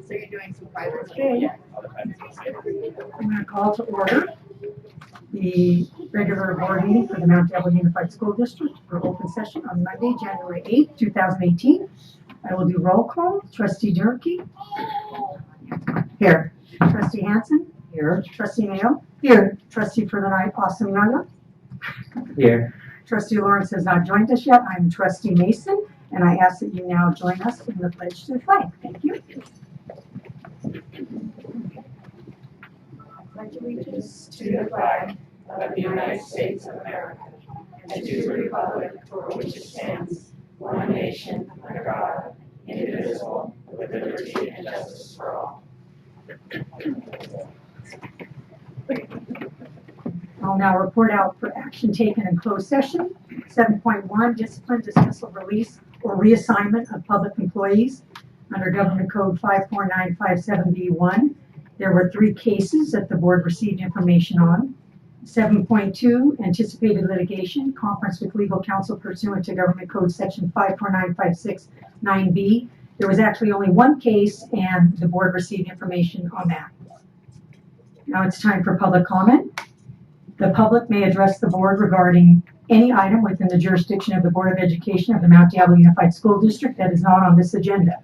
you're doing some private. Okay. I'm going to call to order the regular board meeting for the Mount Diablo Unified School District for open session on Monday, January 8th, 2018. I will do roll call. Trustee Durkee. Here. Trustee Hansen. Here. Trustee Mayo. Here. Trustee for the night, Austin Naga. Here. Trustee Lawrence has not joined us yet. I'm Trustee Mason, and I ask that you now join us in the pledge to the flag. Thank you. Pledge allegiance to the flag of the United States of America and to the republic for which it stands, one nation, under God, indivisible, with liberty and justice for all. I'll now report out for action taken in closed session. 7.1, discipline, dismissal, release, or reassignment of public employees under Government Code 54957B1. There were 3 cases that the board received information on. 7.2, anticipated litigation, conference with legal counsel pursuant to Government Code Section 549569B. There was actually only 1 case, and the board received information on that. Now it's time for public comment. The public may address the board regarding any item within the jurisdiction of the Board of Education of the Mount Diablo Unified School District that is not on this agenda.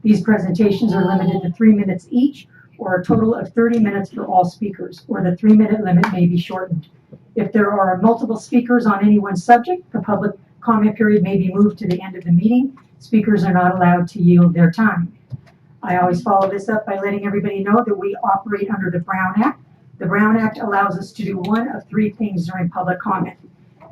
These presentations are limited to 3 minutes each, or a total of 30 minutes for all speakers, or the 3-minute limit may be shortened. If there are multiple speakers on any one subject, the public comment period may be moved to the end of the meeting. Speakers are not allowed to yield their time. I always follow this up by letting everybody know that we operate under the Brown Act. The Brown Act allows us to do one of 3 things during public comment.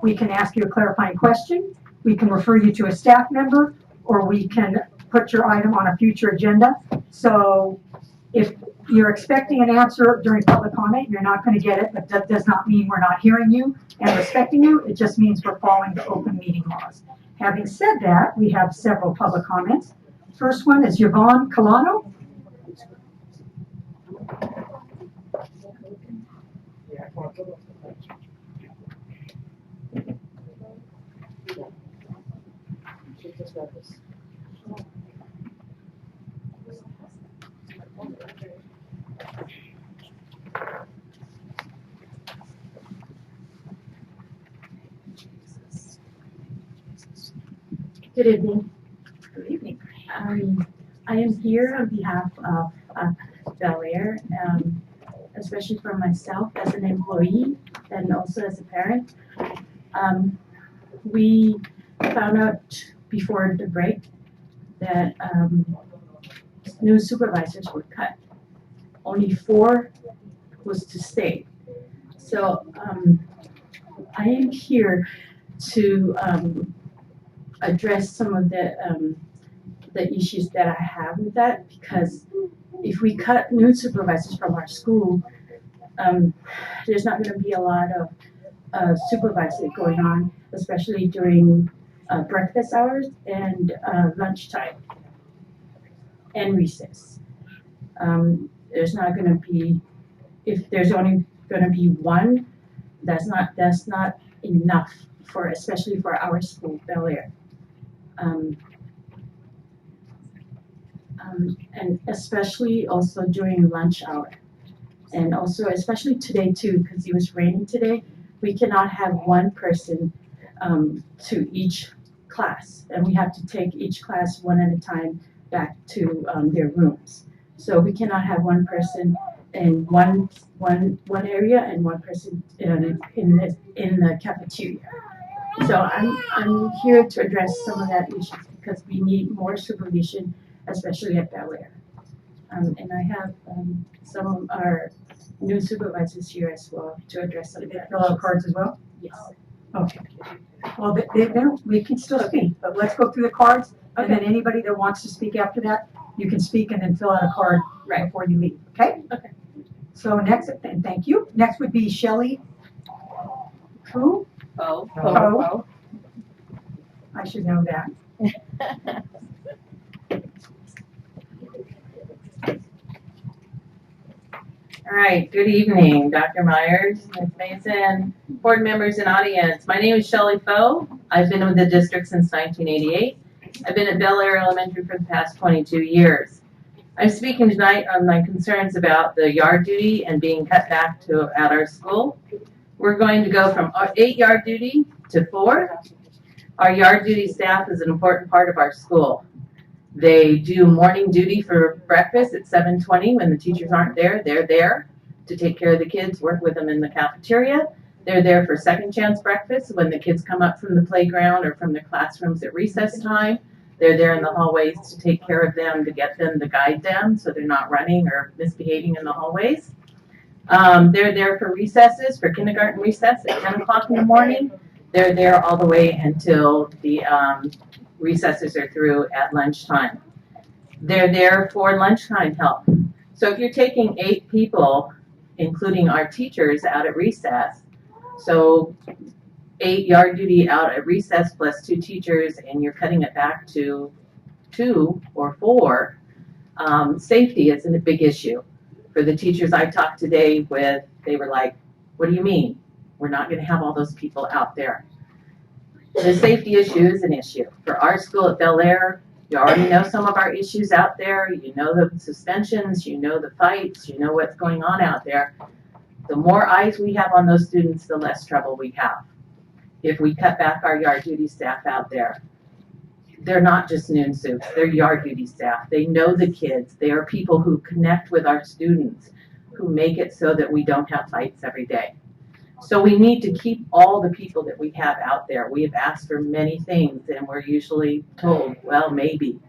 We can ask you a clarifying question, we can refer you to a staff member, or we can put your item on a future agenda. So if you're expecting an answer during public comment, you're not going to get it, but that does not mean we're not hearing you and respecting you. It just means we're following the open meeting laws. Having said that, we have several public comments. First one is Yvonne Colano. Good evening. Good evening. I am here on behalf of Bel Air, especially for myself as an employee and also as a parent. We found out before the break that new supervisors were cut. Only 4 was to stay. So I am here to address some of the issues that I have with that, because if we cut new supervisors from our school, there's not going to be a lot of supervising going on, especially during breakfast hours and lunchtime and recess. There's not going to be, if there's only going to be 1, that's not enough for, especially for our school, Bel Air. And especially also during lunch hour. And also, especially today too, because it was raining today, we cannot have 1 person to each class. And we have to take each class one at a time back to their rooms. So we cannot have 1 person in one area and 1 person in the cafeteria. So I'm here to address some of that issues because we need more supervision, especially at Bel Air. And I have some of our new supervisors here as well to address some of that. Fill out cards as well? Yes. Okay. Well, we can still speak, but let's go through the cards, and then anybody that wants to speak after that, you can speak and then fill out a card before you leave, okay? Okay. So next, and thank you. Next would be Shelley Fu. Oh. I should know that. All right, good evening, Dr. Myers, Ms. Mason, board members and audience. My name is Shelley Foe. I've been with the district since 1988. I've been at Bel Air Elementary for the past 22 years. I'm speaking tonight on my concerns about the yard duty and being cut back at our school. We're going to go from 8 yard duty to 4. Our yard duty staff is an important part of our school. They do morning duty for breakfast at 7:20 when the teachers aren't there. They're there to take care of the kids, work with them in the cafeteria. They're there for second chance breakfast when the kids come up from the playground or from their classrooms at recess time. They're there in the hallways to take care of them, to get them, to guide them so they're not running or misbehaving in the hallways. They're there for recesses, for kindergarten recess at 10 o'clock in the morning. They're there all the way until the recesses are through at lunchtime. They're there for lunchtime help. So if you're taking 8 people, including our teachers, out at recess, so 8 yard duty out at recess plus 2 teachers, and you're cutting it back to 2 or 4, safety isn't a big issue. For the teachers I talked today with, they were like, what do you mean? We're not going to have all those people out there. The safety issue is an issue. For our school at Bel Air, you already know some of our issues out there. You know the suspensions, you know the fights, you know what's going on out there. The more eyes we have on those students, the less trouble we have. If we cut back our yard duty staff out there, they're not just noon soups, they're yard duty staff. They know the kids. They are people who connect with our students, who make it so that we don't have fights every day. So we need to keep all the people that we have out there. We have asked for many things and we're usually told, well, maybe.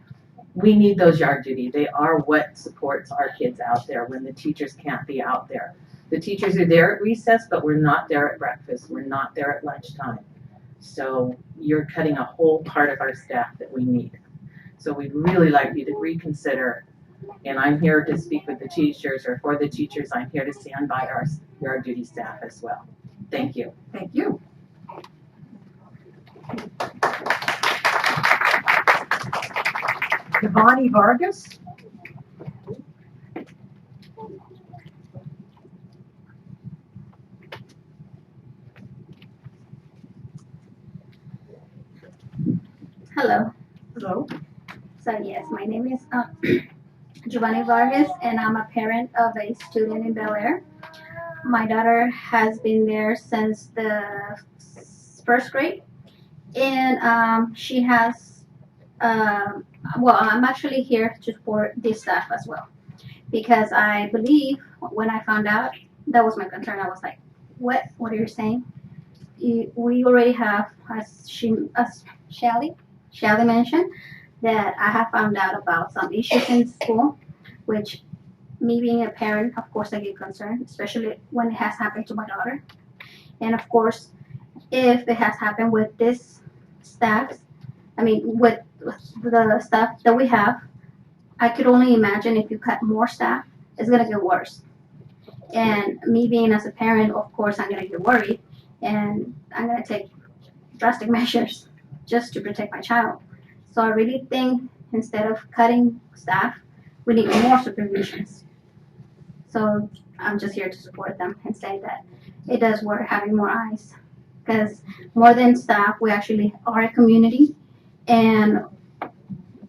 We need those yard duty. They are what supports our kids out there when the teachers can't be out there. The teachers are there at recess, but we're not there at breakfast. We're not there at lunchtime. So you're cutting a whole part of our staff that we need. So we'd really like you to reconsider, and I'm here to speak with the teachers, or for the teachers, I'm here to stand by our yard duty staff as well. Thank you. Thank you. Devani Vargas. Hello. Hello. So yes, my name is Giovanni Vargas, and I'm a parent of a student in Bel Air. My daughter has been there since the first grade, and she has. Well, I'm actually here to support this staff as well, because I believe when I found out, that was my concern. I was like, "What? What are you saying? We already have, as Shelly mentioned, that I have found out about some issues in school, which me being a parent, of course, I get concerned, especially when it has happened to my daughter. And of course, if it has happened with this staff, with the staff that we have, I could only imagine if you cut more staff, it's going to get worse. And me being as a parent, of course, I'm going to get worried, and I'm going to take drastic measures just to protect my child. So I really think instead of cutting staff, we need more supervisions. So I'm just here to support them and say that it does work having more eyes, because more than staff, we actually are a community, and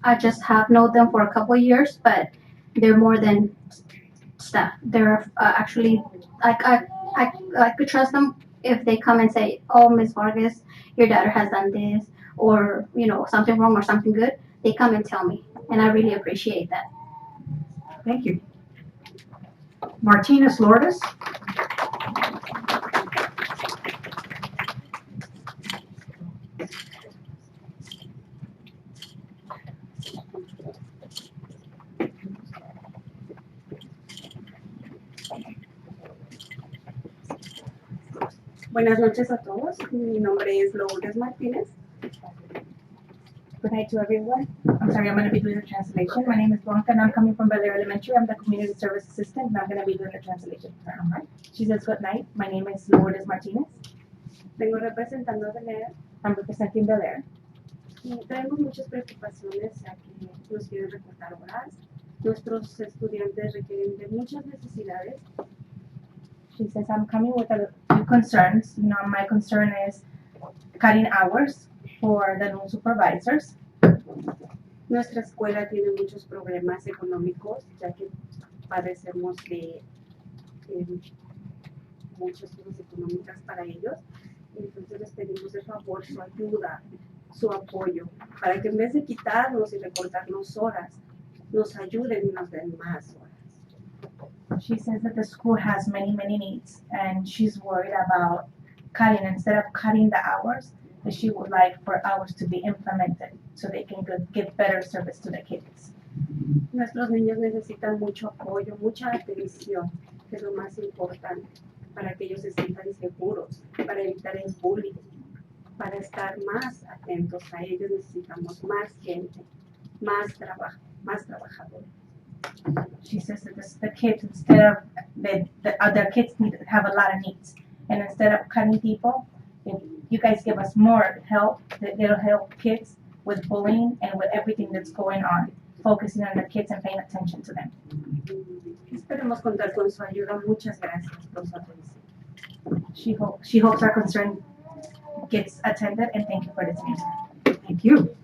I just have known them for a couple of years, but they're more than staff. They're actually, I could trust them if they come and say, oh, Ms. Vargas, your daughter has done this, or, something wrong or something good. They come and tell me, and I really appreciate that. Thank you. Martinez Lourdes. Buenas noches a todos. Mi nombre es Lourdes Martínez. Good night to everyone. I'm sorry, I'm going to be doing the translation. My name is Blanca and I'm coming from Bel Air Elementary. I'm the community service assistant and I'm going to be doing the translation for her. She says good night. My name is Lourdes Martinez. Vengo representando a Bel Air I'm representing Bel Air. y tenemos muchas preocupaciones ya que nos quieren recortar horas. Nuestros estudiantes requieren de muchas necesidades She says, I'm coming with a few concerns. You know, my concern is cutting hours for the new supervisors. Nuestra escuela tiene muchos problemas económicos, ya que padecemos de muchas cosas económicas para ellos. Entonces les pedimos de favor su ayuda, su apoyo, para que en vez de quitarnos y recortarnos horas, nos ayuden y nos den más horas. She says that the school has many needs, and she's worried about cutting. Instead of cutting the hours, that she would like for hours to be implemented so they can give better service to the kids. Nuestros niños necesitan mucho apoyo, mucha atención, que es lo más importante, para que ellos se sientan seguros, para evitar el bullying, para estar más atentos a ellos necesitamos más gente, más trabajo, más trabajadores. She says that the kids, instead of the other kids have a lot of needs, and instead of cutting people, if you guys give us more help, it'll help kids with bullying and with everything that's going on, focusing on the kids and paying attention to them. Esperemos contar con su ayuda. Muchas gracias por su atención. She hopes our concern gets attended, and thank you for listening. Thank you.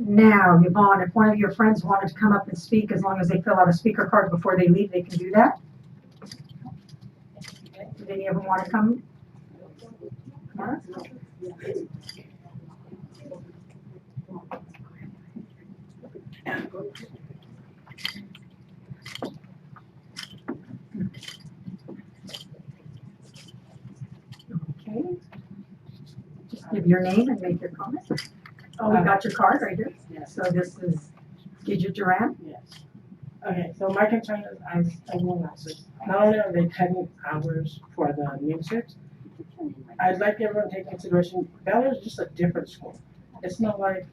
Now, Yvonne, if one of your friends wanted to come up and speak, as long as they fill out a speaker card before they leave, they can do that. Did any of them want to come? Come on. Okay. Just give your name and make your comment. Oh, we got your card right here. Yes. So this is Gidget Duran. Yes. Okay, so my concern is, as everyone else's, not only are they cutting hours for the new suits, I'd like everyone to take consideration, Bel-Air is just a different school. It's not like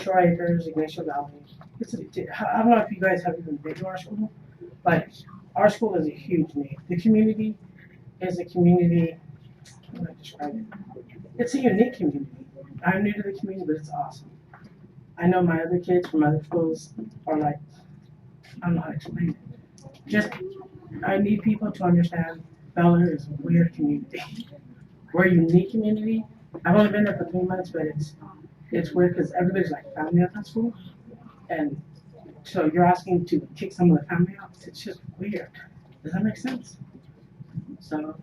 Shore Acres, Ignacio Valley. I don't know if you guys have even been to our school, but our school is a huge need. The community is a community, how do I describe it? It's a unique community. I'm new to the community, but it's awesome. I know my other kids from other schools are like, I don't know how to explain it. Just, I need people to understand Bel-Air is a weird community. We're a unique community. I've only been there for 3 months, but it's weird because everybody's like family at that school. And so you're asking to kick some of the family out. It's just weird. Does that make sense? So,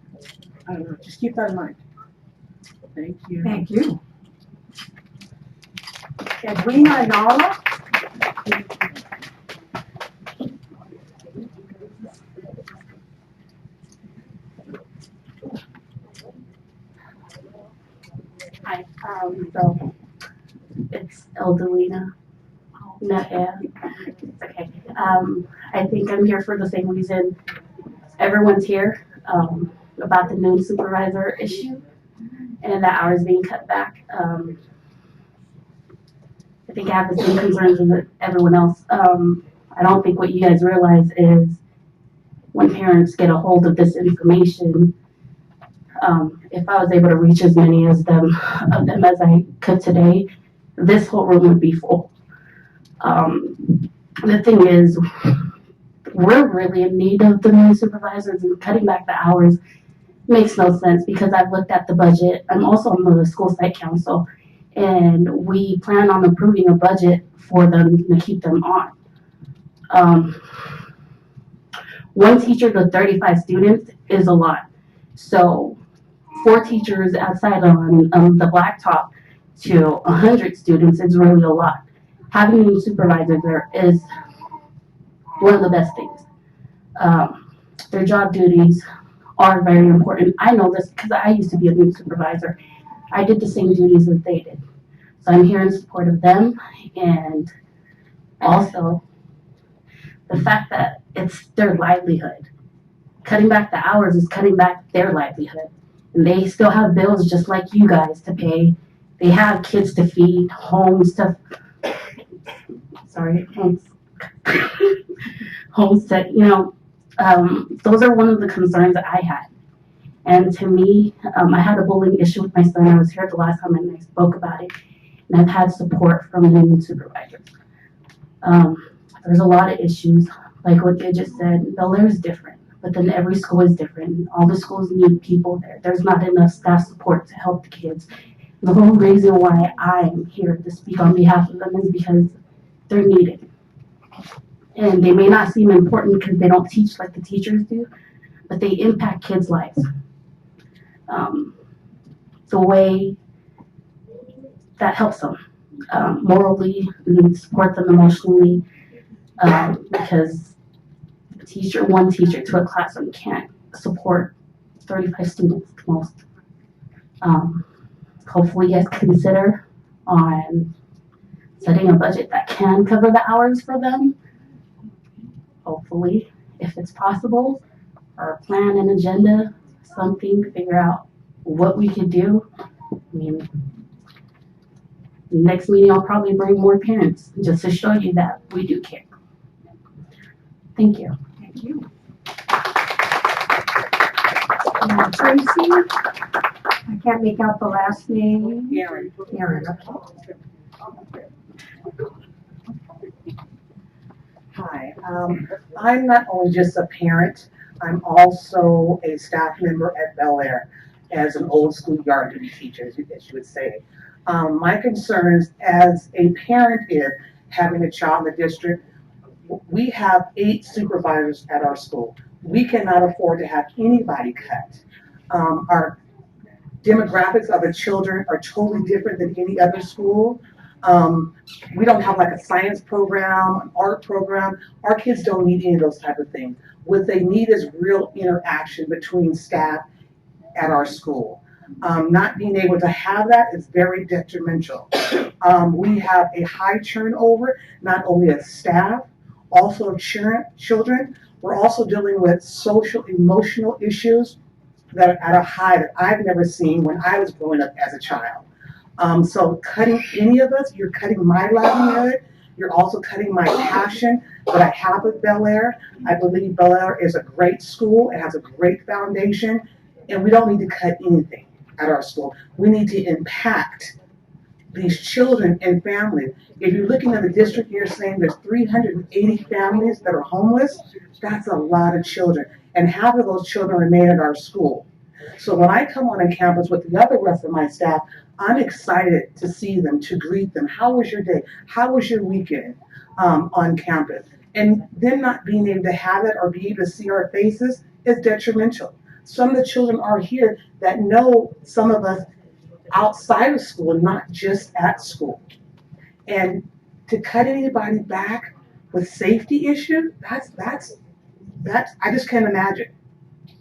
I don't know. Just keep that in mind. Thank you. Thank you. Edwina Nala. Hi, so it's Eldelina. Not Ann. It's okay. I think I'm here for the same reason everyone's here, about the noon supervisor issue and the hours being cut back. I think I have the same concerns as everyone else. I don't think what you guys realize is when parents get a hold of this information, if I was able to reach as many of them as I could today, this whole room would be full. The thing is, we're really in need of the new supervisors, and cutting back the hours makes no sense because I've looked at the budget. I'm also on the school site council, and we plan on approving a budget for them to keep them on. One teacher to 35 students is a lot. So 4 teachers outside on the blacktop to 100 students is really a lot. Having a new supervisor there is one of the best things. Their job duties are very important. I know this because I used to be a new supervisor. I did the same duties as they did. So I'm here in support of them, and also the fact that it's their livelihood. Cutting back the hours is cutting back their livelihood. And they still have bills just like you guys to pay. They have kids to feed, homes to, homes to, those are one of the concerns that I had. And to me, I had a bullying issue with my son. I was here the last time and I spoke about it. And I've had support from the new supervisors. There's a lot of issues, like what they just said. Bel Air is different, but then every school is different. All the schools need people there. There's not enough staff support to help the kids. The whole reason why I'm here to speak on behalf of them is because they're needed. And they may not seem important because they don't teach like the teachers do, but they impact kids' lives. The way that helps them morally and support them emotionally, because one teacher to a classroom can't support 35 students at most. Hopefully you guys consider on setting a budget that can cover the hours for them. Hopefully, if it's possible, or a plan, an agenda, something, figure out what we could do. I mean, next meeting I'll probably bring more parents just to show you that we do care. Thank you. Thank you. Tracy, I can't make out the last name. Aaron. Aaron, okay. Hi, I'm not only just a parent, I'm also a staff member at Bel Air as an old school yard duty teacher, as you would say. My concerns as a parent is having a child in the district. We have 8 supervisors at our school. We cannot afford to have anybody cut. Our demographics of the children are totally different than any other school. We don't have like a science program, an art program. Our kids don't need any of those type of things. What they need is real interaction between staff at our school. Not being able to have that is very detrimental. We have a high turnover, not only of staff, also of children. We're also dealing with social, emotional issues that are at a high that I've never seen when I was growing up as a child. So cutting any of us, you're cutting my livelihood. You're also cutting my passion that I have with Bel Air. I believe Bel Air is a great school. It has a great foundation, and we don't need to cut anything at our school. We need to impact these children and families. If you're looking at the district, you're saying there's 380 families that are homeless. That's a lot of children, and half of those children remain at our school. So when I come on campus with the other rest of my staff, I'm excited to see them, to greet them. How was your day? How was your weekend on campus? And them not being able to have it or be able to see our faces is detrimental. Some of the children are here that know some of us outside of school, not just at school. And to cut anybody back with safety issues, that's I just can't imagine.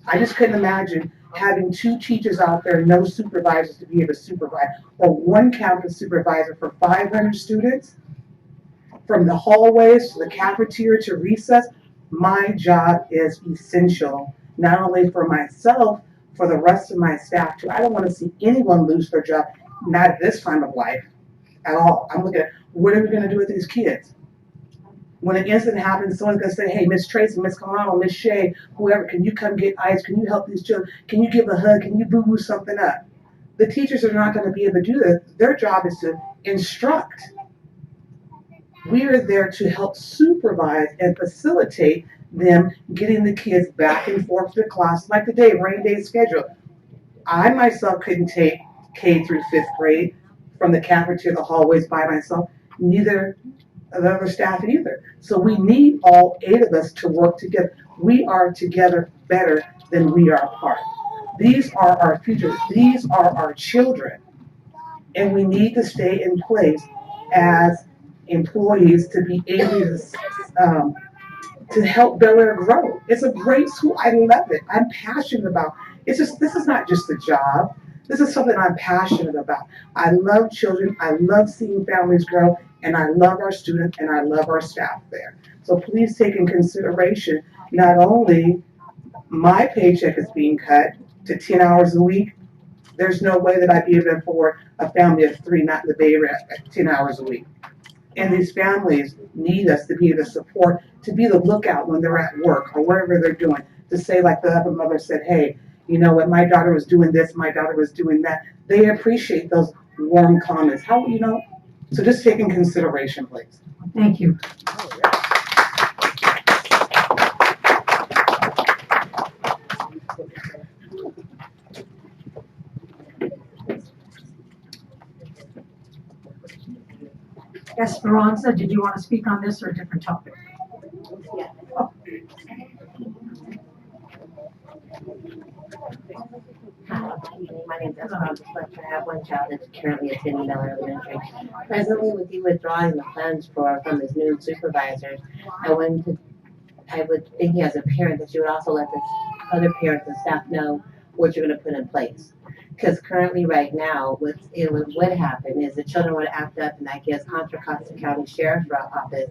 I just couldn't imagine having 2 teachers out there, no supervisors to be able to supervise, or 1 campus supervisor for 500 students, from the hallways to the cafeteria to recess. My job is essential, not only for myself, for the rest of my staff too. I don't want to see anyone lose their job, not at this time of life at all. I'm looking at, what are we going to do with these kids? When an incident happens, someone's going to say, hey, Miss Tracy, Miss Kalano, Miss Shay, whoever, can you come get ice? Can you help these children? Can you give a hug? Can you boo-boo something up? The teachers are not going to be able to do that. Their job is to instruct. We are there to help supervise and facilitate them getting the kids back and forth to class, like today, rain day schedule. I myself couldn't take K through 5th grade from the cafeteria to the hallways by myself. Neither of the other staff either. So we need all 8 of us to work together. We are together better than we are apart. These are our future. These are our children. And we need to stay in place as employees to be able to help Bel Air grow. It's a great school. I love it. I'm passionate about it. This is not just a job. This is something I'm passionate about. I love children. I love seeing families grow, and I love our students, and I love our staff there. So please take in consideration not only my paycheck is being cut to 10 hours a week. There's no way that I'd be able to afford a family of 3 not in the Bay Area at 10 hours a week. And these families need us to be able to support, to be the lookout when they're at work or wherever they're doing, to say like the other mother said, hey, you know what, my daughter was doing this, my daughter was doing that. They appreciate those warm comments. How, you know, so just take in consideration, please. Thank you. Esperanza, did you want to speak on this or a different topic? My name is Esperanza Fletcher. I have one child that's currently attending Bel-Air Elementary. Presently, with you withdrawing the funds from his new supervisors, I would think as a parent that you would also let the other parents and staff know what you're going to put in place. Because currently, right now, what would happen is the children would act up, and that gives Contra Costa County Sheriff's Office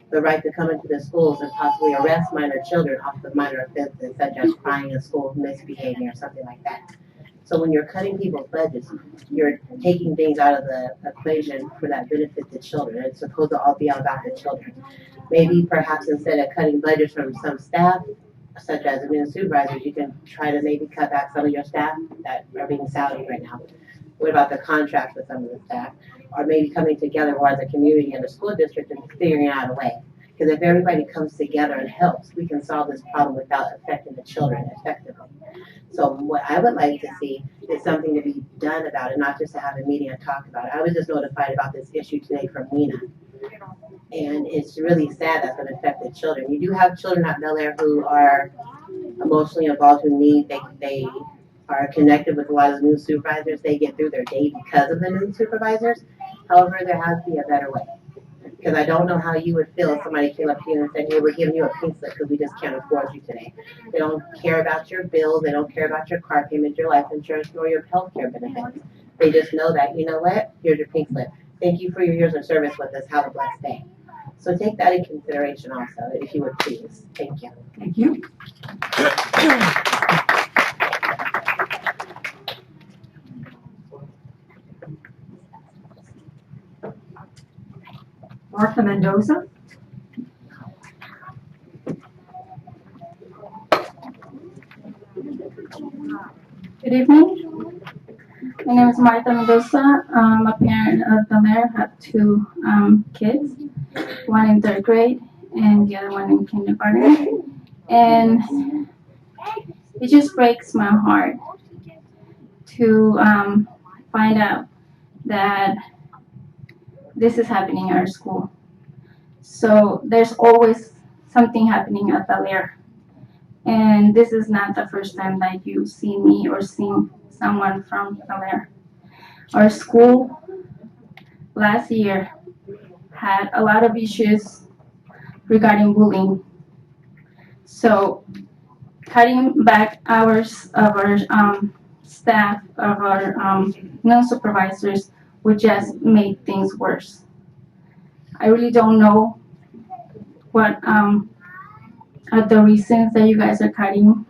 the right to come into the schools and possibly arrest minor children off of minor offenses such as crying in school, misbehaving, or something like that. So when you're cutting people's budgets, you're taking things out of the equation for that benefit to children. It's supposed to all be about the children. Maybe perhaps instead of cutting budgets from some staff, such as the new supervisors, you can try to maybe cut back some of your staff that are being salaried right now. What about the contracts with some of the staff? Or maybe coming together more as a community and the school district and figuring out a way. Because if everybody comes together and helps, we can solve this problem without affecting the children effectively. So what I would like to see is something to be done about it, not just to have a meeting and talk about it. I was just notified about this issue today from Nina. And it's really sad that's going to affect the children. You do have children at Bel-Air who are emotionally involved, who need, they are connected with a lot of the new supervisors. They get through their day because of the new supervisors. However, there has to be a better way. Because I don't know how you would feel if somebody came up to you and said, hey, we're giving you a pink slip because we just can't afford you today. They don't care about your bills. They don't care about your car payment, your life insurance, nor your health care benefits. They just know that, you know what, here's your pink slip. Thank you for your years of service with us. Have a blessed day. So take that in consideration also, if you would please. Thank you. Thank you. Martha Mendoza. Good evening. My name is Martha Mendoza. I'm a parent of Bel-Air. I have two kids, one in 3rd grade and the other one in kindergarten. And it just breaks my heart to find out that this is happening at our school. So there's always something happening at Bel-Air. And this is not the first time that you've seen me or seen someone from Bel-Air. Our school last year had a lot of issues regarding bullying. So cutting back hours of our staff, of our non-supervisors, would just make things worse. I really don't know what are the reasons that you guys are cutting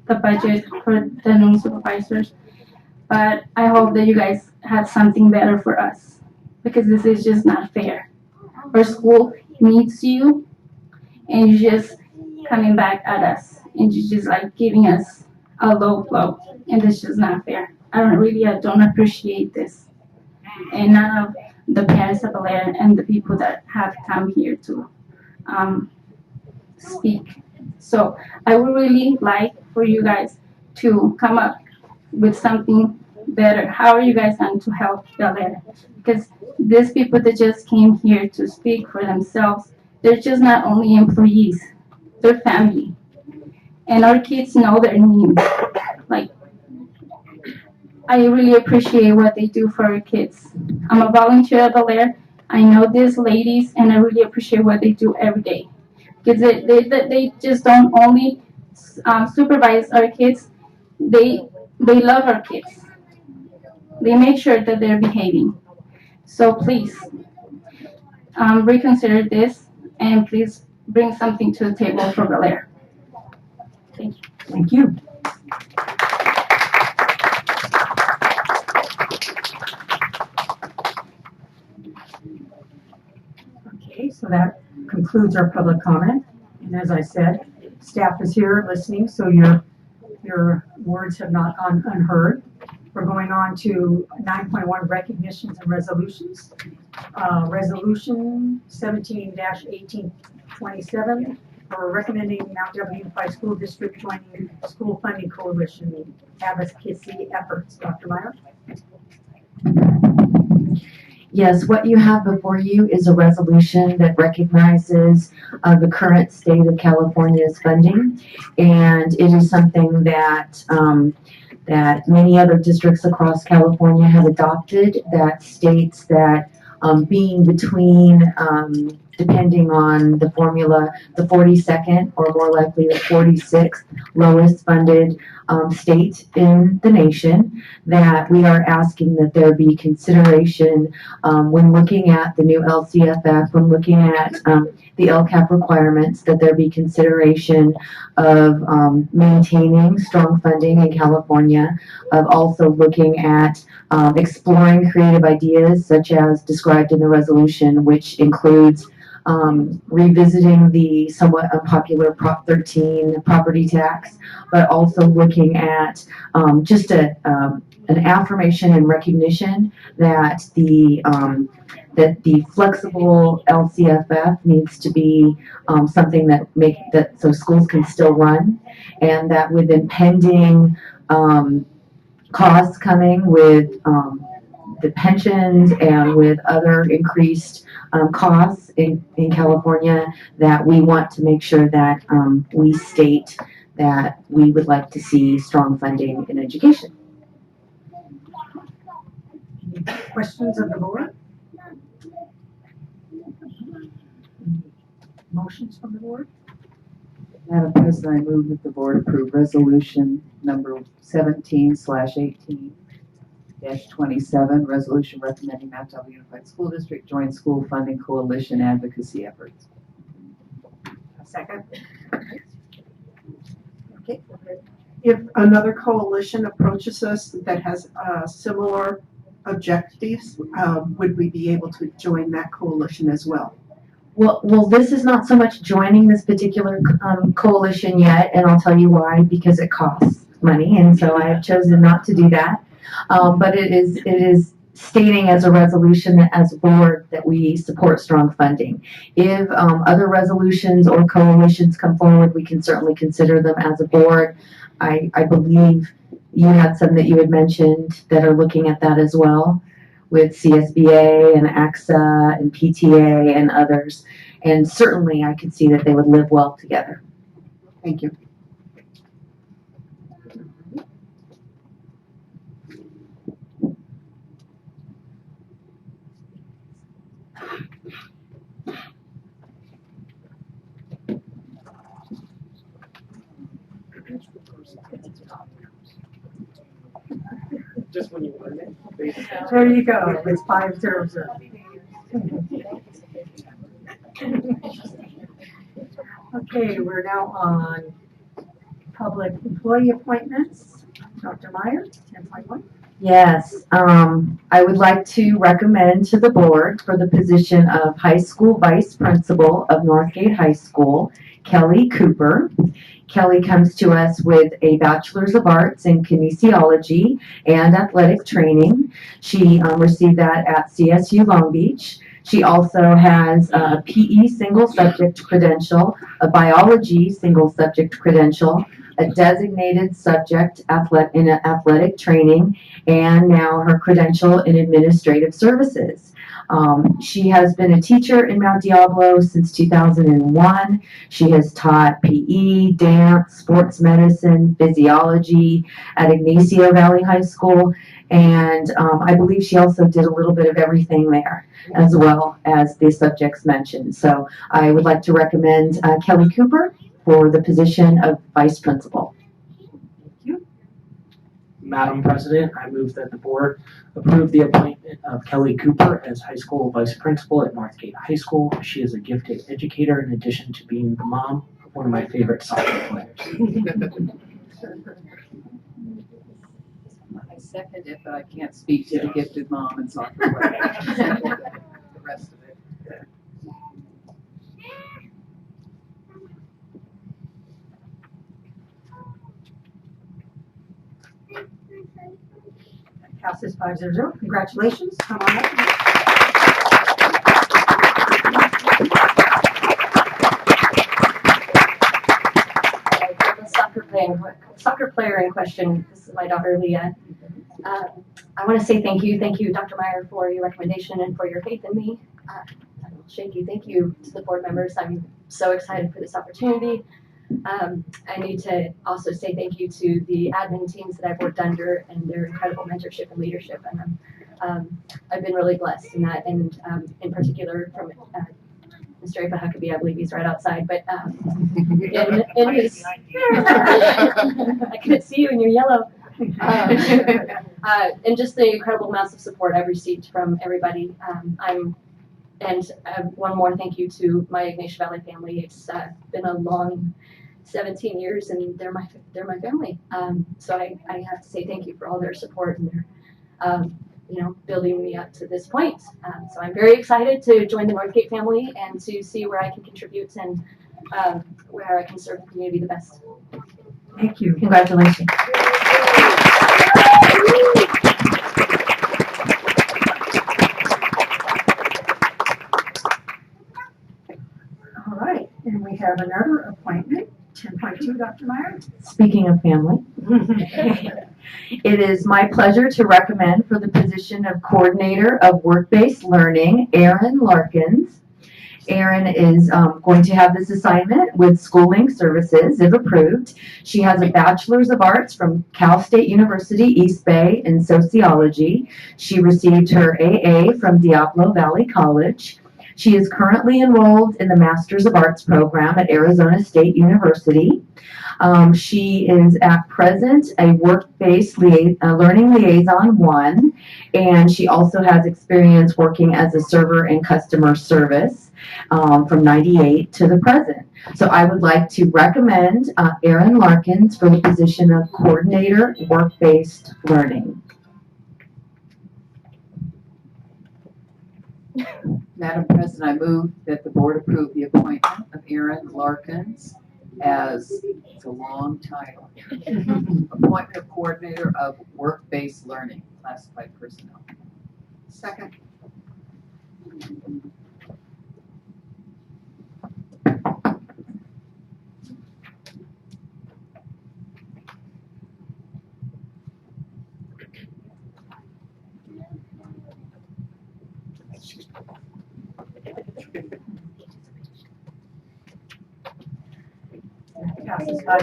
the budget for the new supervisors, but I hope that you guys have something better for us, because this is just not fair. Our school needs you, and you're just coming back at us, and you're just like giving us a low blow, and it's just not fair. I don't appreciate this, and none of the parents of Bel-Air and the people that have come here to speak. So I would really like for you guys to come up with something better. How are you guys going to help Bel-Air? Because these people that just came here to speak for themselves, they're just not only employees, they're family. And our kids know their needs. Like, I really appreciate what they do for our kids. I'm a volunteer at Bel-Air. I know these ladies, and I really appreciate what they do every day. Because they just don't only supervise our kids, they love our kids. They make sure that they're behaving. So please, reconsider this, and please bring something to the table for Bel-Air. Thank you. Thank you. Okay, so that concludes our public comment. And as I said, staff is here listening, so your words have not gone unheard. We're going on to 9.1 recognitions and resolutions. Resolution 17-1827 for recommending Mount W Unified School District joining School Funding Coalition advocacy efforts. Dr. Meyer? Yes, what you have before you is a resolution that recognizes the current state of California's funding, and it is something that that many other districts across California have adopted that states that being between, depending on the formula, the 42nd or more likely the 46th lowest funded state in the nation, that we are asking that there be consideration when looking at the new LCFF, when looking at the LCAP requirements, that there be consideration of maintaining strong funding in California, of also looking at exploring creative ideas such as described in the resolution, which includes revisiting the somewhat unpopular Prop 13 property tax, but also looking at just an affirmation and recognition that the flexible LCFF needs to be something that so schools can still run, and that with impending costs coming with the pensions and with other increased costs in California, that we want to make sure that we state that we would like to see strong funding in education. Questions of the board? Motions from the board? Madam President, I move that the board approve resolution number 17/18-27, resolution recommending Mount Delta Unified School District joint school funding coalition advocacy efforts. A second. Okay. If another coalition approaches us that has similar objectives, would we be able to join that coalition as well? Well, this is not so much joining this particular coalition yet, and I'll tell you why, because it costs money, and so I have chosen not to do that. But it is stating as a resolution that as a board that we support strong funding. If other resolutions or coalitions come forward, we can certainly consider them as a board. I believe you had some that you had mentioned that are looking at that as well, with CSBA and AXA and PTA and others. And certainly I could see that they would live well together. Thank you. Just when you want it. There you go. It's 5-0-0. Okay, we're now on public employee appointments. Dr. Meyer, 10.1. Yes, I would like to recommend to the board for the position of high school vice principal of Northgate High School, Kelly Cooper. Kelly comes to us with a Bachelor's of Arts in Kinesiology and Athletic Training. She received that at CSU Long Beach. She also has a PE single subject credential, a biology single subject credential, a designated subject in athletic training, and now her credential in administrative services. She has been a teacher in Mount Diablo since 2001. She has taught PE, dance, sports medicine, physiology at Ignacio Valley High School, and I believe she also did a little bit of everything there, as well as the subjects mentioned. So I would like to recommend Kelly Cooper for the position of vice principal. Madam President, I move that the board approve the appointment of Kelly Cooper as high school vice principal at Northgate High School. She is a gifted educator in addition to being the mom of one of my favorite soccer players. I second it, but I can't speak to the gifted mom and soccer player. The rest of it. Passes 5-0. Congratulations. Come on up. The soccer player in question, this is my daughter Leah. I want to say thank you, Dr. Meyer, for your recommendation and for your faith in me. I'm shaky. Thank you to the board members. I'm so excited for this opportunity. I need to also say thank you to the admin teams that I've worked under and their incredible mentorship and leadership. And I've been really blessed in that, and in particular from Mr. Afa Huckabee, I believe he's right outside, but in his, I couldn't see you in your yellow. And just the incredible amounts of support I've received from everybody. One more thank you to my Ignatia Valley family. It's been a long 17 years, and they're my family. So I have to say thank you for all their support and their building me up to this point. So I'm very excited to join the Northgate family and to see where I can contribute and where I can serve the community the best. Thank you. Congratulations. All right, and we have another appointment, 10.2, Dr. Meyer. Speaking of family, it is my pleasure to recommend for the position of Coordinator of Work-Based Learning, Erin Larkins. Erin is going to have this assignment with Schooling Services, if approved. She has a Bachelor's of Arts from Cal State University, East Bay in Sociology. She received her AA from Diablo Valley College. She is currently enrolled in the Master's of Arts program at Arizona State University. She is at present a work-based learning liaison 1, and she also has experience working as a server in customer service from 98 to the present. So I would like to recommend Erin Larkins for the position of Coordinator Work-Based Learning. Madam President, I move that the board approve the appointment of Erin Larkins as, it's a long title, Appointment of Coordinator of Work-Based Learning, Classified Personnel. Second. Passes 5-0.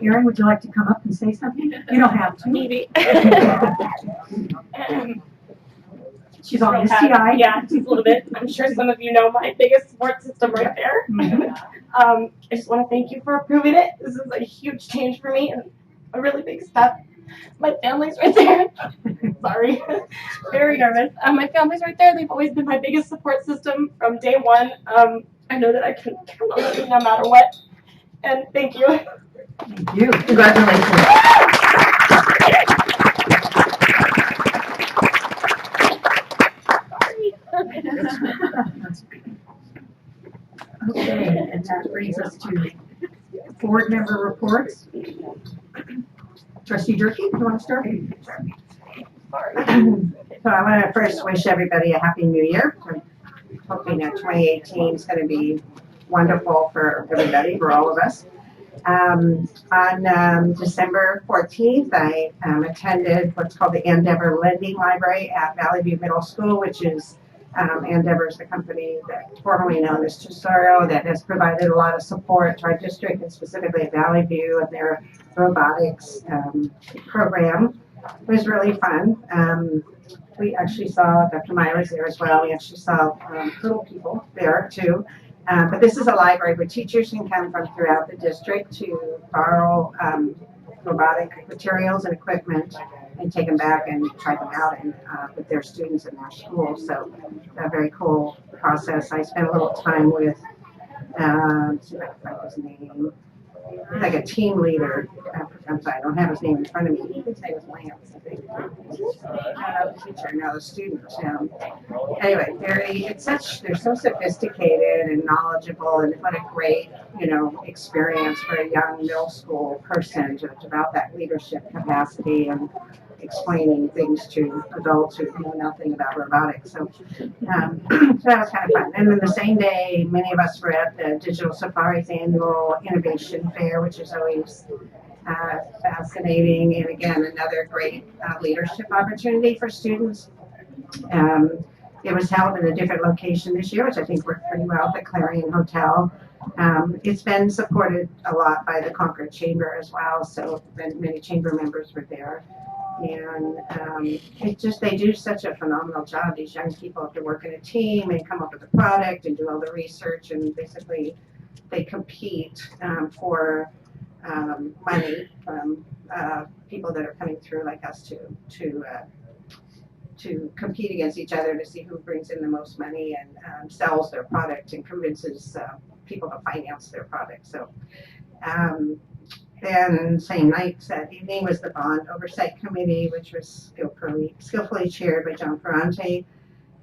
Erin, would you like to come up and say something? You don't have to. Maybe. She's on the STI. Yeah, just a little bit. I'm sure some of you know my biggest support system right there. I just want to thank you for approving it. This is a huge change for me and a really big step. My family's right there. Sorry. Very nervous. My family's right there. They've always been my biggest support system from day one. I know that I can count on them no matter what. And thank you. Thank you. Congratulations. Okay, and that brings us to board member reports. Trustee Durkee, you want to start? So I want to first wish everybody a happy new year. I'm hoping that 2018 is going to be wonderful for everybody, for all of us. On December 14th, I attended what's called the Endeavor Lending Library at Valley View Middle School, which is Endeavor is the company that formerly known as Tesoro that has provided a lot of support to our district and specifically at Valley View and their robotics program. It was really fun. We actually saw Dr. Myers there as well. We actually saw little people there too. But this is a library where teachers can come from throughout the district to borrow robotic materials and equipment and take them back and try them out and with their students in their school. So a very cool process. I spent a little time with, see if I can find his name. He's like a team leader. I'm sorry, I don't have his name in front of me. His name is Lance, I think. Not the teacher, no, the student. Anyway, they're so sophisticated and knowledgeable, and what a great, experience for a young middle school person to develop that leadership capacity. And explaining things to adults who know nothing about robotics. So, so that was kind of fun. And then the same day, many of us were at the Digital Safari's annual innovation fair, which is always fascinating, and again, another great leadership opportunity for students. It was held in a different location this year, which I think worked pretty well at the Clarion Hotel. It's been supported a lot by the Concord Chamber as well, so many chamber members were there. And they do such a phenomenal job. These young people have to work in a team and come up with a product and do all the research, and basically they compete for money from people that are coming through like us to compete against each other to see who brings in the most money and sells their product and convinces people to finance their product. So then same night, that evening, was the Bond Oversight Committee, which was skillfully chaired by John Ferrante.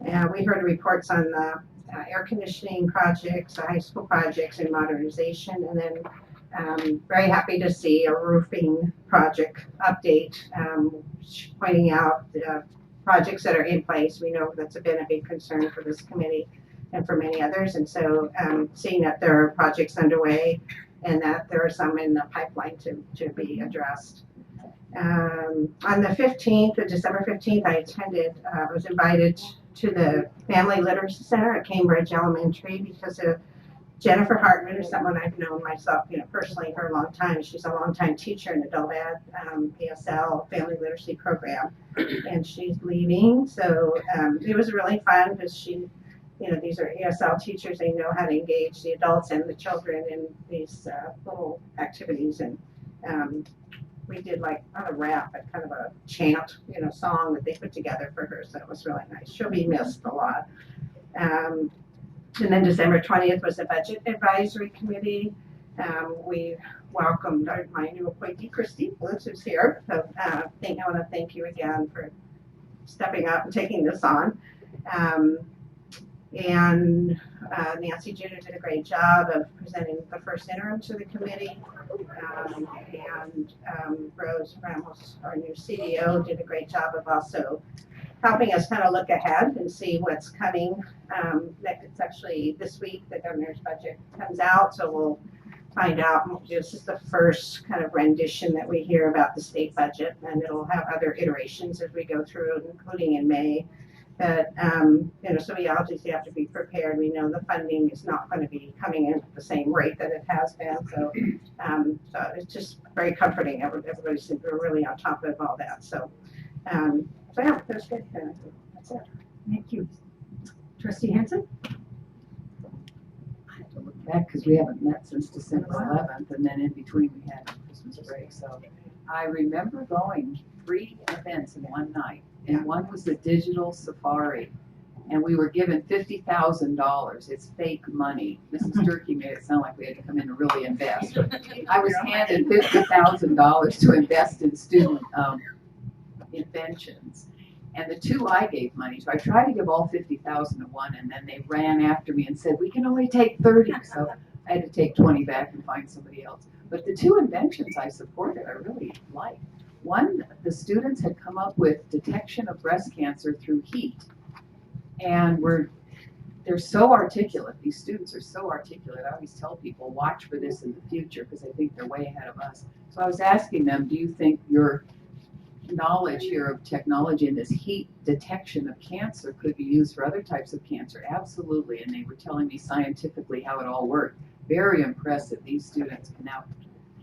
We heard reports on the air conditioning projects, the high school projects, and modernization, and then very happy to see a roofing project update pointing out the projects that are in place. We know that's been a big concern for this committee and for many others, and so seeing that there are projects underway and that there are some in the pipeline to be addressed. On the 15th, December 15th, I was invited to the Family Literacy Center at Cambridge Elementary because of Jennifer Hartman is someone I've known myself, personally for a long time. She's a longtime teacher in adult ed, ASL, family literacy program, and she's leaving. So it was really fun because these are ASL teachers. They know how to engage the adults and the children in these little activities. And we did like not a rap, but kind of a chant, song that they put together for her. So it was really nice. She'll be missed a lot. And then December 20th was the Budget Advisory Committee. We welcomed my new appointee, Christy Blitz, who's here. So I want to thank you again for stepping up and taking this on. And Nancy Junior did a great job of presenting the first interim to the committee. And Rose Ramos, our new CDO, did a great job of also helping us kind of look ahead and see what's coming. It's actually this week the governor's budget comes out, so we'll find out. This is the first kind of rendition that we hear about the state budget, and it'll have other iterations as we go through, including in May. But so we obviously have to be prepared. We know the funding is not going to be coming in at the same rate that it has been. So, so it's just very comforting. Everybody's really on top of all that. So, so yeah, that's good. That's it. Thank you. Trustee Hanson? I have to look back because we haven't met since December 11th, and then in between we had Christmas break. So I remember going 3 events in one night, and one was the Digital Safari, and we were given $50,000. It's fake money. Mrs. Durkee made it sound like we had to come in and really invest. I was handed $50,000 to invest in student inventions. And the 2 I gave money to, I tried to give all 50,000 to one, and then they ran after me and said, we can only take 30. So I had to take 20 back and find somebody else. But the 2 inventions I supported, I really liked. One, the students had come up with detection of breast cancer through heat. And they're so articulate. These students are so articulate. I always tell people, watch for this in the future because I think they're way ahead of us. So I was asking them, do you think your knowledge here of technology and this heat detection of cancer could be used for other types of cancer? Absolutely. And they were telling me scientifically how it all worked. Very impressive. These students can now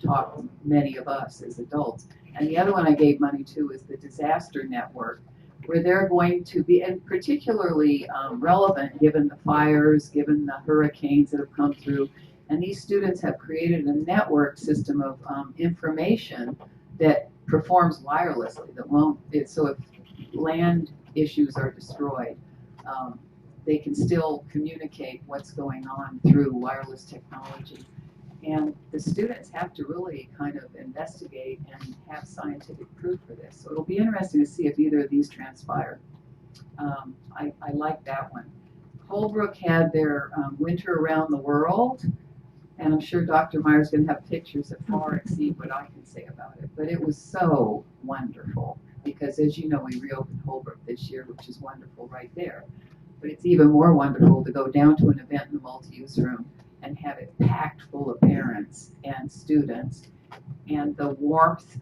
talk to many of us as adults. And the other one I gave money to is the Disaster Network, where they're going to be, and particularly relevant given the fires, given the hurricanes that have come through. And these students have created a network system of information that performs wirelessly, that won't, so if land issues are destroyed, they can still communicate what's going on through wireless technology. And the students have to really kind of investigate and have scientific proof for this. So it'll be interesting to see if either of these transpire. I like that one. Holbrook had their Winter Around the World, and I'm sure Dr. Meyer's going to have pictures that far exceed what I can say about it. But it was so wonderful. because as you know, we reopened Holbrook this year, which is wonderful right there. But it's even more wonderful to go down to an event in the multi-use room and have it packed full of parents and students, and the warmth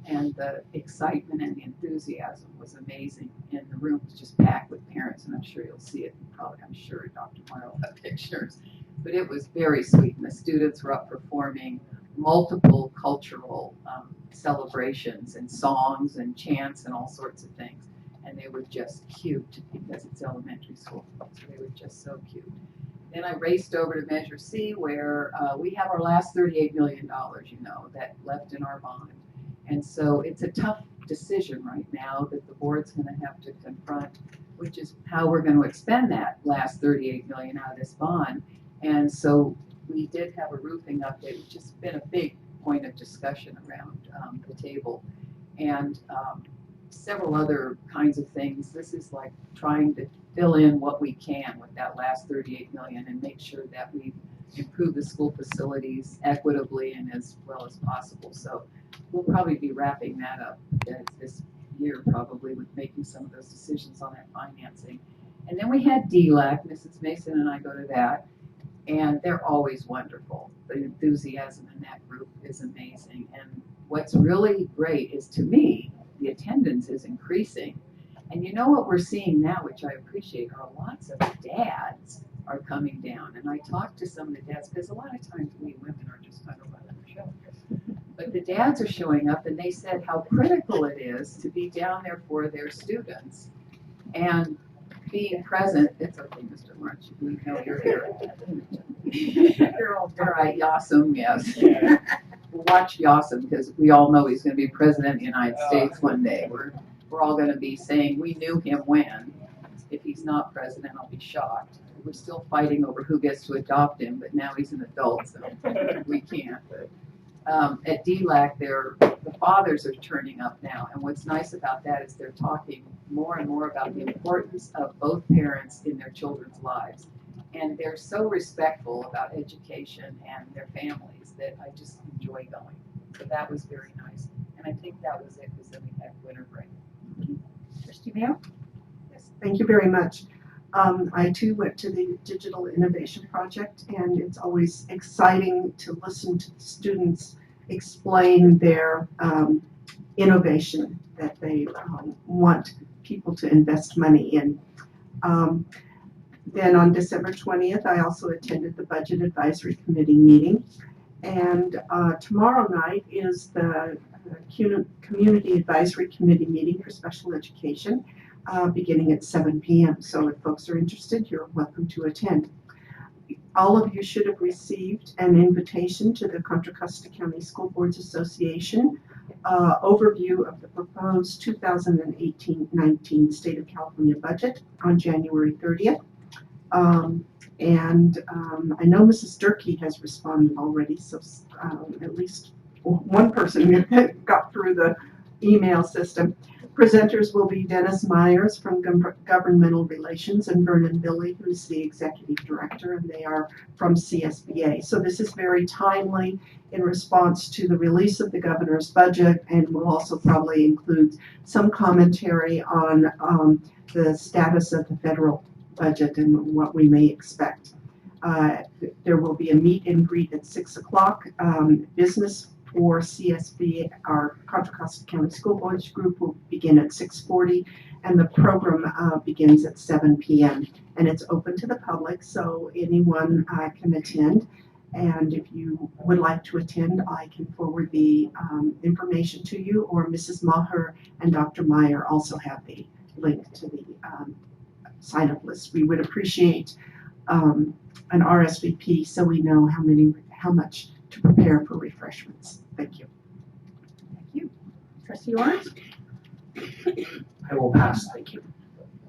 and the excitement and the enthusiasm was amazing. And the room was just packed with parents, and I'm sure you'll see it. Probably, I'm sure Dr. Morrow will have pictures. But it was very sweet, and the students were up performing multiple cultural celebrations and songs and chants and all sorts of things. And they were just cute because it's elementary school, so they were just so cute. Then I raced over to Measure C, where we have our last $38 million, you know, that left in our bond. And so it's a tough decision right now that the board's going to have to confront, which is how we're going to expend that last $38 million out of this bond. And so we did have a roofing update, which has been a big point of discussion around the table, and several other kinds of things. This is like trying to fill in what we can with that last $38 million and make sure that we improve the school facilities equitably and as well as possible. So we'll probably be wrapping that up this year, probably, with making some of those decisions on that financing. And then we had DLAC. Mrs. Mason and I go to that, and they're always wonderful. The enthusiasm in that group is amazing. And what's really great is, to me, the attendance is increasing. And you know what we're seeing now, which I appreciate, are lots of dads are coming down. And I talked to some of the dads, because a lot of times we women are just kind of running the show. But the dads are showing up, and they said how critical it is to be down there for their students and being present. It's okay, Mr. Lawrence, we know you're here. You're all right, Yassam, yes. Watch Yassam, because we all know he's going to be president of the United States one day. We're all going to be saying we knew him when. If he's not president, I'll be shocked. We're still fighting over who gets to adopt him, but now he's an adult, so we can't. But at DLAC, the fathers are turning up now, and what's nice about that is they're talking more and more about the importance of both parents in their children's lives. And they're so respectful about education and their families that I just enjoy going. So that was very nice. And I think that was it, because then we had winter break. Trustee Mayo? Yes, thank you very much. I too went to the Digital Innovation Project, and it's always exciting to listen to the students explain their innovation that they want people to invest money in. Then on December 20th, I also attended the Budget Advisory Committee meeting. And tomorrow night is the Community Advisory Committee meeting for special education, beginning at 7 p.m. So if folks are interested, you're welcome to attend. All of you should have received an invitation to the Contra Costa County School Boards Association overview of the proposed 2018-19 State of California budget on January 30th. I know Mrs. Durkee has responded already, so at least one person got through the email system. Presenters will be Dennis Myers from Governmental Relations and Vernon Billy, who's the Executive Director, and they are from CSBA. So this is very timely in response to the release of the governor's budget, and will also probably include some commentary on the status of the federal budget and what we may expect. There will be a meet and greet at 6 o'clock. Business for CSB, our Contra Costa County School Boards group, will begin at 6:40, and the program begins at 7 p.m. And it's open to the public, so anyone can attend. And if you would like to attend, I can forward the information to you, or Mrs. Maher and Dr. Meyer also have the link to the sign-up list. We would appreciate an RSVP so we know how much to prepare for refreshments. Thank you. Thank you. Trustee Lawrence? I will pass, thank you.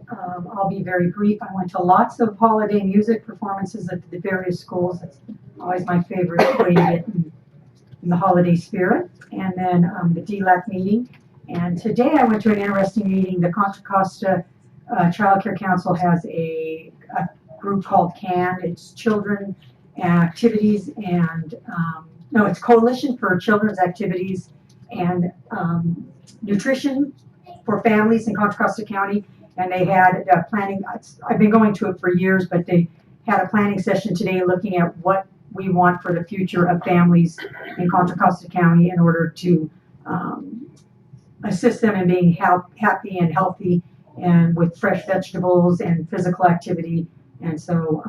I'll be very brief. I went to lots of holiday music performances at the various schools. It's always my favorite way to get in the holiday spirit. And then the DLAC meeting. And today I went to an interesting meeting. The Contra Costa Child Care Council has a group called CAN. It's Children Activities and it's Coalition for Children's Activities and Nutrition for families in Contra Costa County, and they had a planning. I've been going to it for years, but they had a planning session today looking at what we want for the future of families in Contra Costa County in order to assist them in being happy and healthy and with fresh vegetables and physical activity. And so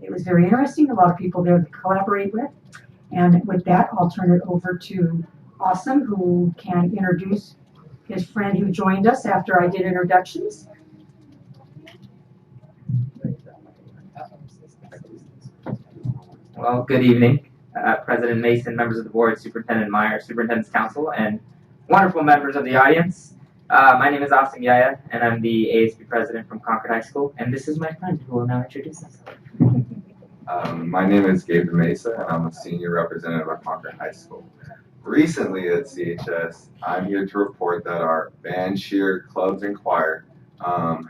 it was very interesting. A lot of people there to collaborate with. And with that, I'll turn it over to Awesome, who can introduce his friend who joined us after I did introductions. Well, good evening, President Mason, members of the board, Superintendent Meyer, Superintendent's Council, and wonderful members of the audience. My name is Asim Yaya, and I'm the ASB president from Concord High School, and this is my friend who will now introduce himself. My name is Gabe Mesa, and I'm a senior representative at Concord High School. Recently at CHS, I'm here to report that our band, cheer, clubs, and choir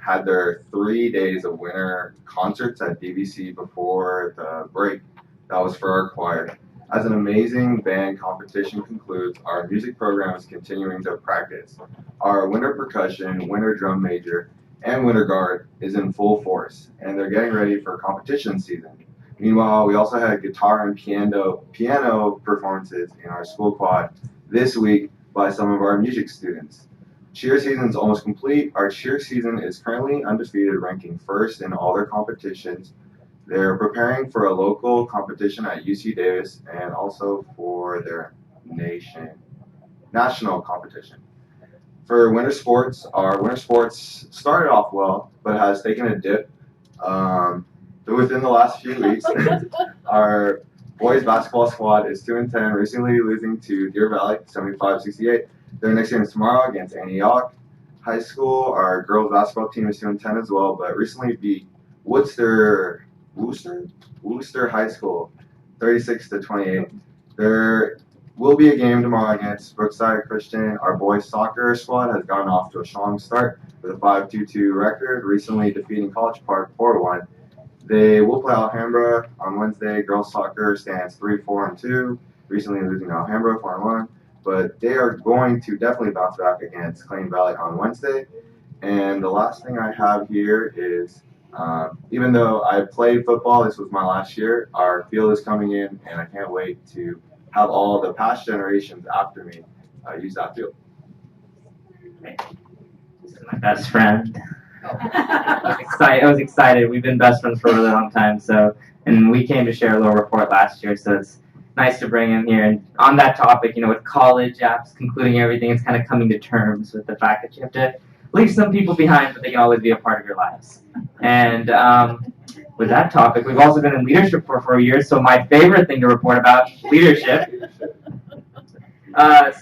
had their 3 days of winter concerts at DVC before the break. That was for our choir. As an amazing band competition concludes, our music program is continuing to practice. Our winter percussion, winter drum major, and winter guard is in full force, and they're getting ready for competition season. Meanwhile, we also had guitar and piano performances in our school quad this week by some of our music students. Cheer season is almost complete. Our cheer season is currently undefeated, ranking first in all their competitions. They're preparing for a local competition at UC Davis and also for their national competition. For winter sports, our winter sports started off well, but has taken a dip. Within the last few weeks, our boys basketball squad is 2-10, recently losing to Deer Valley 75-68. Their next game is tomorrow against Antioch High School. Our girls basketball team is 2-10 as well, but recently beat Worcester High School 36-28. There will be a game tomorrow against Brookside Christian. Our boys soccer squad has gotten off to a strong start with a 5-2-2 record, recently defeating College Park 4-1. They will play Alhambra on Wednesday. Girls soccer stands 3-4-2, recently losing to Alhambra 4-1. But they are going to definitely bounce back against Clay Valley on Wednesday. And the last thing I have here is, even though I played football, this was my last year, our field is coming in, and I can't wait to have all the past generations after me use that field. This is my best friend. I was excited. We've been best friends for a really long time, and we came to share a little report last year, so it's nice to bring him here. And on that topic, with college apps concluding everything, it's kind of coming to terms with the fact that you have to leave some people behind, but they can always be a part of your lives. And with that topic, we've also been in leadership for 4 years, so my favorite thing to report about, leadership.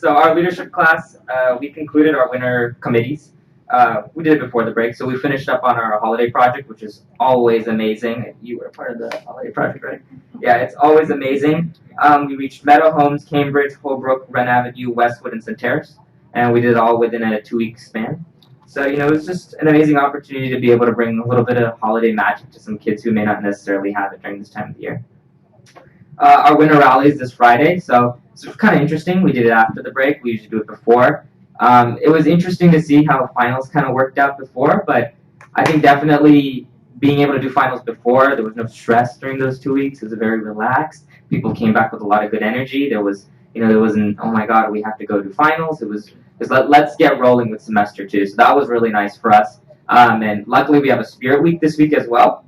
So our leadership class, we concluded our winter committees. We did it before the break, so we finished up on our holiday project, which is always amazing. You were a part of the holiday project, right? Yeah, it's always amazing. We reached Meadow Homes, Cambridge, Holbrook, Wren Avenue, Westwood, and St. Terrace, and we did it all within a 2-week span. So, it was just an amazing opportunity to be able to bring a little bit of holiday magic to some kids who may not necessarily have it during this time of the year. Our winter rally is this Friday, so it's kind of interesting. We did it after the break. We usually do it before. It was interesting to see how finals kind of worked out before, but I think definitely being able to do finals before, there was no stress during those 2 weeks. It was very relaxed. People came back with a lot of good energy. There wasn't, oh my God, we have to go to finals. It was just let's get rolling with semester 2. So that was really nice for us. And luckily we have a spirit week this week as well.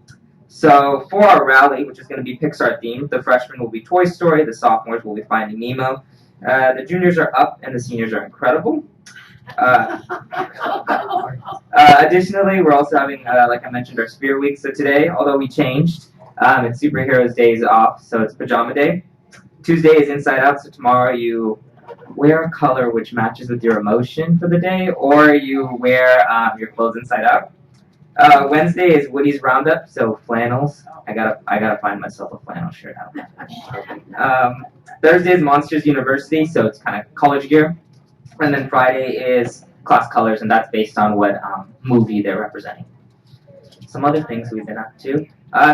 So for our rally, which is going to be Pixar themed, the freshmen will be Toy Story, the sophomores will be Finding Nemo. The juniors are Up, and the seniors are Incredible. Additionally, we're also having, like I mentioned, our Spirit Week. So today, although we changed, it's Superheroes Days off, so it's Pajama Day. Tuesday is Inside Out, so tomorrow you wear a color which matches with your emotion for the day, or you wear your clothes inside out. Wednesday is Woody's Roundup, so flannels. I gotta find myself a flannel shirt out. Thursday is Monsters University, so it's kind of college gear. And then Friday is Class Colors, and that's based on what movie they're representing. Some other things we've been up to.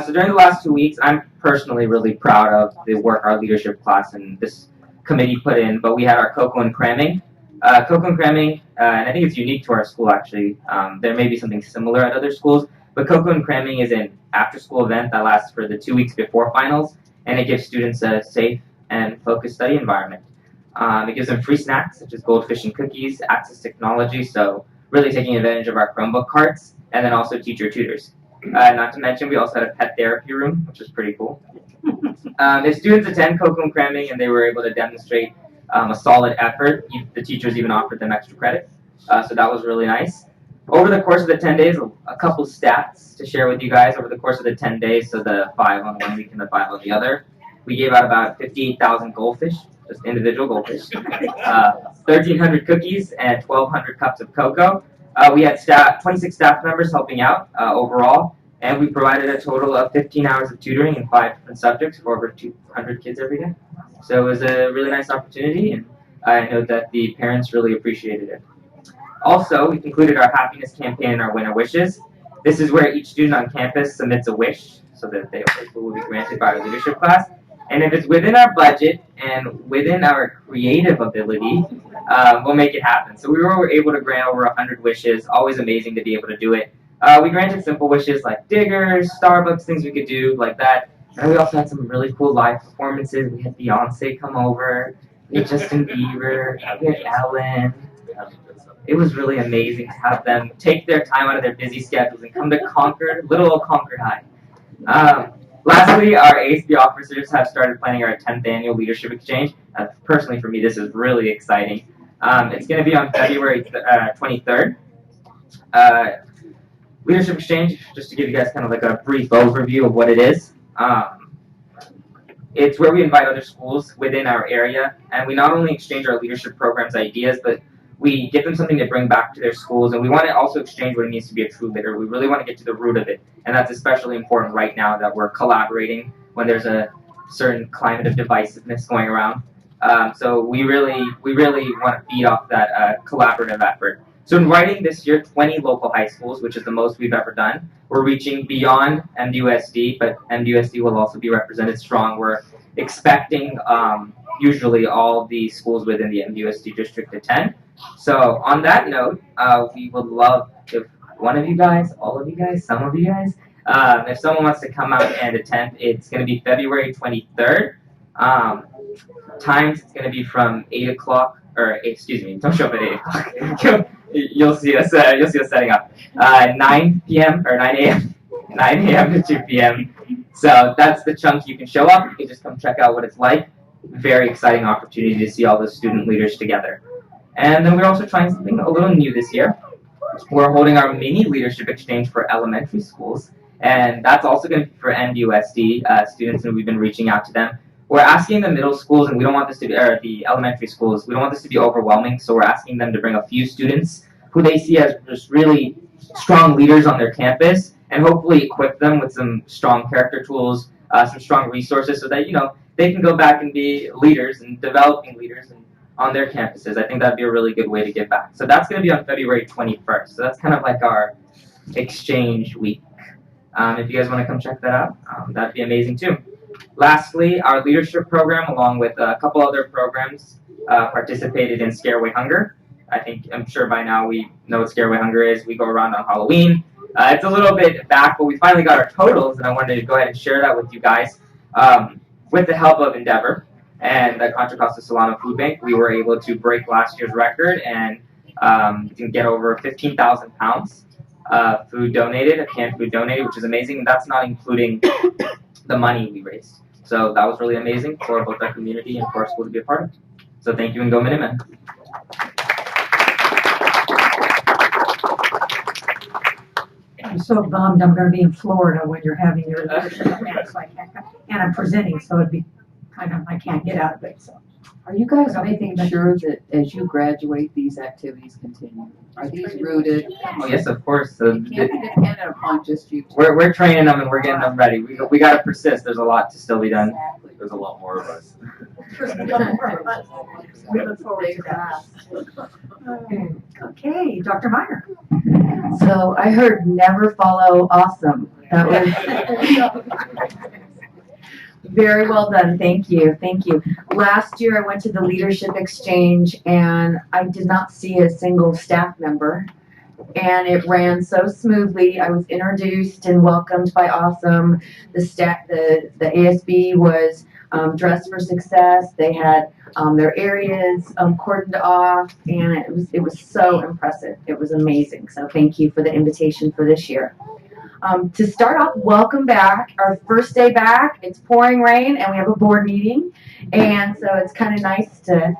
So during the last 2 weeks, I'm personally really proud of the work our leadership class and this committee put in, but we had our cocoa and cramming. Cocoa and Cramming, and I think it's unique to our school actually. There may be something similar at other schools, but Cocoa and Cramming is an after-school event that lasts for the 2 weeks before finals, and it gives students a safe and focused study environment. It gives them free snacks such as goldfish and cookies, access to technology, so really taking advantage of our Chromebook carts, and then also teacher tutors. Not to mention, we also had a pet therapy room, which was pretty cool. If students attend Cocoa and Cramming and they were able to demonstrate a solid effort, the teachers even offered them extra credit, so that was really nice. Over the course of the 10 days, a couple stats to share with you guys. Over the course of the 10 days, so the 5 on one week and the 5 on the other, we gave out about 58,000 goldfish, just individual goldfish, 1,300 cookies, and 1,200 cups of cocoa. We had 26 staff members helping out overall, and we provided a total of 15 hours of tutoring in 5 different subjects for over 200 kids every day. So it was a really nice opportunity, and I know that the parents really appreciated it. Also, we concluded our happiness campaign and our winter wishes. This is where each student on campus submits a wish so that they will be granted by our leadership class. And if it's within our budget and within our creative ability, we'll make it happen. So we were able to grant over 100 wishes. Always amazing to be able to do it. We granted simple wishes like diggers, Starbucks, things we could do like that. And we also had some really cool live performances. We had Beyonce come over, we had Justin Bieber, we had Ellen. It was really amazing to have them take their time out of their busy schedules and come to Concord, little old Concord High. Lastly, our ASB officers have started planning our 10th annual leadership exchange. Personally, for me, this is really exciting. It's going to be on February 23rd. Leadership exchange, just to give you guys kind of like a brief overview of what it is. It's where we invite other schools within our area, and we not only exchange our leadership programs ideas, but we give them something to bring back to their schools, and we want to also exchange what it means to be a true leader. We really want to get to the root of it, and that's especially important right now that we're collaborating when there's a certain climate of divisiveness going around. So we really want to feed off that collaborative effort. So inviting this year 20 local high schools, which is the most we've ever done. We're reaching beyond MDUSD, but MDUSD will also be represented strong. We're expecting usually all the schools within the MDUSD district attend. So on that note, we would love if one of you guys, all of you guys, some of you guys, if someone wants to come out and attend, it's going to be February 23rd. Times, it's going to be from 8 o'clock, or excuse me, don't show up at 8 o'clock. You'll see us setting up. 9 p.m. or 9 a.m. 9 a.m. to 2 p.m. So that's the chunk you can show up. You can just come check out what it's like. Very exciting opportunity to see all the student leaders together. And then we're also trying something a little new this year. We're holding our mini leadership exchange for elementary schools, and that's also going to be for MDUSD students, and we've been reaching out to them. We're asking the middle schools, and we don't want this to be, or the elementary schools, we don't want this to be overwhelming, so we're asking them to bring a few students who they see as just really strong leaders on their campus, and hopefully equip them with some strong character tools, some strong resources, so that, you know, they can go back and be leaders and developing leaders on their campuses. I think that'd be a really good way to give back. So that's going to be on February 21st. So that's kind of like our exchange week. If you guys want to come check that out, that'd be amazing too. Lastly, our leadership program, along with a couple other programs, participated in Scare Away Hunger. I'm sure by now we know what Scare Away Hunger is. We go around on Halloween. It's a little bit back, but we finally got our totals, and I wanted to go ahead and share that with you guys. With the help of Endeavor and the Contra Costa Solano Food Bank, we were able to break last year's record and get over 15,000 pounds food donated, canned food donated, which is amazing. And that's not including the money we raised. So that was really amazing for both our community and for our school to be a part of. So thank you, and go Minutemen. I'm so bummed I'm going to be in Florida when you're having your leadership event, so I can't, and I'm presenting, so it'd be kind of, I can't get out of it, so. Are you guys making sure that as you graduate, these activities continue? Are these rooted? Oh, yes, of course. So it can't be dependent upon just you. We're training them and we're getting them ready. We got to persist. There's a lot to still be done. Exactly. There's a lot more of us. We look forward to that. Okay, Dr. Meyer. So I heard never follow awesome. That was Very well done. Thank you. Thank you. Last year I went to the leadership exchange and I did not see a single staff member. And it ran so smoothly. I was introduced and welcomed by Awesome. The ASB was dressed for success. They had their areas cordoned off, and it was so impressive. It was amazing. So thank you for the invitation for this year. To start off, welcome back. Our first day back. It's pouring rain, and we have a board meeting, and so it's kind of nice to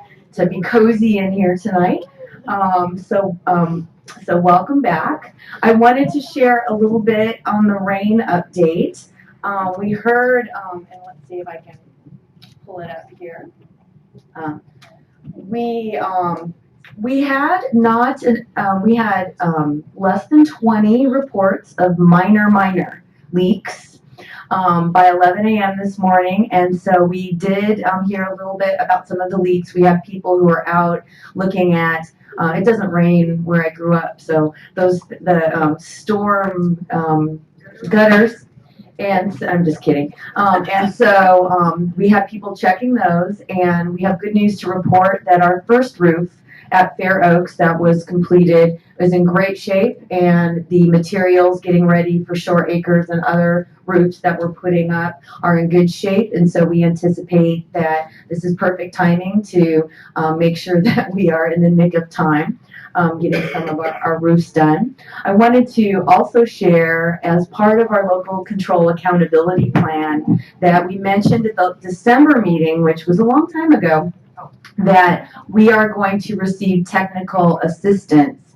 be cozy in here tonight. So welcome back. I wanted to share a little bit on the rain update. We heard, and let's see if I can pull it up here. We had less than 20 reports of minor leaks by 11 a.m. this morning, and so we did hear a little bit about some of the leaks. We have people who are out looking at. It doesn't rain where I grew up, so the storm gutters. And I'm just kidding. And so we have people checking those, and we have good news to report that our first roof at Fair Oaks that was completed is in great shape, and the materials getting ready for Shore Acres and other roofs that we're putting up are in good shape. And so we anticipate that this is perfect timing to make sure that we are in the nick of time getting some of our roofs done. I wanted to also share, as part of our local control accountability plan, that we mentioned at the December meeting, which was a long time ago, that we are going to receive technical assistance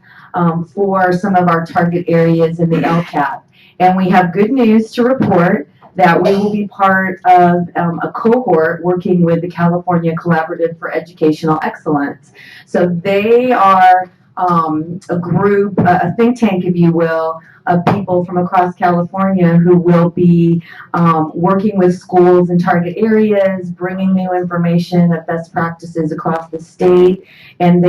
for some of our target areas in the LCAP. And we have good news to report that we will be part of a cohort working with the California Collaborative for Educational Excellence. So they are a group, a think tank, if you will, of people from across California who will be working with schools in target areas, bringing new information of best practices across the state. And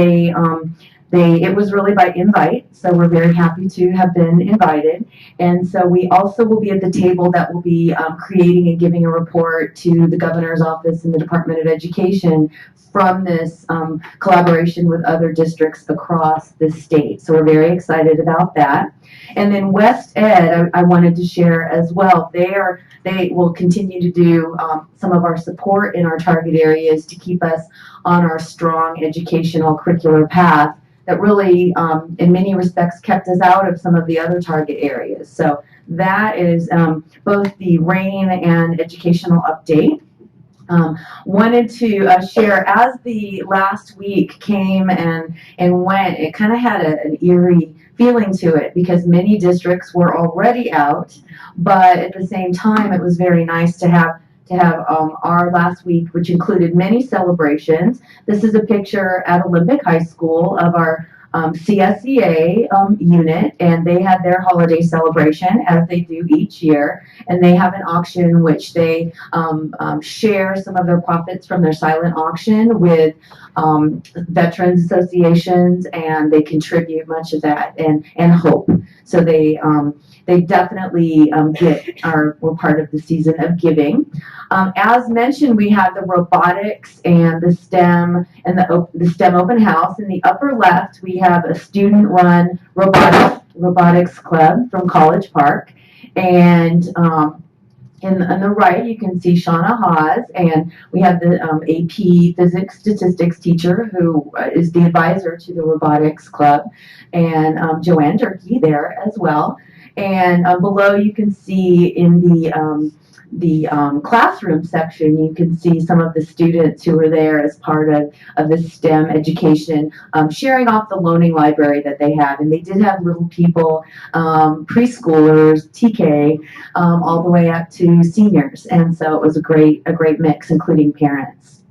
it was really by invite, so we're very happy to have been invited. And so we also will be at the table that will be creating and giving a report to the governor's office and the Department of Education from this collaboration with other districts across the state. So we're very excited about that. And then West Ed, I wanted to share as well. They will continue to do some of our support in our target areas to keep us on our strong educational curricular path that really, in many respects, kept us out of some of the other target areas. So that is both the rain and educational update. Wanted to share, as the last week came and went, it kind of had an eerie feeling to it because many districts were already out, but at the same time it was very nice to have our last week, which included many celebrations. This is a picture at Olympic High School of our CSEA unit, and they had their holiday celebration as they do each year, and they have an auction which they share some of their profits from their silent auction with veterans associations, and they contribute much of that and hope. So they definitely we're part of the season of giving. As mentioned, we have the robotics and the STEM and the STEM open house. In the upper left, we have a student-run robotics club from College Park, and on the right, you can see Shauna Haas, and we have the AP Physics Statistics teacher who is the advisor to the robotics club, and Joanne Durkee there as well. And below, you can see in the classroom section, you can see some of the students who were there as part of the STEM education, sharing off the learning library that they have. And they did have little people, preschoolers, TK, all the way up to seniors. And so it was a great mix, including parents.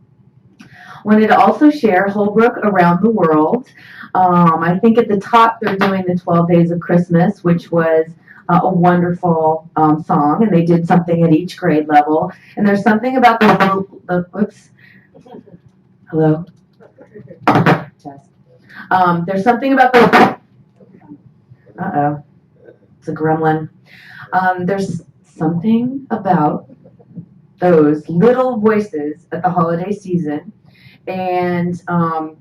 Wanted to also share Holbrook Around the World. I think at the top they're doing the 12 Days of Christmas, which was a wonderful song, and they did something at each grade level. And there's something about oops. Hello? Test. There's something about the, it's a gremlin. There's something about those little voices at the holiday season. And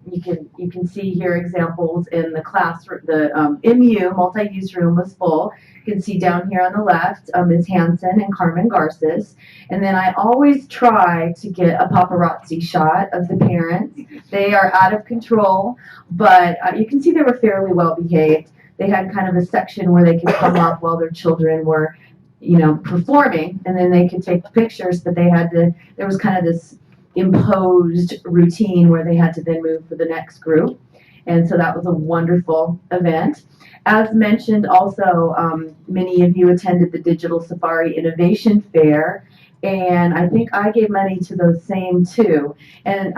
you can see here examples in the classroom. The MU multi-use room was full. You can see down here on the left Ms. Hansen and Carmen Garces. And then I always try to get a paparazzi shot of the parents. They are out of control, but you can see they were fairly well behaved. They had kind of a section where they could come up while their children were, performing, and then they could take pictures, but there was kind of this imposed routine where they had to then move for the next group. And so that was a wonderful event. As mentioned also, many of you attended the Digital Safari Innovation Fair, and I think I gave money to those same two. And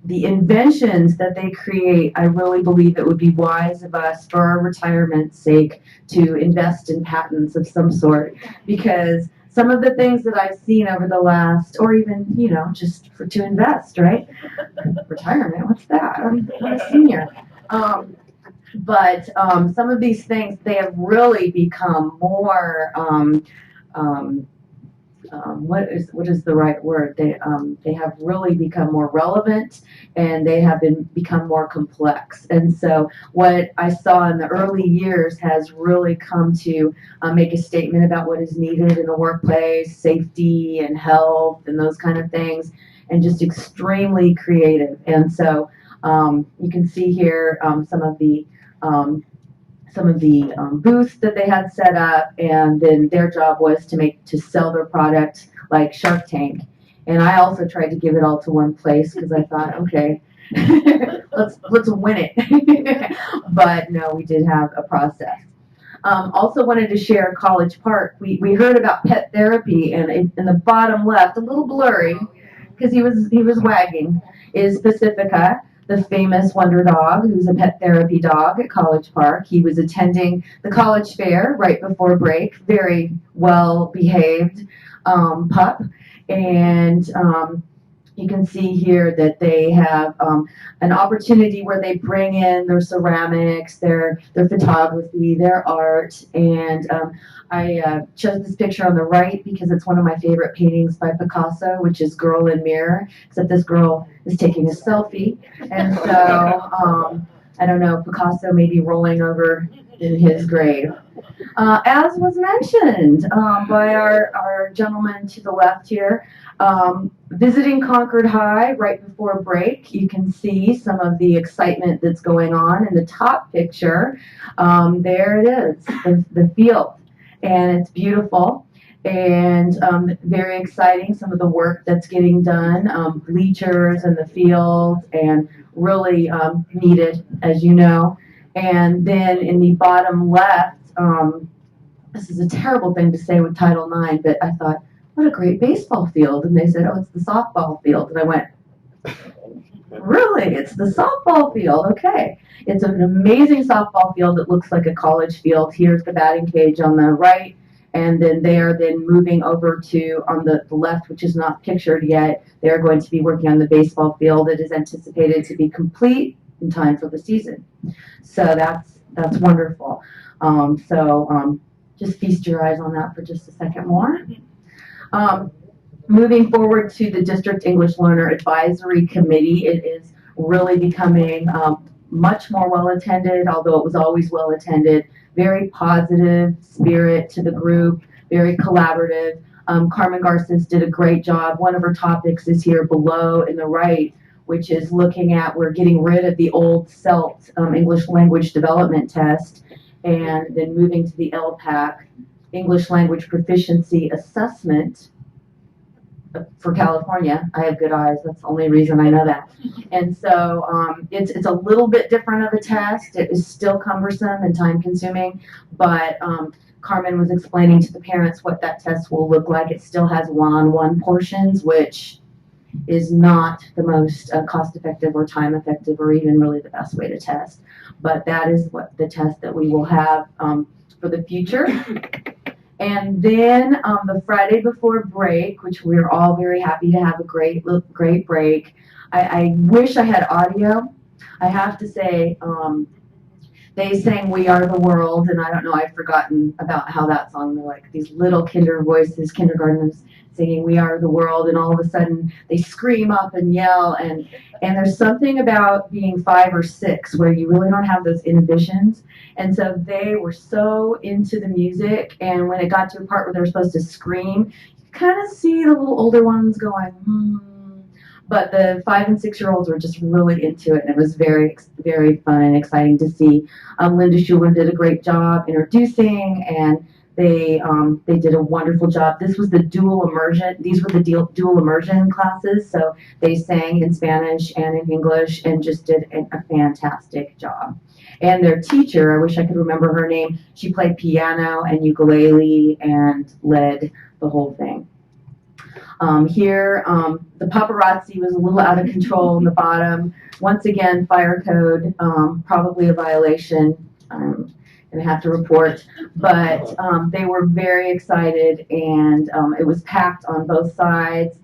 the inventions that they create, I really believe it would be wise of us for our retirement's sake to invest in patents of some sort, because some of the things that I've seen over the last, or even, just to invest, right? Retirement, what's that? I'm a senior. But some of these things, they have really become more, what is the right word? They have really become more relevant, and they have become more complex. And so what I saw in the early years has really come to make a statement about what is needed in the workplace, safety and health and those kind of things, and just extremely creative. And so you can see here some of the booths that they had set up, and then their job was to sell their product like Shark Tank. And I also tried to give it all to one place because I thought, okay, let's win it. But no, we did have a process. Also wanted to share College Park. We heard about pet therapy, and in the bottom left, a little blurry because he was wagging, is Pacifica, the famous wonder dog, who's a pet therapy dog at College Park. He was attending the college fair right before break, very well behaved pup. And you can see here that they have an opportunity where they bring in their ceramics, their photography, their art. And I chose this picture on the right because it's one of my favorite paintings by Picasso, which is Girl in Mirror, except this girl is taking a selfie. And so, I don't know, Picasso may be rolling over in his grave. As was mentioned by our gentleman to the left here, visiting Concord High right before break, you can see some of the excitement that's going on in the top picture. There it is, the field, and it's beautiful and very exciting, some of the work that's getting done, bleachers in the field, and really needed, as you know. And then in the bottom left, this is a terrible thing to say with Title IX, but I thought, what a great baseball field. And they said, oh, it's the softball field. And I went, really? It's the softball field? Okay. It's an amazing softball field that looks like a college field. Here's the batting cage on the right. And then they are then moving over to, on the left, which is not pictured yet, they're going to be working on the baseball field. It is anticipated to be complete in time for the season. So that's wonderful. Just feast your eyes on that for just a second more. Moving forward to the District English Learner Advisory Committee, it is really becoming much more well attended, although it was always well attended. Very positive spirit to the group, very collaborative. Carmen Garces did a great job. One of her topics is here below in the right, which is looking at, we're getting rid of the old CELT, English Language Development Test, and then moving to the LPAC, English Language Proficiency Assessment for California. I have good eyes, that's the only reason I know that. And so it's a little bit different of a test. It is still cumbersome and time consuming, but Carmen was explaining to the parents what that test will look like. It still has one-on-one portions, which is not the most cost-effective or time-effective or even really the best way to test. But that is what the test that we will have for the future. And then the Friday before break, which we're all very happy to have a great break. I wish I had audio. I have to say, they sang "We Are the World," and I don't know, I've forgotten about how that song. They're like these little kindergartners singing "We Are the World," and all of a sudden they scream up and yell, and there's something about being 5 or 6 where you really don't have those inhibitions, and so they were so into the music, and when it got to a part where they were supposed to scream, you kind of see the little older ones going, But the 5 and 6-year-olds were just really into it, and it was very, very fun and exciting to see. Linda Schuler did a great job introducing, and they did a wonderful job. This was the dual immersion. These were the dual immersion classes, so they sang in Spanish and in English, and just did a fantastic job. And their teacher, I wish I could remember her name. She played piano and ukulele and led the whole thing. Here, the paparazzi was a little out of control in the bottom. Once again, fire code, probably a violation. I'm going to have to report. But they were very excited, and it was packed on both sides.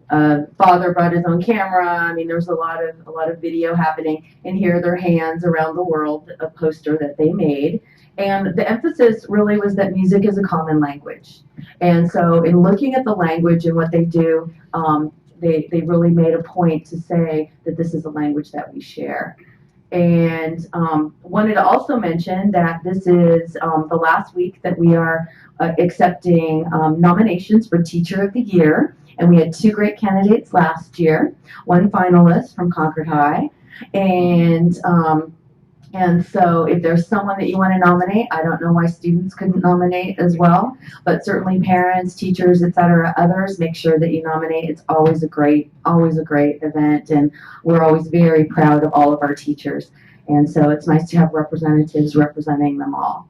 Father brought his own camera. I mean, there was a lot of video happening. And here are their hands around the world, a poster that they made. And the emphasis really was that music is a common language. And so in looking at the language and what they do, they really made a point to say that this is a language that we share. And wanted to also mention that this is the last week that we are accepting nominations for Teacher of the Year. And we had 2 great candidates last year, 1 finalist from Concord High. And so if there's someone that you want to nominate, I don't know why students couldn't nominate as well, but certainly parents, teachers, etc., others, make sure that you nominate. It's always a great event, and we're always very proud of all of our teachers. And so it's nice to have representatives representing them all.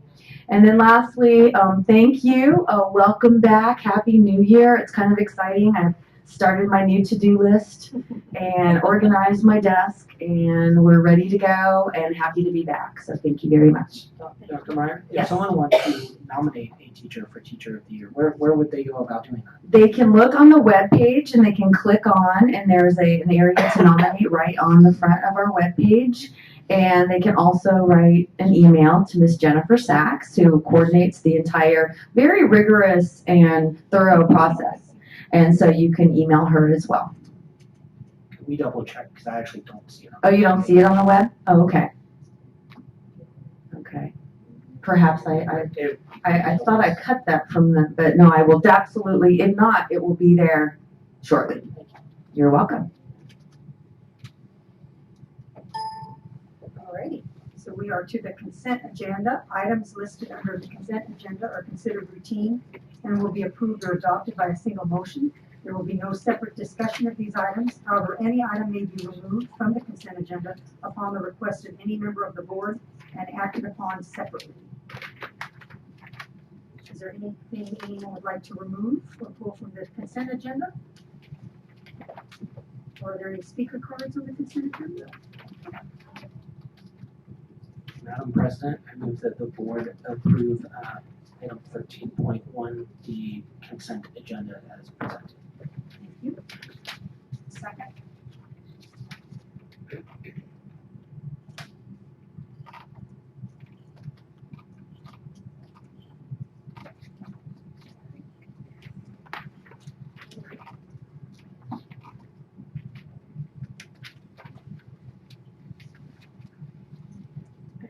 And then lastly, thank you. Welcome back. Happy New Year. It's kind of exciting. I've started my new to-do list and organized my desk, and we're ready to go and happy to be back. So thank you very much. Dr. Meyer, if Yes. someone wants to nominate a teacher for Teacher of the Year, where would they go about doing that? They can look on the web page and they can click on, and there's an area to nominate right on the front of our web page. And they can also write an email to Ms. Jennifer Sachs, who coordinates the entire very rigorous and thorough process. And so you can email her as well. Can we double check? Because I actually don't see it. Oh, you don't see it on the web? Oh, okay. Okay. Perhaps I thought I cut that from the, but no, I will absolutely, if not, it will be there shortly. You're welcome. Alrighty, so we are to the consent agenda. Items listed under the consent agenda are considered routine and will be approved or adopted by a single motion. There will be no separate discussion of these items. However, any item may be removed from the consent agenda upon the request of any member of the board and acted upon separately. Is there anything anyone would like to remove or pull from the consent agenda? Or are there any speaker cards on the consent agenda? Madam President, I move that the board approve item 13.1, the consent agenda as presented. Thank you. Second.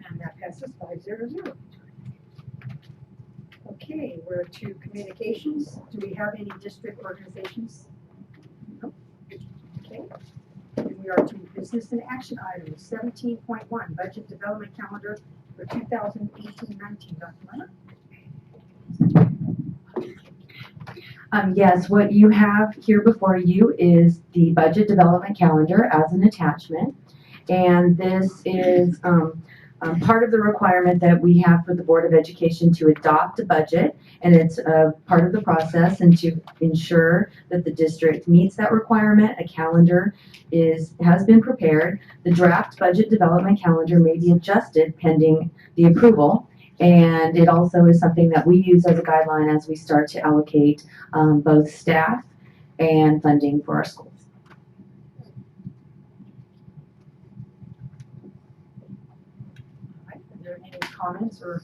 And that passes 5-0. Okay, we're to communications. Do we have any district organizations? No. Okay. And we are to business and action items, 17.1, budget development calendar for 2018-19. Dr. Meyer? Yes, what you have here before you is the budget development calendar as an attachment. And this is part of the requirement that we have for the Board of Education to adopt a budget, and it's part of the process, and to ensure that the district meets that requirement, a calendar has been prepared. The draft budget development calendar may be adjusted pending the approval, and it also is something that we use as a guideline as we start to allocate both staff and funding for our schools. comments or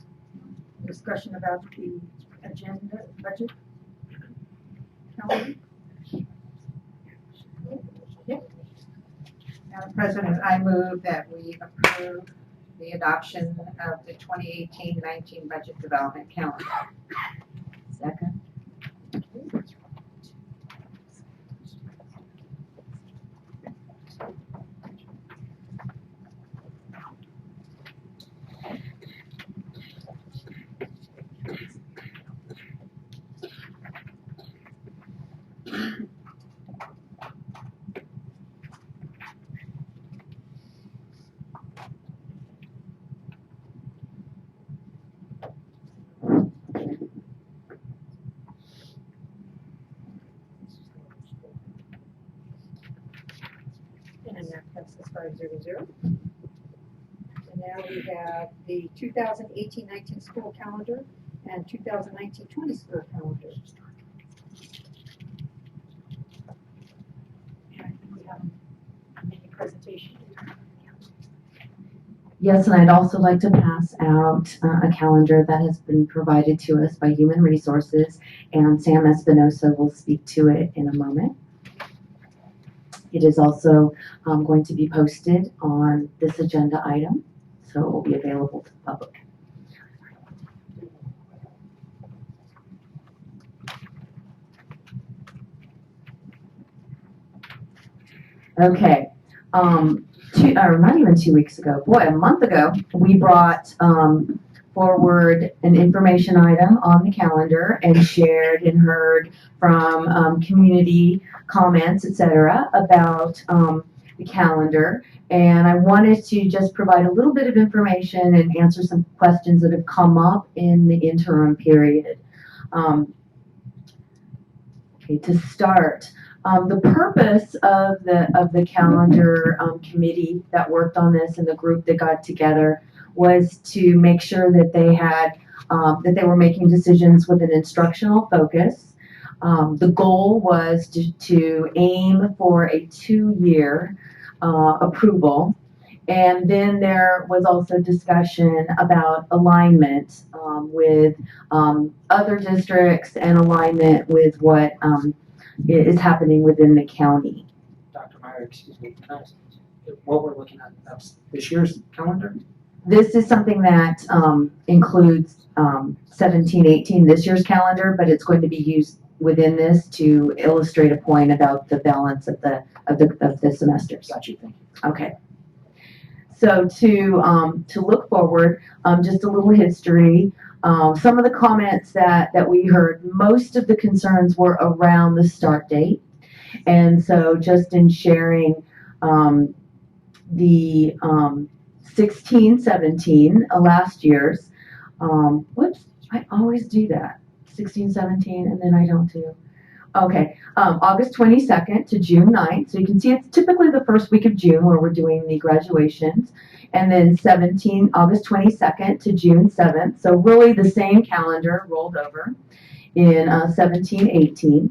discussion about the agenda, budget? Calendar? Madam President, I move that we approve the adoption of the 2018-19 budget development calendar. Second. And that passes 500. And now we have the 2018-19 school calendar and 2019-20 school calendar. Presentation. Yes, and I'd also like to pass out a calendar that has been provided to us by Human Resources, and Sam Espinosa will speak to it in a moment. It is also going to be posted on this agenda item, so it will be available to the public. Okay. Not even 2 weeks ago, a month ago, we brought forward an information item on the calendar and shared and heard from community comments, etc., about the calendar. And I wanted to just provide a little bit of information and answer some questions that have come up in the interim period. Okay, to start. The purpose of the calendar committee that worked on this and the group that got together was to make sure that they had that they were making decisions with an instructional focus. The goal was to aim for a 2-year approval, and then there was also discussion about alignment with other districts and alignment with what is happening within the county. Dr. Meyer, excuse me, can I ask what we're looking at? That's this year's calendar? This is something that includes 17-18, this year's calendar, but it's going to be used within this to illustrate a point about the balance of the semesters. Got you, thank you. Okay. So to look forward, just a little history. Some of the comments that we heard, most of the concerns were around the start date. And so just in sharing the 16-17, last year's, whoops, I always do that. 16-17, and then I don't do. Okay, August 22nd to June 9th. So you can see it's typically the first week of June where we're doing the graduations. And then August 22nd to June 7th. So really the same calendar rolled over in 17-18,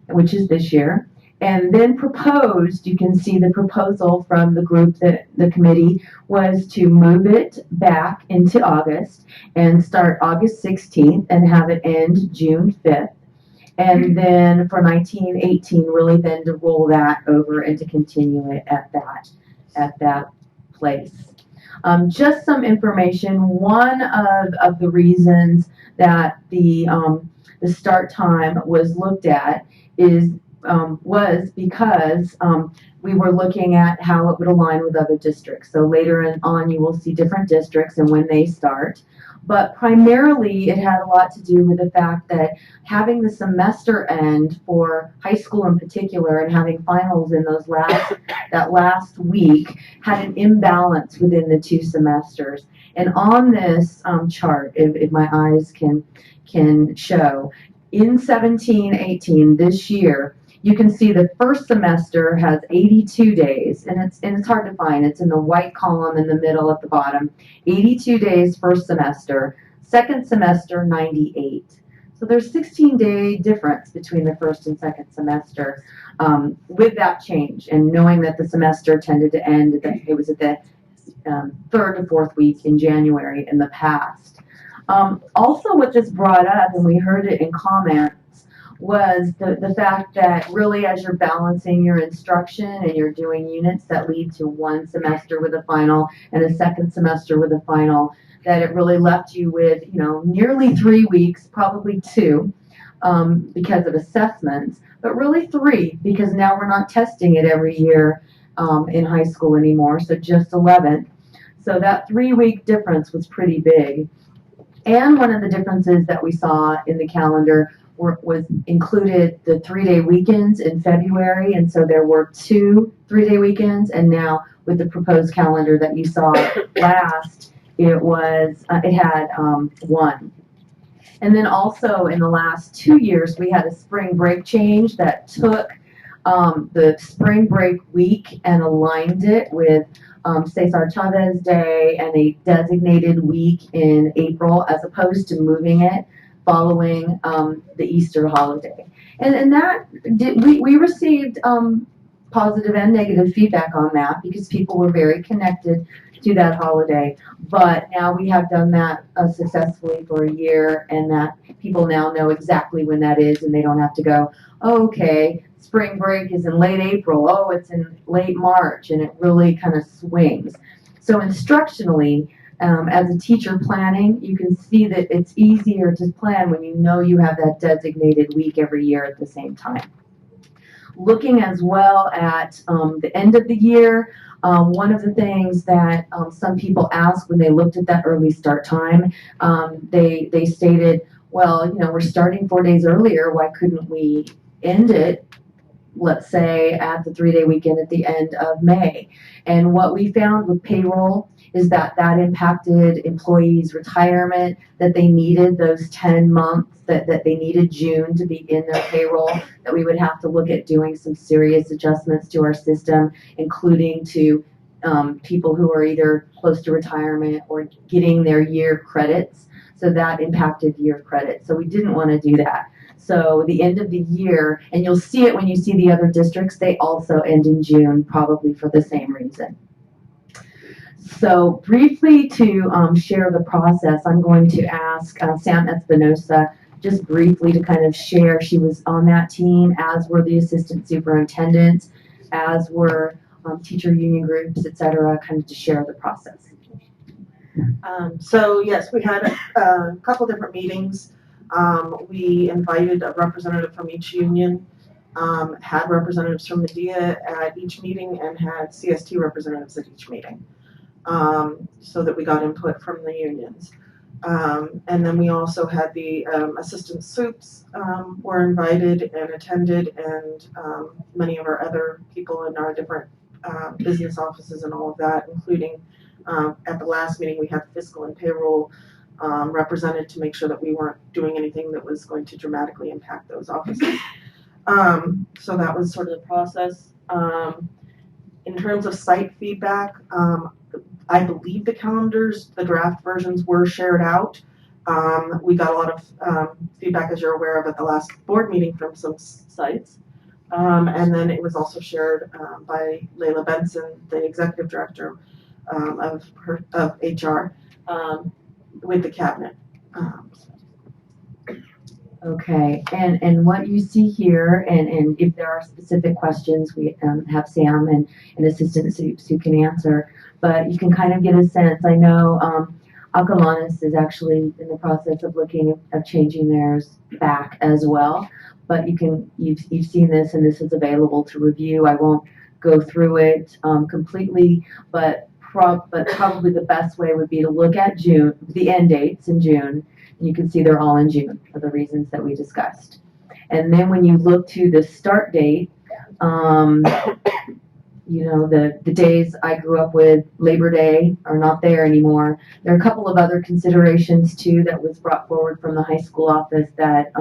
which is this year. And then proposed, you can see the proposal from the group, that the committee, was to move it back into August and start August 16th and have it end June 5th. And then for 19-18, really then to roll that over and to continue it at that place. Just some information. One of the reasons that the start time was looked at was because we were looking at how it would align with other districts. So later on, you will see different districts and when they start. But primarily, it had a lot to do with the fact that having the semester end for high school in particular and having finals in that last week had an imbalance within the 2 semesters. And on this chart, if my eyes can show, in 17-18 this year, you can see the first semester has 82 days, and it's hard to find. It's in the white column in the middle at the bottom. 82 days first semester. Second semester, 98. So there's 16-day difference between the first and second semester with that change, and knowing that the semester tended to end, it was at the third to fourth week in January in the past. Also, what this brought up, and we heard it in comments, was the fact that really as you're balancing your instruction and you're doing units that lead to one semester with a final and a second semester with a final, that it really left you with, nearly 3 weeks, probably 2, because of assessments, but really 3, because now we're not testing it every year in high school anymore, so just 11. So that 3-week difference was pretty big. And one of the differences that we saw in the calendar was included the 3-day weekends in February, and so there were 2 3-day weekends, and now with the proposed calendar that you saw last, it had 1. And then also in the last 2 years, we had a spring break change that took the spring break week and aligned it with Cesar Chavez Day and a designated week in April, as opposed to moving it following the Easter holiday. And that we received positive and negative feedback on that, because people were very connected to that holiday. But now we have done that successfully for a year, and that people now know exactly when that is, and they don't have to go, oh, okay, spring break is in late April, oh, it's in late March, and it really kind of swings. So instructionally, as a teacher planning, you can see that it's easier to plan when you know you have that designated week every year at the same time. Looking as well at the end of the year, one of the things that some people asked when they looked at that early start time, they stated, well, we're starting 4 days earlier, why couldn't we end it, let's say, at the 3-day weekend at the end of May? And what we found with payroll is that impacted employees' retirement, that they needed those 10 months, that they needed June to be in their payroll, that we would have to look at doing some serious adjustments to our system, including to people who are either close to retirement or getting their year credits. So that impacted year credits. So we didn't want to do that. So the end of the year, and you'll see it when you see the other districts, they also end in June, probably for the same reason. So briefly to share the process, I'm going to ask Sam Espinosa just briefly to kind of share. She was on that team, as were the assistant superintendents, as were teacher union groups, et cetera, kind of to share the process. So yes, we had a couple different meetings. We invited a representative from each union, had representatives from Medea at each meeting, and had CST representatives at each meeting, so that we got input from the unions. And then we also had the assistant soups were invited and attended, and many of our other people in our different business offices and all of that, including at the last meeting we had fiscal and payroll represented to make sure that we weren't doing anything that was going to dramatically impact those offices. So that was sort of the process. In terms of site feedback, I believe the calendars, the draft versions, were shared out. We got a lot of feedback, as you're aware of, at the last board meeting from some sites. And then it was also shared by Layla Benson, the executive director of HR, with the cabinet. Okay, and what you see here, and if there are specific questions, we have Sam and Assistant Soups who can answer, but you can kind of get a sense. I know Acalanes is actually in the process of looking at changing theirs back as well, but you've seen this, and this is available to review. I won't go through it completely, but probably the best way would be to look at June, the end dates in June. You can see they're all in June for the reasons that we discussed. And then when you look to the start date, the days I grew up with, Labor Day, are not there anymore. There are a couple of other considerations too that was brought forward from the high school office that,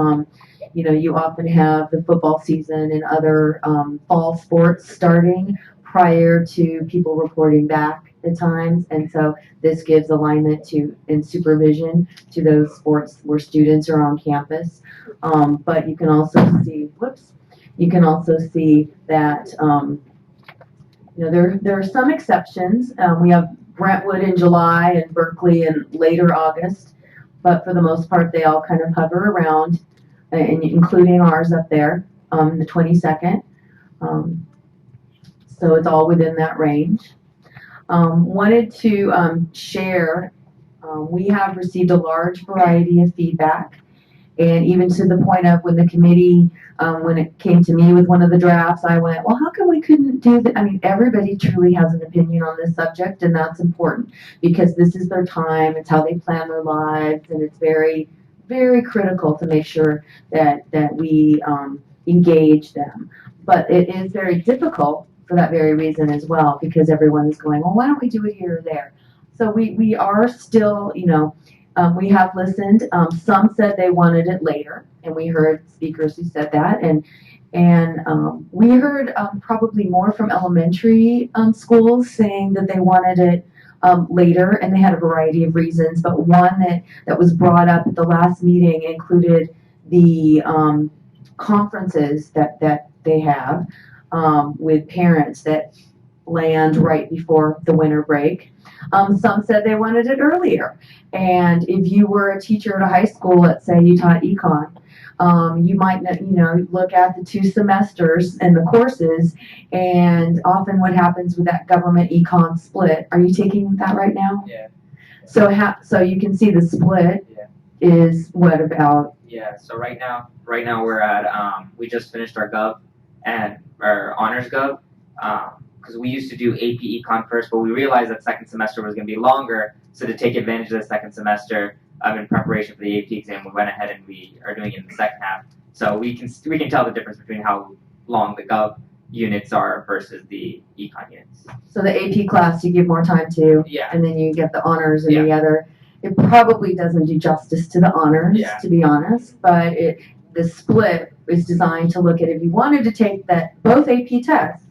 you often have the football season and other fall sports starting prior to people reporting back at times, and so this gives alignment to and supervision to those sports where students are on campus. But you can also see, that there are some exceptions. We have Brentwood in July and Berkeley in later August. But for the most part, they all kind of hover around, and including ours up there, the 22nd. So it's all within that range. Wanted to share, we have received a large variety of feedback, and even to the point of when the committee, when it came to me with one of the drafts, I went, well, how come we couldn't do that? I mean, everybody truly has an opinion on this subject, and that's important because this is their time, it's how they plan their lives, and it's very, very critical to make sure that we engage them. But it is very difficult for that very reason as well, because everyone is going, well, why don't we do it here or there? So we are still, we have listened. Some said they wanted it later, and we heard speakers who said that. And we heard probably more from elementary schools saying that they wanted it later, and they had a variety of reasons. But one that was brought up at the last meeting included the conferences that they have with parents that land right before the winter break. Some said they wanted it earlier. And if you were a teacher at a high school, let's say you taught econ, you might look at the 2 semesters and the courses, and often what happens with that government econ split. Are you taking that right now? Yeah. So you can see the split is what about? Yeah. So right now we're at we just finished our gov and our honors gov because we used to do AP econ first, but we realized that second semester was going to be longer. So to take advantage of the second semester in preparation for the AP exam, we went ahead and we are doing it in the second half. So we can tell the difference between how long the gov units are versus the econ units. So the AP class you give more time to, and then you get the honors and the other. It probably doesn't do justice to the honors, to be honest, but the split is designed to look at if you wanted to take both AP tests,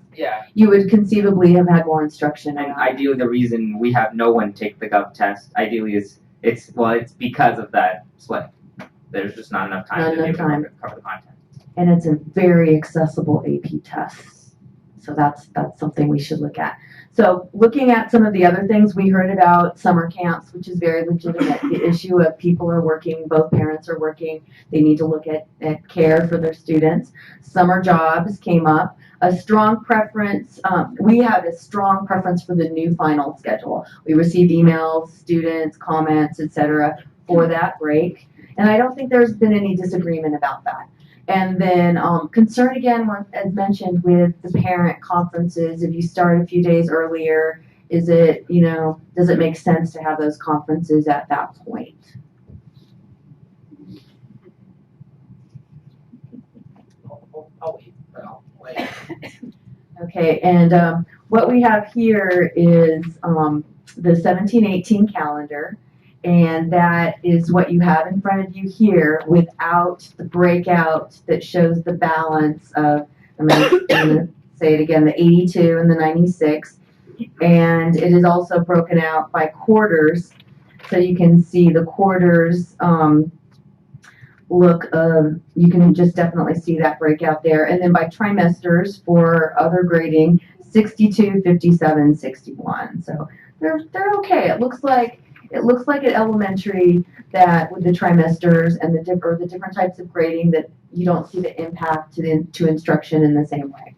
you would conceivably have had more instruction. And ideally, the reason we have no one take the gov test, ideally, is it's because of that split. There's just not enough time to cover the content. And it's a very accessible AP test. So that's something we should look at. So looking at some of the other things, we heard about summer camps, which is very legitimate. The issue of people are working, both parents are working. They need to look at care for their students. Summer jobs came up. A strong preference, we had a strong preference for the new final schedule. We received emails, students, comments, etc. for that break. And I don't think there's been any disagreement about that. And then concern again, as mentioned, with the parent conferences. If you start a few days earlier, does it make sense to have those conferences at that point? Okay, and what we have here is the 17-18 calendar. And that is what you have in front of you here without the breakout that shows the balance of, I'm going to say it again, the 82 and the 96. And it is also broken out by quarters. So you can see the quarters you can just definitely see that breakout there. And then by trimesters for other grading, 62, 57, 61. So they're okay. It looks like at elementary that with the trimesters and the different types of grading that you don't see the impact to instruction in the same way.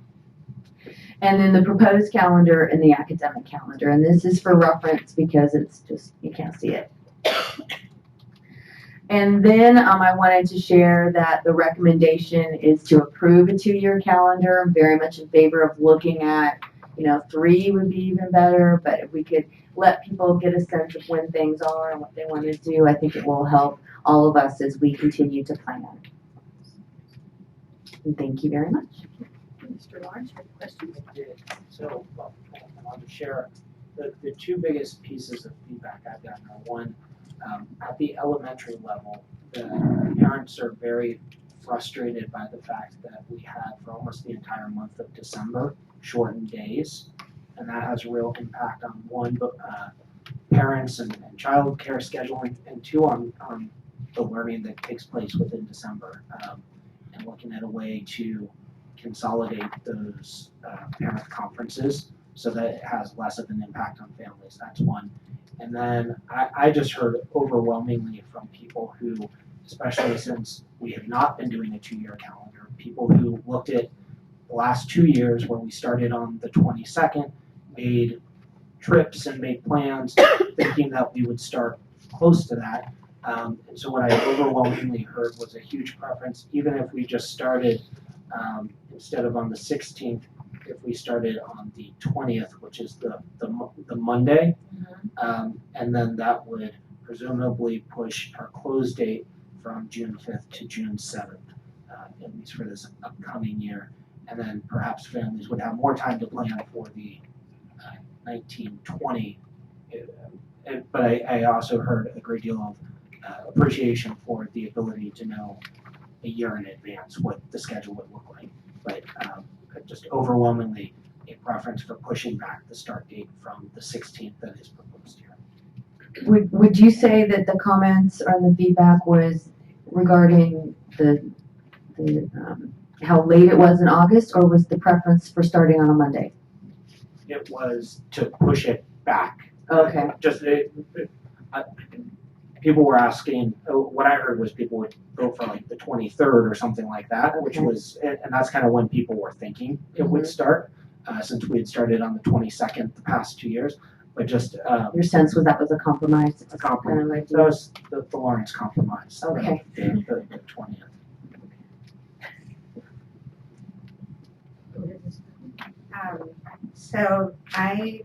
And then the proposed calendar and the academic calendar. And this is for reference because it's just, you can't see it. And then I wanted to share that the recommendation is to approve a 2-year calendar. I'm very much in favor of looking at, 3 would be even better, but if we could let people get a sense of when things are and what they want to do, I think it will help all of us as we continue to plan. And thank you very much. Mr. Lawrence, you have questions? So, I'll just share the 2 biggest pieces of feedback I've gotten are one, at the elementary level, the parents are very frustrated by the fact that we had for almost the entire month of December shortened days, and that has a real impact on one, parents and child care scheduling, and 2, on the learning that takes place within December, and looking at a way to consolidate those parent conferences so that it has less of an impact on families. That's one. And then I just heard overwhelmingly from people who, especially since we have not been doing a 2-year calendar, people who looked at the last 2 years where we started on the 22nd, made trips and made plans thinking that we would start close to that. And so what I overwhelmingly heard was a huge preference, even if we just started instead of on the 16th, if we started on the 20th, which is the Monday, and then that would presumably push our close date from June 5th to June 7th, at least for this upcoming year. And then perhaps families would have more time to plan for the 1920. But I also heard a great deal of appreciation for the ability to know a year in advance what the schedule would look like. But just overwhelmingly a preference for pushing back the start date from the 16th that is proposed here. Would you say that the comments or the feedback was regarding the how late it was in August, or was the preference for starting on a Monday? It was to push it back. Okay. People were asking, what I heard was people would go for like the 23rd or something like that, which was, and that's kind of when people were thinking it would start, since we had started on the 22nd the past 2 years. But just your sense was that was a compromise. A compromise. Kind of That was the Lawrence compromise. Okay. The 20th. So I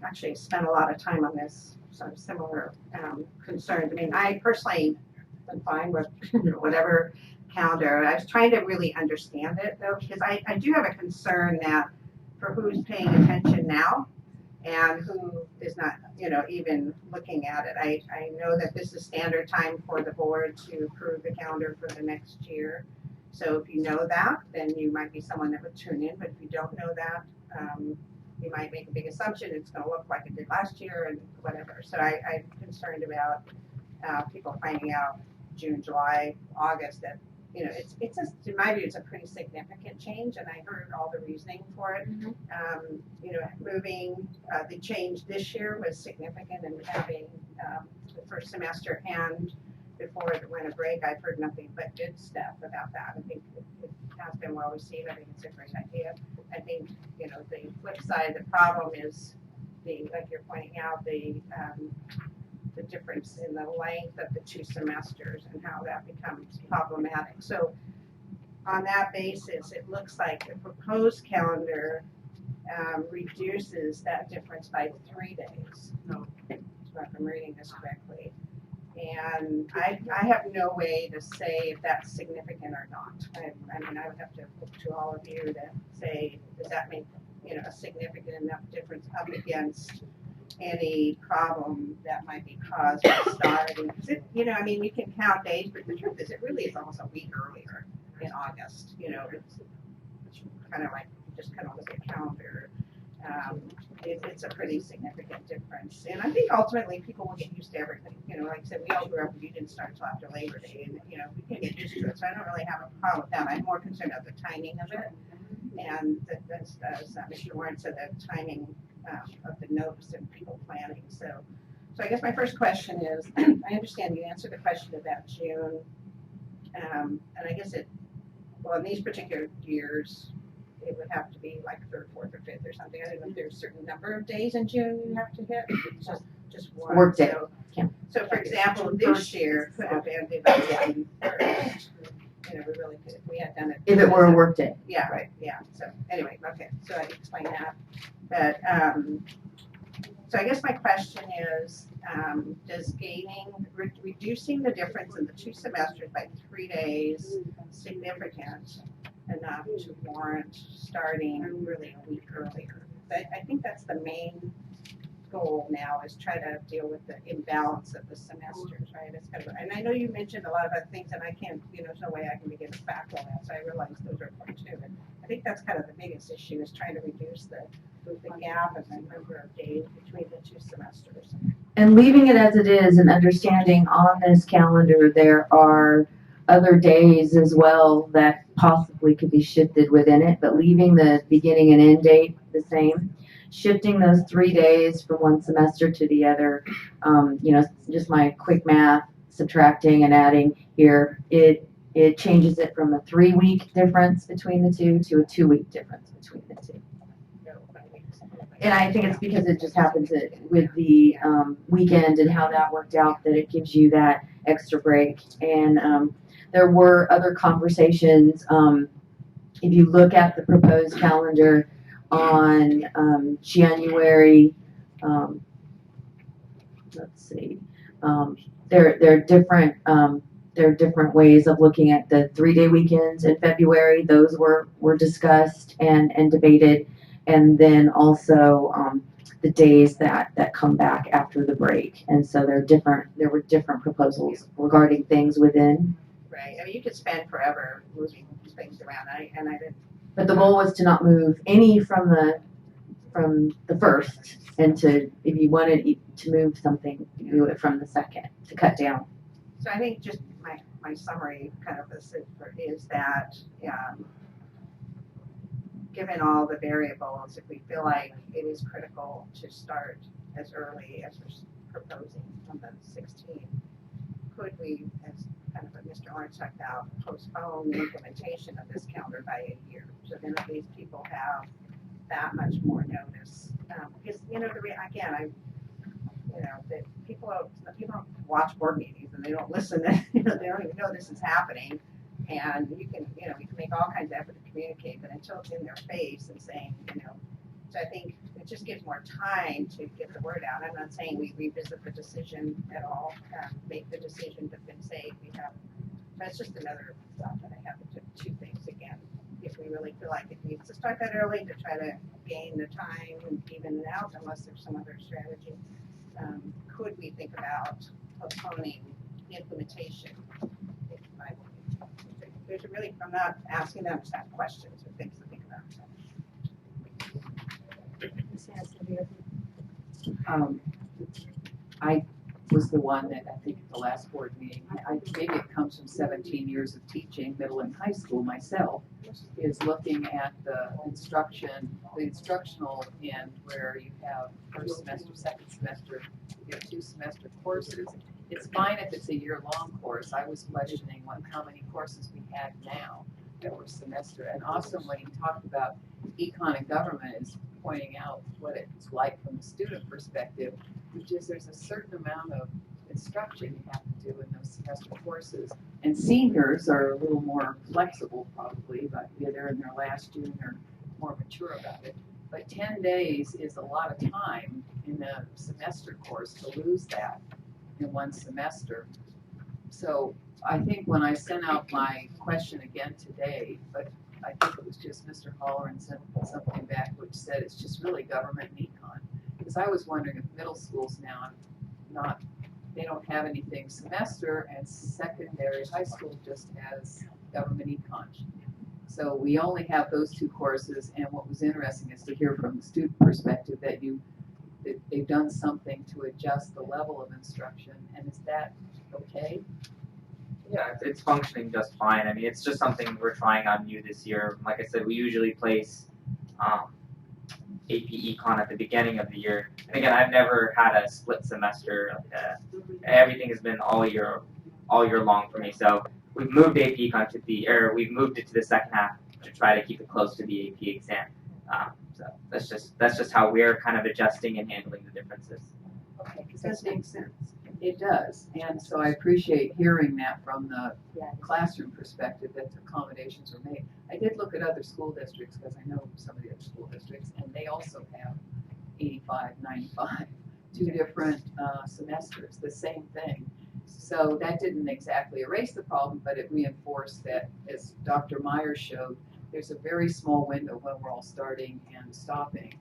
actually spent a lot of time on this, some similar concerns. I mean, I personally am fine with whatever calendar. I was trying to really understand it though, because I do have a concern that for who's paying attention now and who is not, even looking at it. I know that this is standard time for the board to approve the calendar for the next year. So if you know that, then you might be someone that would tune in. But if you don't know that, you might make a big assumption it's going to look like it did last year and whatever. So I'm concerned about people finding out June, July, August that in my view it's a pretty significant change, and I heard all the reasoning for it. Moving the change this year was significant, and having the first semester and before the winter break, I've heard nothing but good stuff about that. I think it has been well received. I think it's a great idea. I think, the flip side of the problem is like you're pointing out, the difference in the length of the 2 semesters and how that becomes problematic. So on that basis, it looks like the proposed calendar reduces that difference by 3 days. If I'm reading this correctly. And I have no way to say if that's significant or not. I mean, I would have to look to all of you to say, does that make, a significant enough difference up against any problem that might be caused by starting? I mean, we can count days, but the truth is it really is almost a week earlier in August. It's kind of like, just kind of look at calendar. It's a pretty significant difference. And I think ultimately people will get used to everything. Like I said, we all grew up, we didn't start until after Labor Day, and, we can get used to it. So I don't really have a problem with that. I'm more concerned about the timing of it. And as Mr. Warren said, the timing of the notice and people planning. So I guess my first question is, I understand you answered the question about June. And I guess in these particular years, it would have to be like 3rd, 4th, or 5th or something. I don't know if there's a certain number of days in June you have to hit. Just one. Work day. So for example, this year could have ended on June 1st. We really could if we had done it. If it were a work day. Yeah, right. Yeah. So anyway, okay. So I explained that. But so I guess my question is, does reducing the difference in the 2 semesters by 3 days significant enough to warrant starting really a week earlier? I think that's the main goal now, is try to deal with the imbalance of the semesters, right? It's kind of, and I know you mentioned a lot of other things, and I can't, there's no way I can begin to fact all that, so I realize those are important too. But I think that's kind of the biggest issue, is trying to reduce the gap and the number of days between the 2 semesters. And leaving it as it is, and understanding on this calendar there are other days as well that possibly could be shifted within it, but leaving the beginning and end date the same. shifting those 3 days from one semester to the other, just my quick math, subtracting and adding here, it changes it from a 3-week difference between the two to a 2-week difference between the two. And I think it's because it just happens with the weekend and how that worked out that it gives you that extra break. And there were other conversations. If you look at the proposed calendar on January, let's see, there are different ways of looking at the 3-day weekends in February. Those were discussed and debated. And then also the days that come back after the break. And so there were different proposals regarding things within. Right, I mean, you could spend forever moving things around, and I didn't. But the goal was to not move any from the first, and if you wanted to move something, you do it from the second to cut down. So I think just my summary kind of is that, given all the variables, if we feel like it is critical to start as early as we're proposing on the 16th, could we, as kind of what Mr. Orange talked about, postpone the implementation of this calendar by a year? So then at least people have that much more notice. Because, that people don't watch board meetings and they don't listen, they don't even know this is happening. And we can make all kinds of effort to communicate, but until it's in their face and saying, so I think it just gives more time to get the word out. I'm not saying we revisit the decision at all, make the decision, but then say that's just another thought that I have to two things again. If we really feel like it needs to start that early to try to gain the time and even it out, unless there's some other strategy, could we think about postponing the implementation? I'm not asking them to ask questions or things to think about. I was the one that I think at the last board meeting, maybe it comes from 17 years of teaching middle and high school myself, is looking at the instructional end where you have first semester, second semester, you have 2 semester courses. It's fine if it's a year-long course. I was questioning how many courses we had now that were semester. And also when he talked about econ and government is pointing out what it's like from a student perspective, which is there's a certain amount of instruction you have to do in those semester courses. And seniors are a little more flexible probably, but they're in their last year and they're more mature about it. But 10 days is a lot of time in a semester course to lose that in one semester. So I think when I sent out my question again today, but I think it was just Mr. Holleran sent something back which said it's just really government and econ. Because I was wondering if middle schools now they don't have anything semester, and secondary high school just has government econ. So we only have those 2 courses, and what was interesting is to hear from the student perspective that they've done something to adjust the level of instruction, and is that okay? Yeah, it's functioning just fine. I mean, it's just something we're trying out new this year. Like I said, we usually place AP Econ at the beginning of the year. And again, I've never had a split semester. Everything has been all year long for me. So we've moved AP Econ we've moved it to the second half to try to keep it close to the AP exam. So that's just how we're kind of adjusting and handling the differences. Okay, because that makes sense. It does, and so I appreciate hearing that from the classroom perspective that the accommodations are made. I did look at other school districts because I know some of the other school districts, and they also have 85, 95, 2 different semesters, the same thing. So that didn't exactly erase the problem, but it reinforced that, as Dr. Meyer showed, there's a very small window when we're all starting and stopping.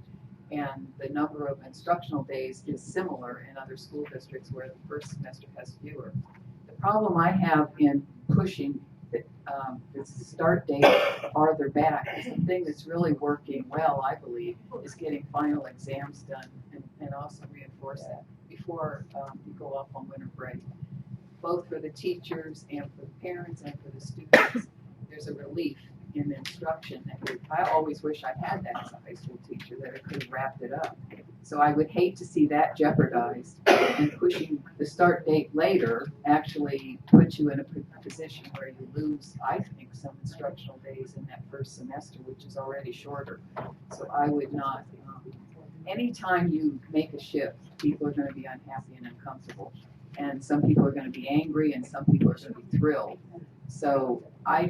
And the number of instructional days is similar in other school districts where the first semester has fewer. The problem I have in pushing the start date farther back is the thing that's really working well, I believe, is getting final exams done and also reinforce that before you go off on winter break. Both for the teachers and for the parents and for the students, there's a relief in instruction I always wish I had that as a high school teacher, that I could have wrapped it up. So I would hate to see that jeopardized, and pushing the start date later actually puts you in a position where you lose, I think, some instructional days in that first semester, which is already shorter. So I would not, anytime you make a shift, people are going to be unhappy and uncomfortable. And some people are going to be angry and some people are going to be thrilled. So I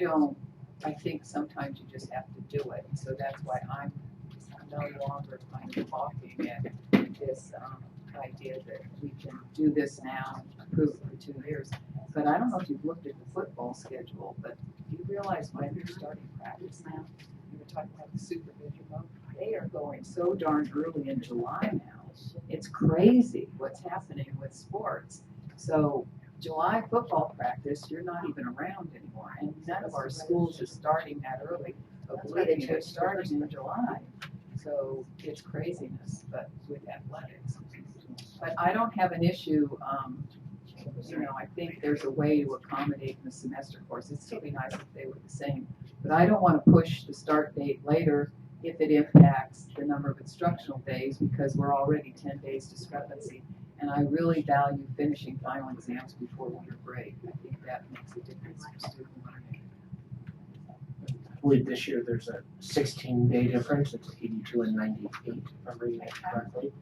think sometimes you just have to do it. So that's why I'm no longer kind of balking at this idea that we can do this now and approve it for 2 years. But I don't know if you've looked at the football schedule, but do you realize when they're starting practice now? You were talking about the supervision mode. They are going so darn early in July now. It's crazy what's happening with sports. So July football practice, you're not even around anymore. And none of our schools is starting that early. Believe me, they're starting in July. So it's craziness, but with athletics. But I don't have an issue, I think there's a way to accommodate in the semester course. It'd still be nice if they were the same. But I don't want to push the start date later if it impacts the number of instructional days, because we're already 10 days discrepancy. And I really value finishing final exams before winter break. I think that makes a difference for student learning. I believe this year there's a 16-day difference. It's 82 and 98, if I'm reading it correctly.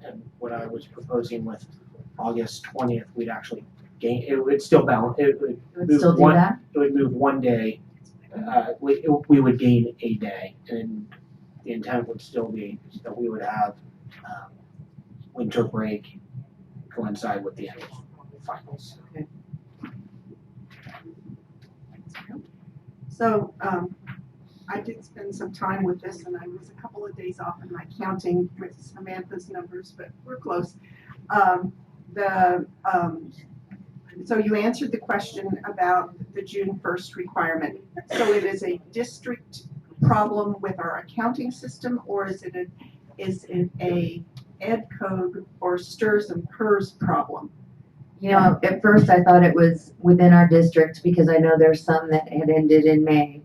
And what I was proposing with August 20th, we'd actually gain, it would still balance, it would move 1 day. We would gain a day, and the intent would still be that we would have winter break coincide with the end of the finals. Okay. So I did spend some time with this, and I was a couple of days off in my counting with Samantha's numbers, but we're close. So you answered the question about the June 1st requirement. So it is a district problem with our accounting system, or is it a ed code or STRS and PERS problem? You know, at first I thought it was within our district because I know there's some that had ended in May.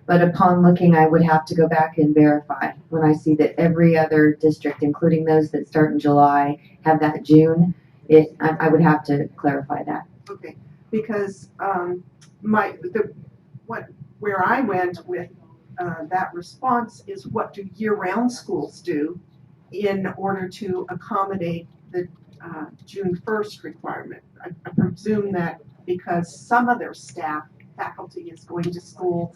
But upon looking, I would have to go back and verify when I see that every other district, including those that start in July, have that June. I would have to clarify that. Okay, because where I went with that response is, what do year-round schools do in order to accommodate the June 1st requirement? I presume that because some of their staff, faculty, is going to school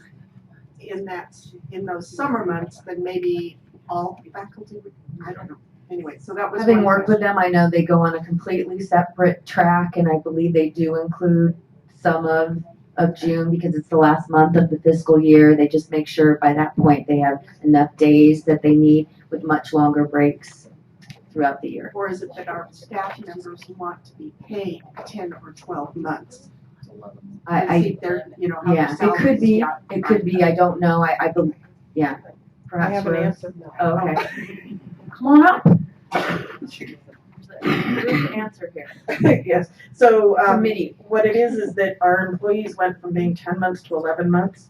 in those summer months, then maybe all faculty would, I don't know. Anyway, so that was having worked with them, I know they go on a completely separate track, and I believe they do include some of June because it's the last month of the fiscal year. They just make sure by that point they have enough days that they need with much longer breaks throughout the year. Or is it that our staff members want to be paid 10 or 12 months? It could be. It could be. I don't know. I believe. Yeah. Perhaps I have an answer. Oh, okay. Come on up. There's an answer here. Yes. So what it is that our employees went from being 10 months to 11 months.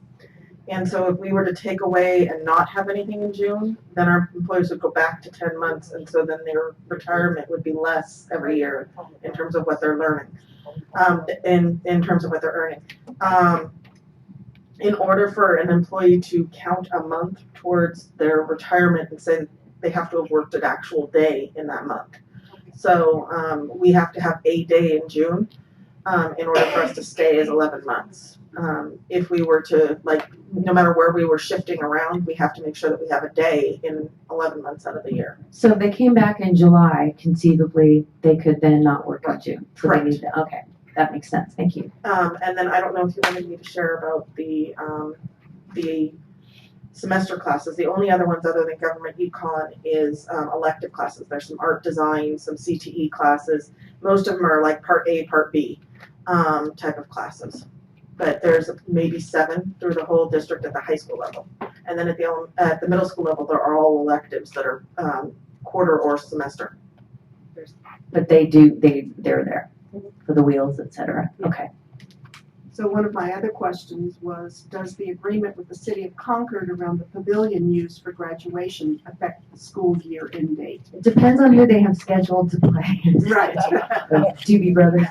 And so if we were to take away and not have anything in June, then our employees would go back to 10 months. And so then their retirement would be less every year in terms of what they're learning, in terms of what they're earning. In order for an employee to count a month towards their retirement and say they have to have worked an actual day in that month. So we have to have a day in June in order for us to stay as 11 months. If we were to, no matter where we were shifting around, we have to make sure that we have a day in 11 months out of the year. So if they came back in July, conceivably, they could then not work in June. So correct. They need to, okay, that makes sense. Thank you. And then I don't know if you wanted me to share about the semester classes. The only other ones other than government econ is elective classes. There's some art design, some CTE classes. Most of them are like part A, part B type of classes. But there's maybe 7 through the whole district at the high school level. And then at the middle school level, there are all electives that are quarter or semester. But they're there for the wheels, etc. Okay. So one of my other questions was, does the agreement with the city of Concord around the pavilion used for graduation affect the school year end date? It depends on who they have scheduled to play. Right. The Doobie Brothers.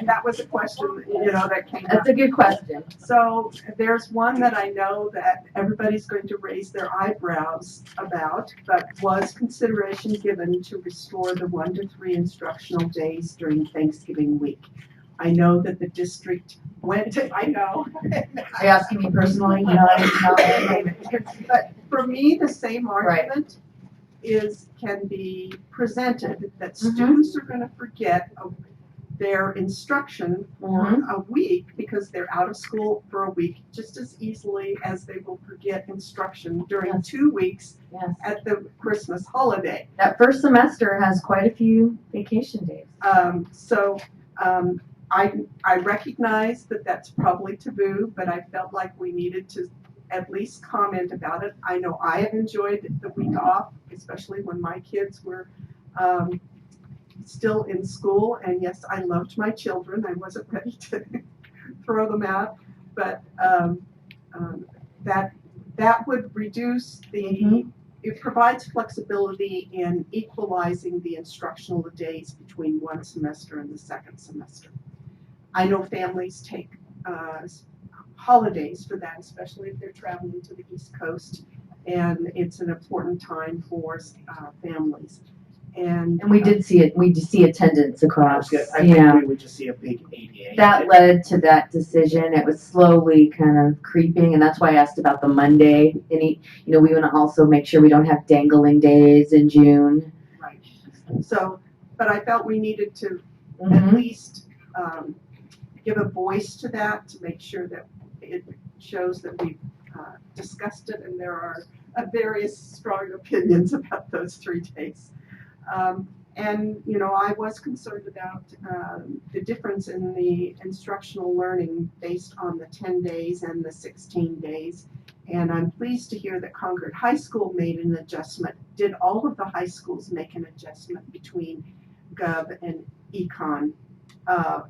That was a question, that came up. That's a good question. So there's one that I know that everybody's going to raise their eyebrows about, but was consideration given to restore the 1 to 3 instructional days during Thanksgiving week? I know that the district went to, I know. Are you asking me personally? No. But for me, the same argument can be presented, that students are gonna forget their instruction for a week because they're out of school for a week just as easily as they will forget instruction during 2 weeks at the Christmas holiday. That first semester has quite a few vacation days. I recognize that that's probably taboo, but I felt like we needed to at least comment about it. I know I have enjoyed the week off, especially when my kids were still in school. And yes, I loved my children. I wasn't ready to throw them out, but that would reduce the. It provides flexibility in equalizing the instructional days between one semester and the second semester. I know families take holidays for that, especially if they're traveling to the East Coast, and it's an important time for families. And we did see it. We did see attendance across. I think we would just see a big 88. That led to that decision. It was slowly kind of creeping, and that's why I asked about the Monday. We want to also make sure we don't have dangling days in June. Right. So, but I felt we needed to at least give a voice to that, to make sure that it shows that we've discussed it, and there are various strong opinions about those 3 days. I was concerned about the difference in the instructional learning based on the 10 days and the 16 days. And I'm pleased to hear that Concord High School made an adjustment. Did all of the high schools make an adjustment between Gov and Econ?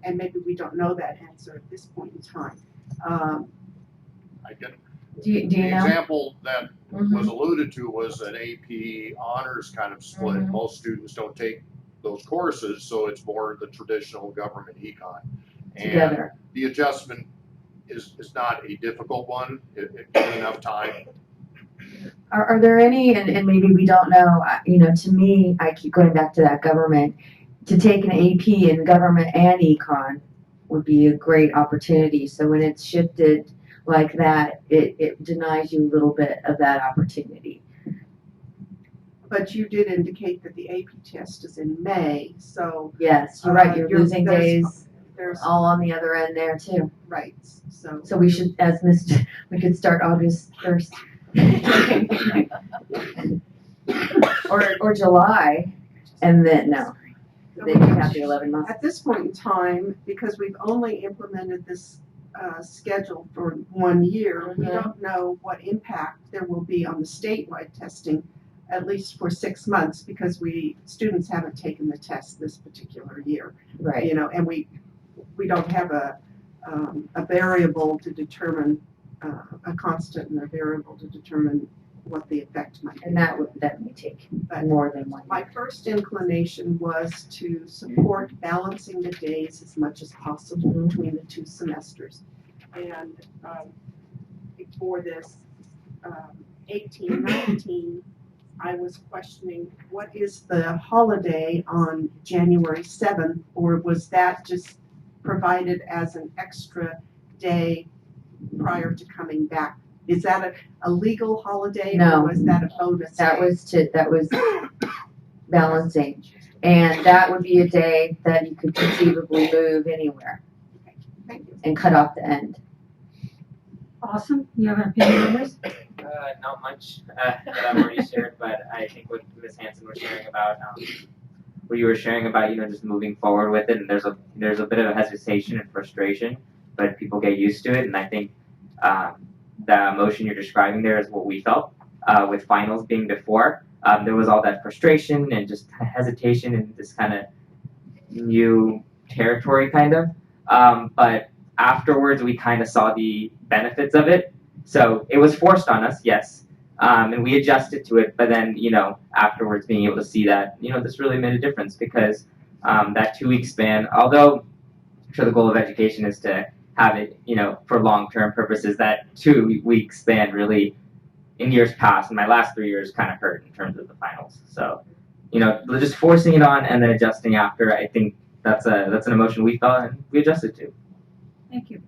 And maybe we don't know that answer at this point in time. I can. Do you the know? Example that was alluded to was an AP honors kind of split. Most students don't take those courses, so it's more the traditional government econ. And Together. the adjustment is not a difficult one. It given enough time. Are there any, and maybe we don't know, to me, I keep going back to that government, to take an AP in government and econ would be a great opportunity. So when it's shifted like that, it denies you a little bit of that opportunity. But you did indicate that the AP test is in May, so. Yes, you're right, you're losing days there's all on the other end there too. Right, so. So we should, we could start August 1st. or July, and then, no. Then you have the 11 months. At this point in time, because we've only implemented this schedule for 1 year, we don't know what impact there will be on the statewide testing, at least for 6 months, because students haven't taken the test this particular year. Right. And we don't have a variable to determine a constant and a variable to determine what the effect might be. And that may take more than 1 year. My first inclination was to support balancing the days as much as possible between the 2 semesters. And for this 18-19, I was questioning, what is the holiday on January 7th, or was that just provided as an extra day prior to coming back? Is that a legal holiday, No. or was that a bonus That day? was balancing. And that would be a day that you could conceivably move anywhere. Thank you. And cut off the end. Awesome. You have an opinion on this? Not much that I've already shared, but I think what Ms. Hanson was sharing about, what you were sharing about, just moving forward with it, and there's a bit of a hesitation and frustration, but people get used to it, and I think the emotion you're describing there is what we felt with finals being before. There was all that frustration and just hesitation and this kind of new territory, kind of. But afterwards we kind of saw the benefits of it. So it was forced on us, yes, and we adjusted to it. But then, afterwards being able to see that, this really made a difference because that 2-week span, although I'm sure the goal of education is to have it, for long-term purposes, that 2-week span really, in years past, in my last 3 years, kind of hurt in terms of the finals. So, just forcing it on and then adjusting after, I think that's an emotion we felt and we adjusted to. Thank you.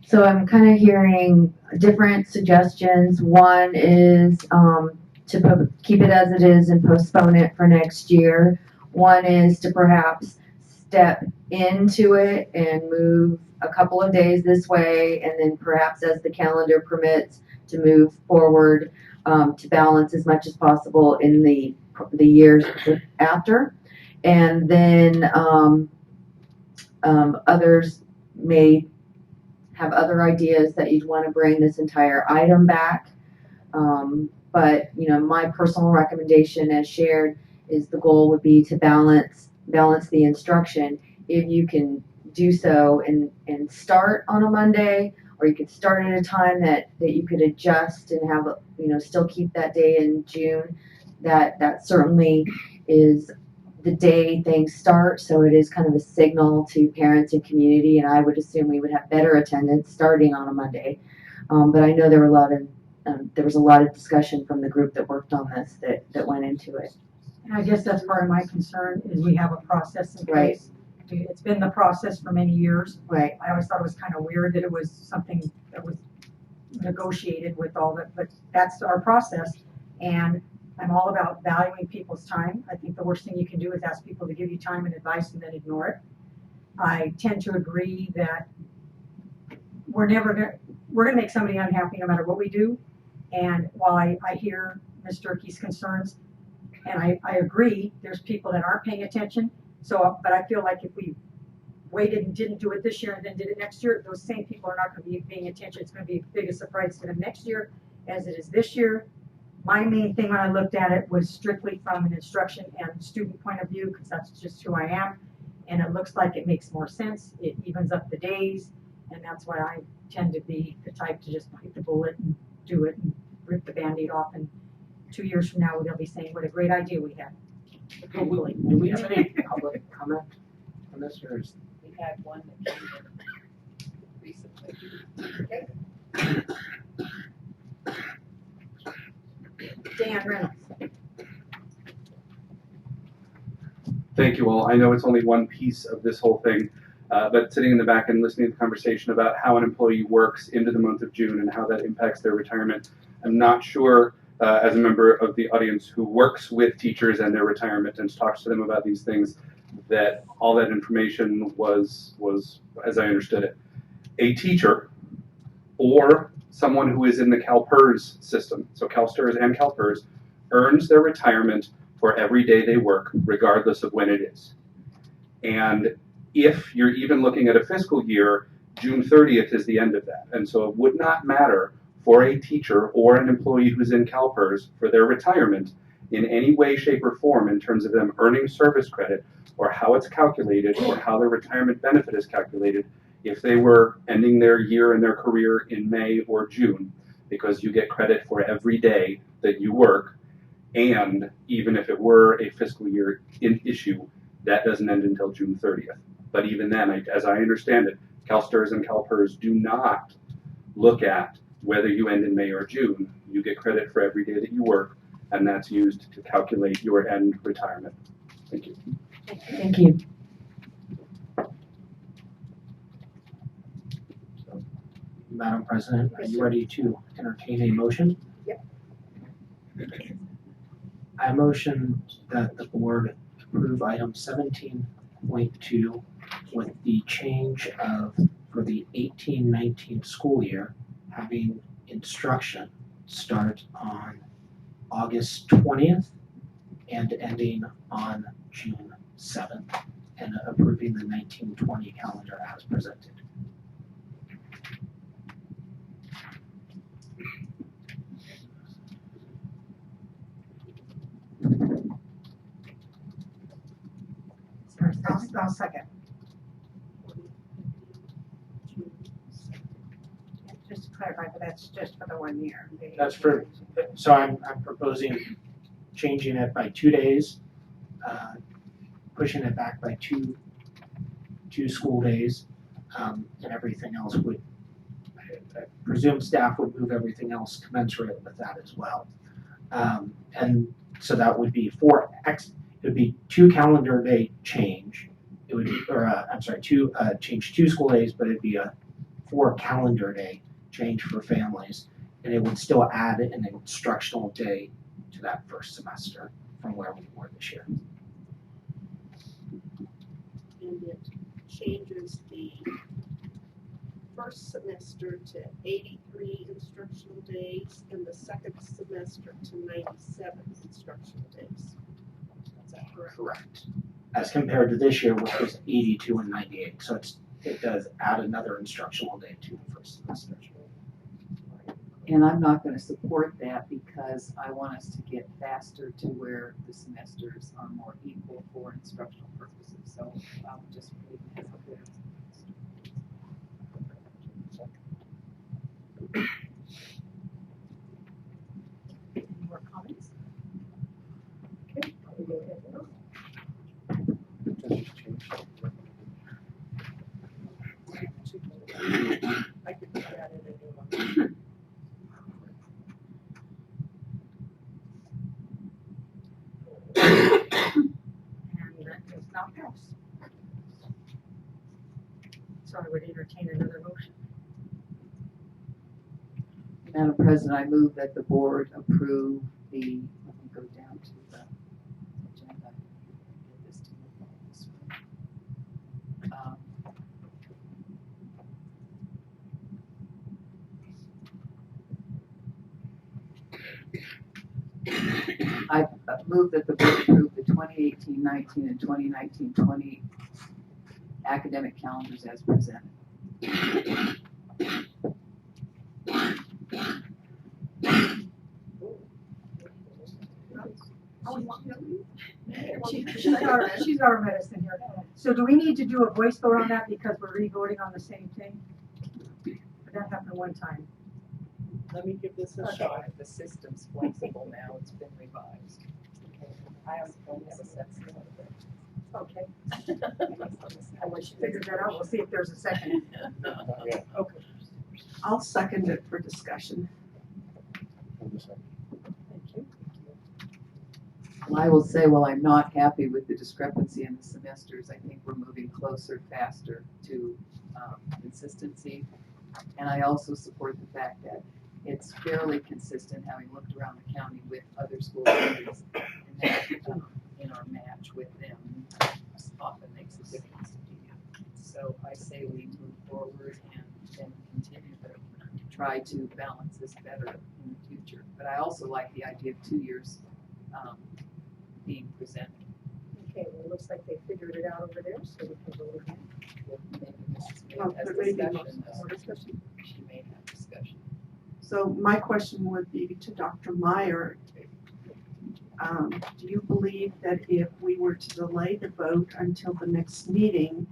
So I'm kind of hearing different suggestions. One is to keep it as it is and postpone it for next year. One is to perhaps step into it and move a couple of days this way, and then perhaps as the calendar permits to move forward to balance as much as possible in the years after. And then others may have other ideas that you'd want to bring this entire item back. But my personal recommendation as shared is the goal would be to balance the instruction. If you can do so and start on a Monday, or you could start at a time that you could adjust and have, still keep that day in June, that certainly is the day things start, so it is kind of a signal to parents and community, and I would assume we would have better attendance starting on a Monday. But I know there was a lot of discussion from the group that worked on this that went into it. And I guess that's part of my concern is we have a process in place. It's been the process for many years. Right. I always thought it was kind of weird that it was something that was negotiated with all that, but that's our process. And I'm all about valuing people's time. I think the worst thing you can do is ask people to give you time and advice and then ignore it. I tend to agree that we're gonna make somebody unhappy no matter what we do. And while I hear Ms. Durkee's concerns, and I agree, there's people that aren't paying attention. So, but I feel like if we waited and didn't do it this year and then did it next year, those same people are not going to be paying attention. It's going to be as big a surprise to them next year as it is this year. My main thing when I looked at it was strictly from an instruction and student point of view, because that's just who I am. And it looks like it makes more sense. It evens up the days. And that's why I tend to be the type to just bite the bullet and do it and rip the Band-Aid off. And 2 years from now, they'll be saying, what a great idea we had. Hopefully. Do we have any public comment on this, or is? We had one that came in recently. Dan Reynolds. Thank you all. I know it's only one piece of this whole thing, but sitting in the back and listening to the conversation about how an employee works into the month of June and how that impacts their retirement, I'm not sure as a member of the audience who works with teachers and their retirement and talks to them about these things, that all that information was, as I understood it, a teacher or someone who is in the CalPERS system, so CalSTRS and CalPERS, earns their retirement for every day they work, regardless of when it is. And if you're even looking at a fiscal year, June 30th is the end of that. And so it would not matter for a teacher or an employee who's in CalPERS for their retirement in any way, shape, or form in terms of them earning service credit or how it's calculated or how their retirement benefit is calculated if they were ending their year in their career in May or June, because you get credit for every day that you work. And even if it were a fiscal year issue, that doesn't end until June 30th. But even then, as I understand it, CalSTRS and CalPERS do not look at whether you end in May or June. You get credit for every day that you work, and that's used to calculate your end retirement. Thank you. Thank you. Madam President, are you ready to entertain a motion? Yep. I motion that the board approve item 17.2 with the change of, for the 18-19 school year, having instruction start on August 20th and ending on June 7th, and approving the 19-20 calendar as presented. I'll second. clarify, but that's just for the 1 year. That's for, so I'm proposing changing it by 2 days, pushing it back by two school days, and everything else would, I presume staff would move everything else commensurate with that as well. And so that would be it would be 2 calendar day change. It would, change 2 school days, but it'd be a 4 calendar day change for families, and it would still add an instructional day to that first semester from where we were this year. And it changes the first semester to 83 instructional days and the second semester to 97 instructional days. Is that correct? Correct. As compared to this year, which was 82 and 98. So it does add another instructional day to the first semester. And I'm not gonna support that because I want us to get faster to where the semesters are more equal for instructional purposes. So I'll just leave it as it is. Any more comments? Okay, we go ahead and vote. I could put that in a new one. And that does not pass. So I would entertain another motion. Madam President, I move that the board approve let me go down to the agenda. Get this to this one. I move that the board approve the 2018-19 and 2019-20 academic calendars as presented. She's our medicine here. So do we need to do a voice vote on that because we're re-voting on the same thing? That happened one time. Let me give this a Okay. shot. The system's flexible now, it's been revised. I have a sense of it. Okay. And when she figures that out, we'll see if there's a second. Okay. I'll second it for discussion. Thank you. Well, I will say, while I'm not happy with the discrepancy in the semesters, I think we're moving closer, faster to consistency. And I also support the fact that it's fairly consistent, having looked around the county with other school committees, and that in our match with them often makes a difference. So I say we move forward and then continue to try to balance this better in the future. But I also like the idea of 2 years being presented. Okay, well, it looks like they figured it out over there, so we can vote again. Well, maybe Mrs. May Oh, has there may be discussion. more discussion. She may have discussion. So my question would be to Dr. Meyer. Do you believe that if we were to delay the vote until the next meeting,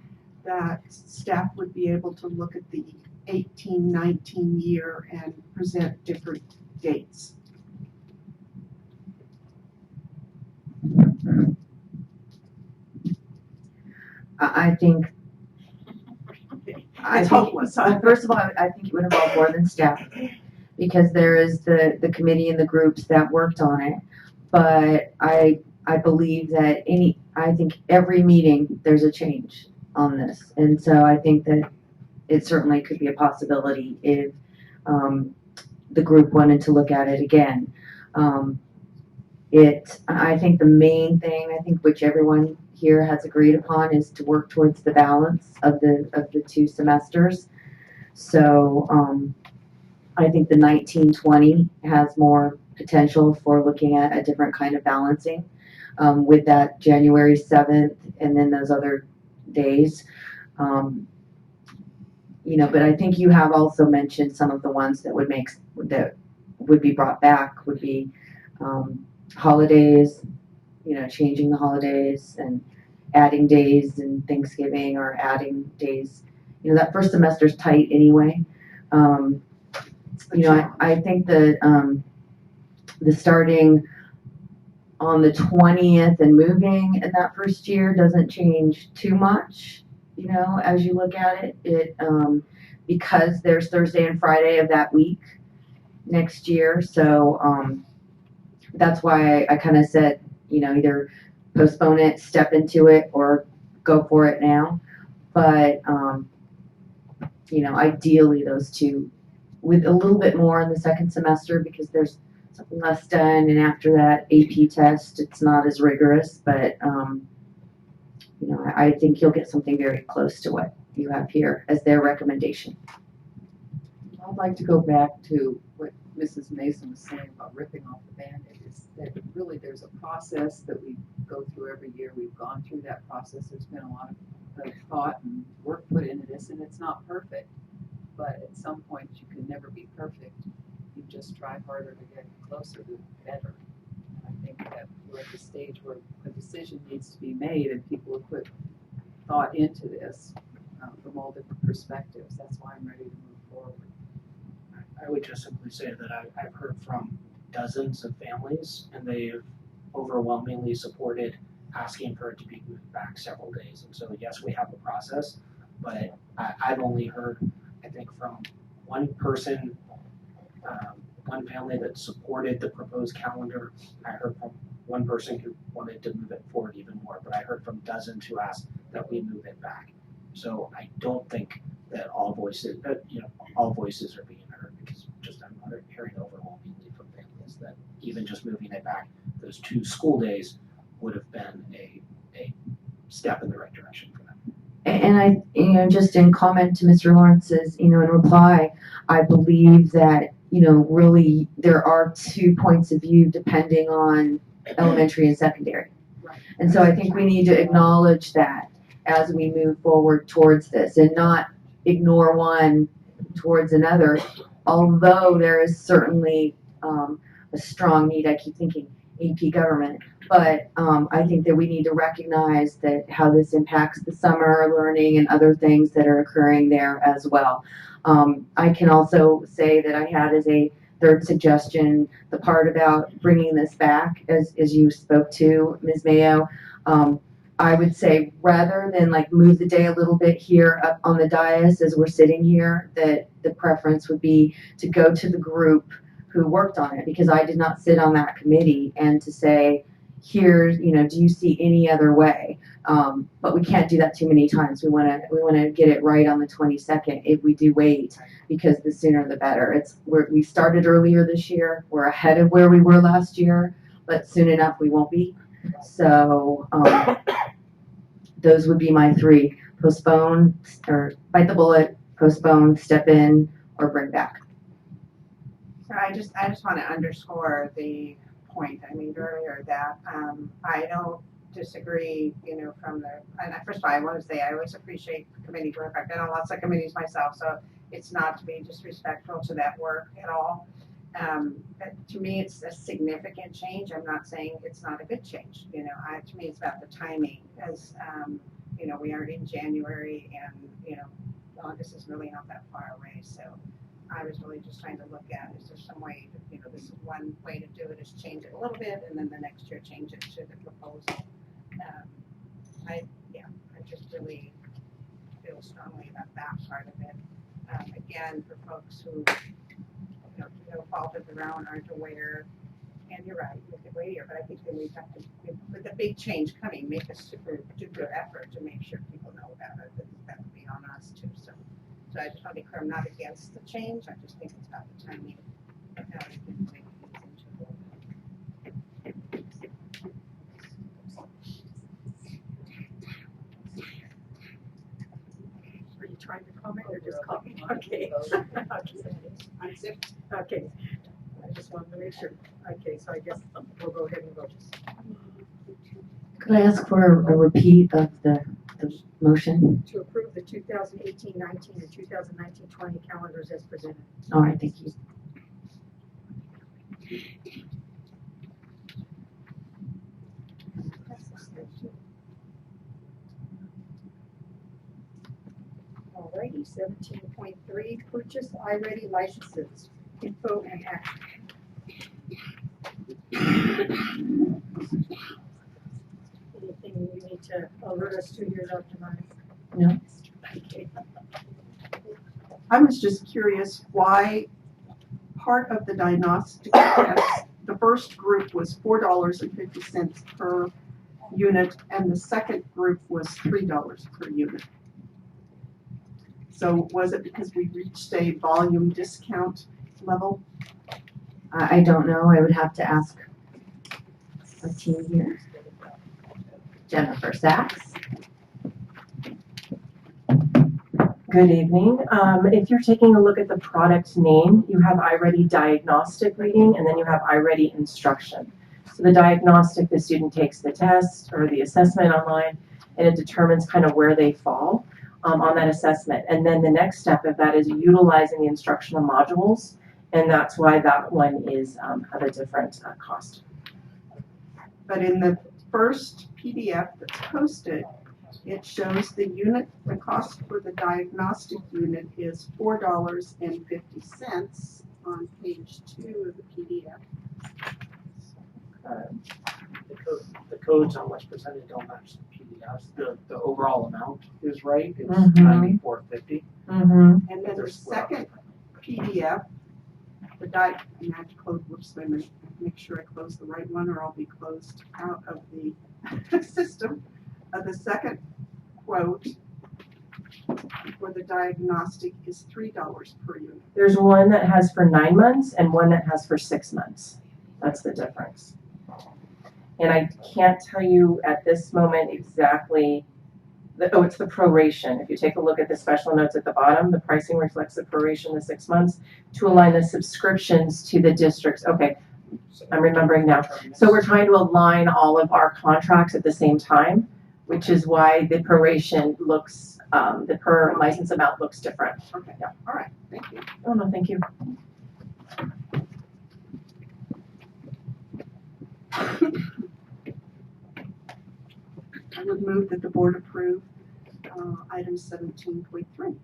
that staff would be able to look at the 18-19 year and present different dates? I think. It's hopeless. First of all, I think it would involve more than staff, because there is the committee and the groups that worked on it. But I believe that I think every meeting there's a change on this, and so I think that it certainly could be a possibility if the group wanted to look at it again. I think the main thing, which everyone here has agreed upon, is to work towards the balance of the 2 semesters. So I think the 19-20 has more potential for looking at a different kind of balancing with that January 7th and then those other days. But I think you have also mentioned some of the ones that would be brought back would be holidays, changing the holidays and adding days in Thanksgiving or adding days. That first semester's tight anyway. you know, I think the starting on the 20th and moving in that first year doesn't change too much, you know, as you look at it. Because there's Thursday and Friday of that week next year. So that's why I kind of said, you know, either postpone it, step into it, or go for it now. But, you know, ideally those two with a little bit more in the second semester because there's something less done. And after that AP test, it's not as rigorous. But, you know, I think you'll get something very close to what you have here as their recommendation. I'd like to go back to what Mrs. Mason was saying about ripping off the Band-Aid. Is that really there's a process that we go through every year. We've gone through that process. There's been a lot of thought and work put into this, and it's not perfect. But at some point, you can never be perfect. You just try harder to get closer to better. I think that we're at the stage where a decision needs to be made, and people have put thought into this from all different perspectives. That's why I'm ready to move forward. I would just simply say that I've heard from dozens of families, and they've overwhelmingly supported asking for it to be moved back several days. And so, yes, we have a process, but I've only heard, I think, from one person, one family that supported the proposed calendar. I heard from one person who wanted to move it forward even more, but I heard from dozens who asked that we move it back. So I don't think that all voices are being heard, because just I'm hearing overwhelmingly from families that even just moving it back those 2 school days would have been a step in the right direction for them. And I, you know, just in comment to Mr. Lawrence's, you know, in reply, I believe that, you know, really there are 2 points of view depending on elementary and secondary. Right. And so I think we need to acknowledge that as we move forward towards this and not ignore one towards another, although there is certainly a strong need. I keep thinking AP government, but I think that we need to recognize that how this impacts the summer learning and other things that are occurring there as well. I can also say that I had as a third suggestion the part about bringing this back, as you spoke to, Ms. Mayo. I would say rather than like move the day a little bit here up on the dais as we're sitting here, that the preference would be to go to the group who worked on it, because I did not sit on that committee, and to say, here, you know, do you see any other way? But we can't do that too many times. We want to get it right on the 22nd if we do wait, because the sooner the better. We started earlier this year. We're ahead of where we were last year, but soon enough we won't be. So those would be my 3: postpone or bite the bullet, postpone, step in, or bring back. So I just want to underscore the point I made earlier that I don't disagree, you know, and first of all, I want to say I always appreciate committee work. I've been on lots of committees myself, so it's not to be disrespectful to that work at all. But to me, it's a significant change. I'm not saying it's not a good change. You know, to me, it's about the timing, as you know, we are in January, and you know, August is really not that far away. So I was really just trying to look at, is there some way to, you know, this is one way to do it is change it a little bit, and then the next year change it to the proposal. I just really feel strongly about that part of it. Again, for folks who, you know, no fault of their own, aren't aware, and you're right, we could wait here, but I think that we have to, with the big change coming, make a super duper effort to make sure people know about it. That would be on us too. So I just want to be clear, I'm not against the change. I just think it's about the timing of how we can make these into Are you trying to comment or just copy? Okay. Okay. I just wanted to make sure. Okay, so I guess we'll go ahead and vote. Could I ask for a repeat of the motion? To approve the 2018-19 and 2019-20 calendars as presented. All right, thank you. Alrighty, 17.3, purchase iReady licenses. info and action. Anything you need to alert us to here, Dr. Myers? No. Okay. I was just curious why part of the diagnostic tests, the first group was $4.50 per unit, and the second group was $3 per unit. So was it because we reached a volume discount level? I don't know. I would have to ask our team here. Jennifer Sachs. Good evening. If you're taking a look at the product name, you have iReady Diagnostic Reading, and then you have iReady Instruction. So the diagnostic, the student takes the test or the assessment online, and it determines kind of where they fall on that assessment. And then the next step of that is utilizing the instructional modules, and that's why that one is at a different cost. But in the first PDF that's posted, it shows the unit, the cost for the diagnostic unit is $4.50 on page 2 of the PDF. The codes on which percentage don't match the PDFs. The overall amount is right. It's Mhm. $94.50. Mm-hmm. And then the second PDF, the code, whoops, wait a minute, make sure I close the right one or I'll be closed out of the system. The second quote for the diagnostic is $3 per unit. There's one that has for 9 months and one that has for 6 months. That's the difference. And I can't tell you at this moment exactly, it's the proration. If you take a look at the special notes at the bottom, the pricing reflects the proration, the 6 months, to align the subscriptions to the districts. Okay, I'm remembering now. So we're trying to align all of our contracts at the same time, which is why the proration looks, the per license amount looks different. Okay, yeah, all right, thank you. Oh, no, thank you. I would move that the board approve item 17.3. Thank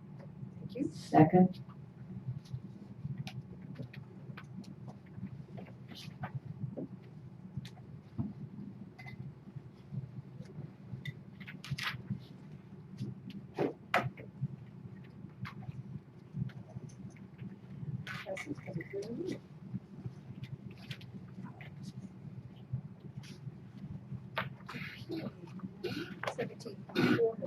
you. Second. Pulled.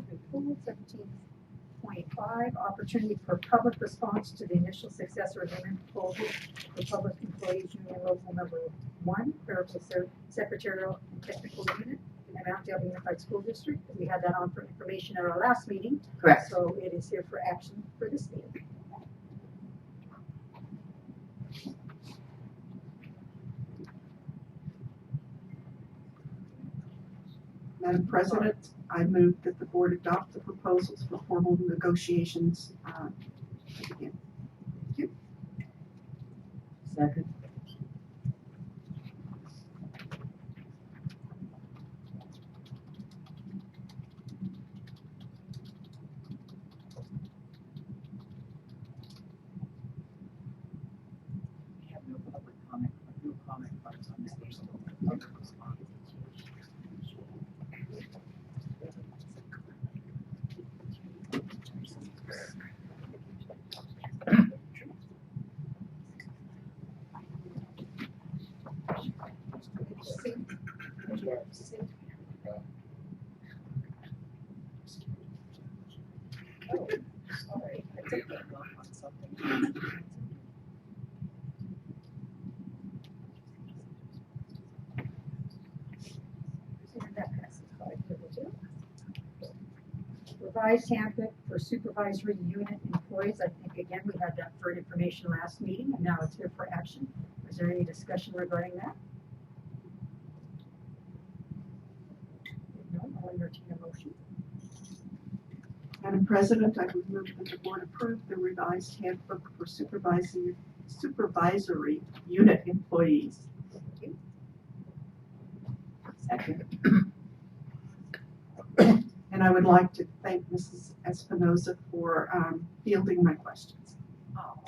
17.5, opportunity for public response to the initial successor agreement proposal for public employees union local number 1, clerical secretarial and technical unit in Mount Dale Unified School District. We had that on for information at our last meeting. Correct. So it is here for action for this meeting. Madam President, I move that the board adopt the proposals for formal negotiations. Begin. Thank you. Second. We have no public comment, no comment cards on this. Revised handbook for supervisory unit employees. I think again we had that for information last meeting, and now it's here for action. Is there any discussion regarding that? If no, I'll entertain a motion. Madam President, I would move that the board approve the revised handbook for supervisory unit employees. Thank you. Second. And I would like to thank Mrs. Espinoza for fielding my questions.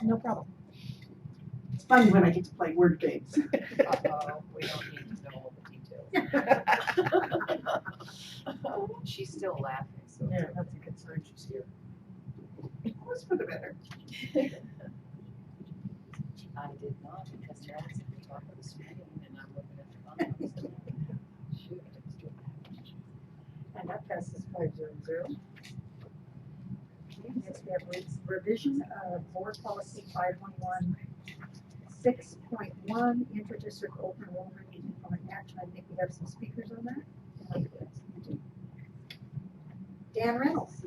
No problem. fun when I get to play word games. We don't need to know all the details. She's still laughing, so that's a good sign she's here. Always for the better. I did not, because Terrence at the top of the screen, and I'm looking at the bottom. Shoot, it's too bad. And that passes 500. Next we have revision of board policy 511, 6.1, inter-district open enrollment meeting on action. I think we have some speakers on that. Dan Reynolds.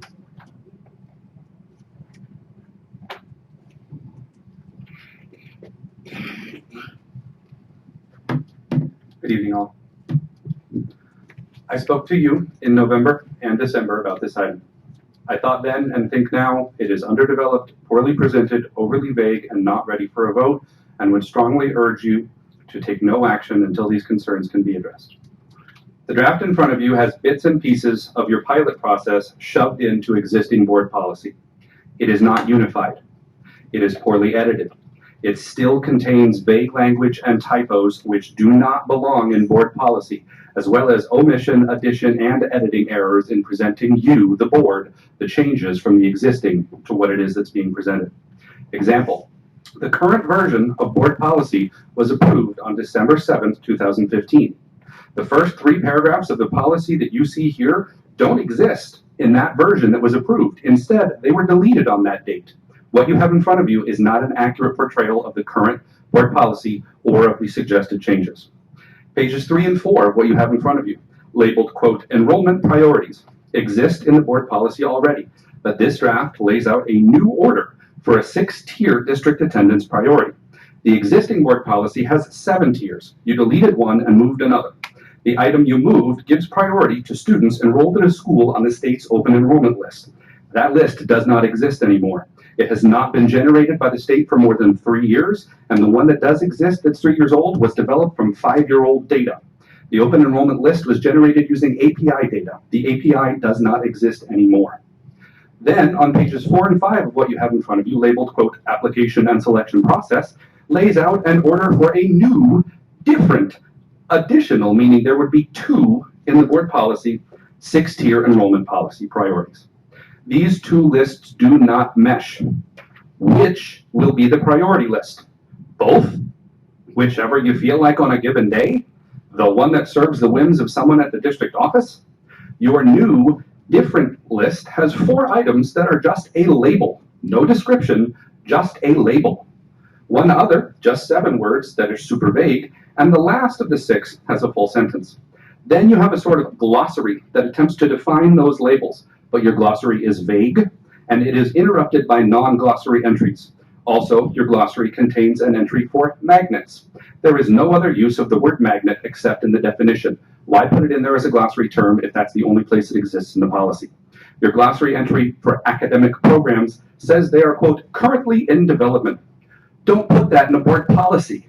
Good evening, all. I spoke to you in November and December about this item. I thought then and think now it is underdeveloped, poorly presented, overly vague, and not ready for a vote, and would strongly urge you to take no action until these concerns can be addressed. The draft in front of you has bits and pieces of your pilot process shoved into existing board policy. It is not unified. It is poorly edited. It still contains vague language and typos which do not belong in board policy, as well as omission, addition, and editing errors in presenting you, the board, the changes from the existing to what it is that's being presented. Example, the current version of board policy was approved on December 7th, 2015. The first 3 paragraphs of the policy that you see here don't exist in that version that was approved. Instead, they were deleted on that date. What you have in front of you is not an accurate portrayal of the current board policy or of the suggested changes. Pages 3 and 4 of what you have in front of you, labeled, quote, enrollment priorities, exist in the board policy already, but this draft lays out a new order for a 6-tier district attendance priority. The existing board policy has 7 tiers. You deleted one and moved another. The item you moved gives priority to students enrolled in a school on the state's open enrollment list. That list does not exist anymore. It has not been generated by the state for more than 3 years, and the one that does exist that's 3 years old was developed from 5-year-old data. The open enrollment list was generated using API data. The API does not exist anymore. Then, on pages 4 and 5 of what you have in front of you, labeled, quote, application and selection process, lays out an order for a new, different, additional, meaning there would be 2 in the board policy, 6-tier enrollment policy priorities. These 2 lists do not mesh. Which will be the priority list? Both? Whichever you feel like on a given day? The one that serves the whims of someone at the district office? Your new, different list has 4 items that are just a label. No description, just a label. One other, just 7 words that are super vague, and the last of the 6 has a full sentence. Then you have a sort of glossary that attempts to define those labels, but your glossary is vague, and it is interrupted by non-glossary entries. Also, your glossary contains an entry for magnets. There is no other use of the word magnet except in the definition. Why put it in there as a glossary term if that's the only place it exists in the policy? Your glossary entry for academic programs says they are, quote, currently in development. Don't put that in a board policy.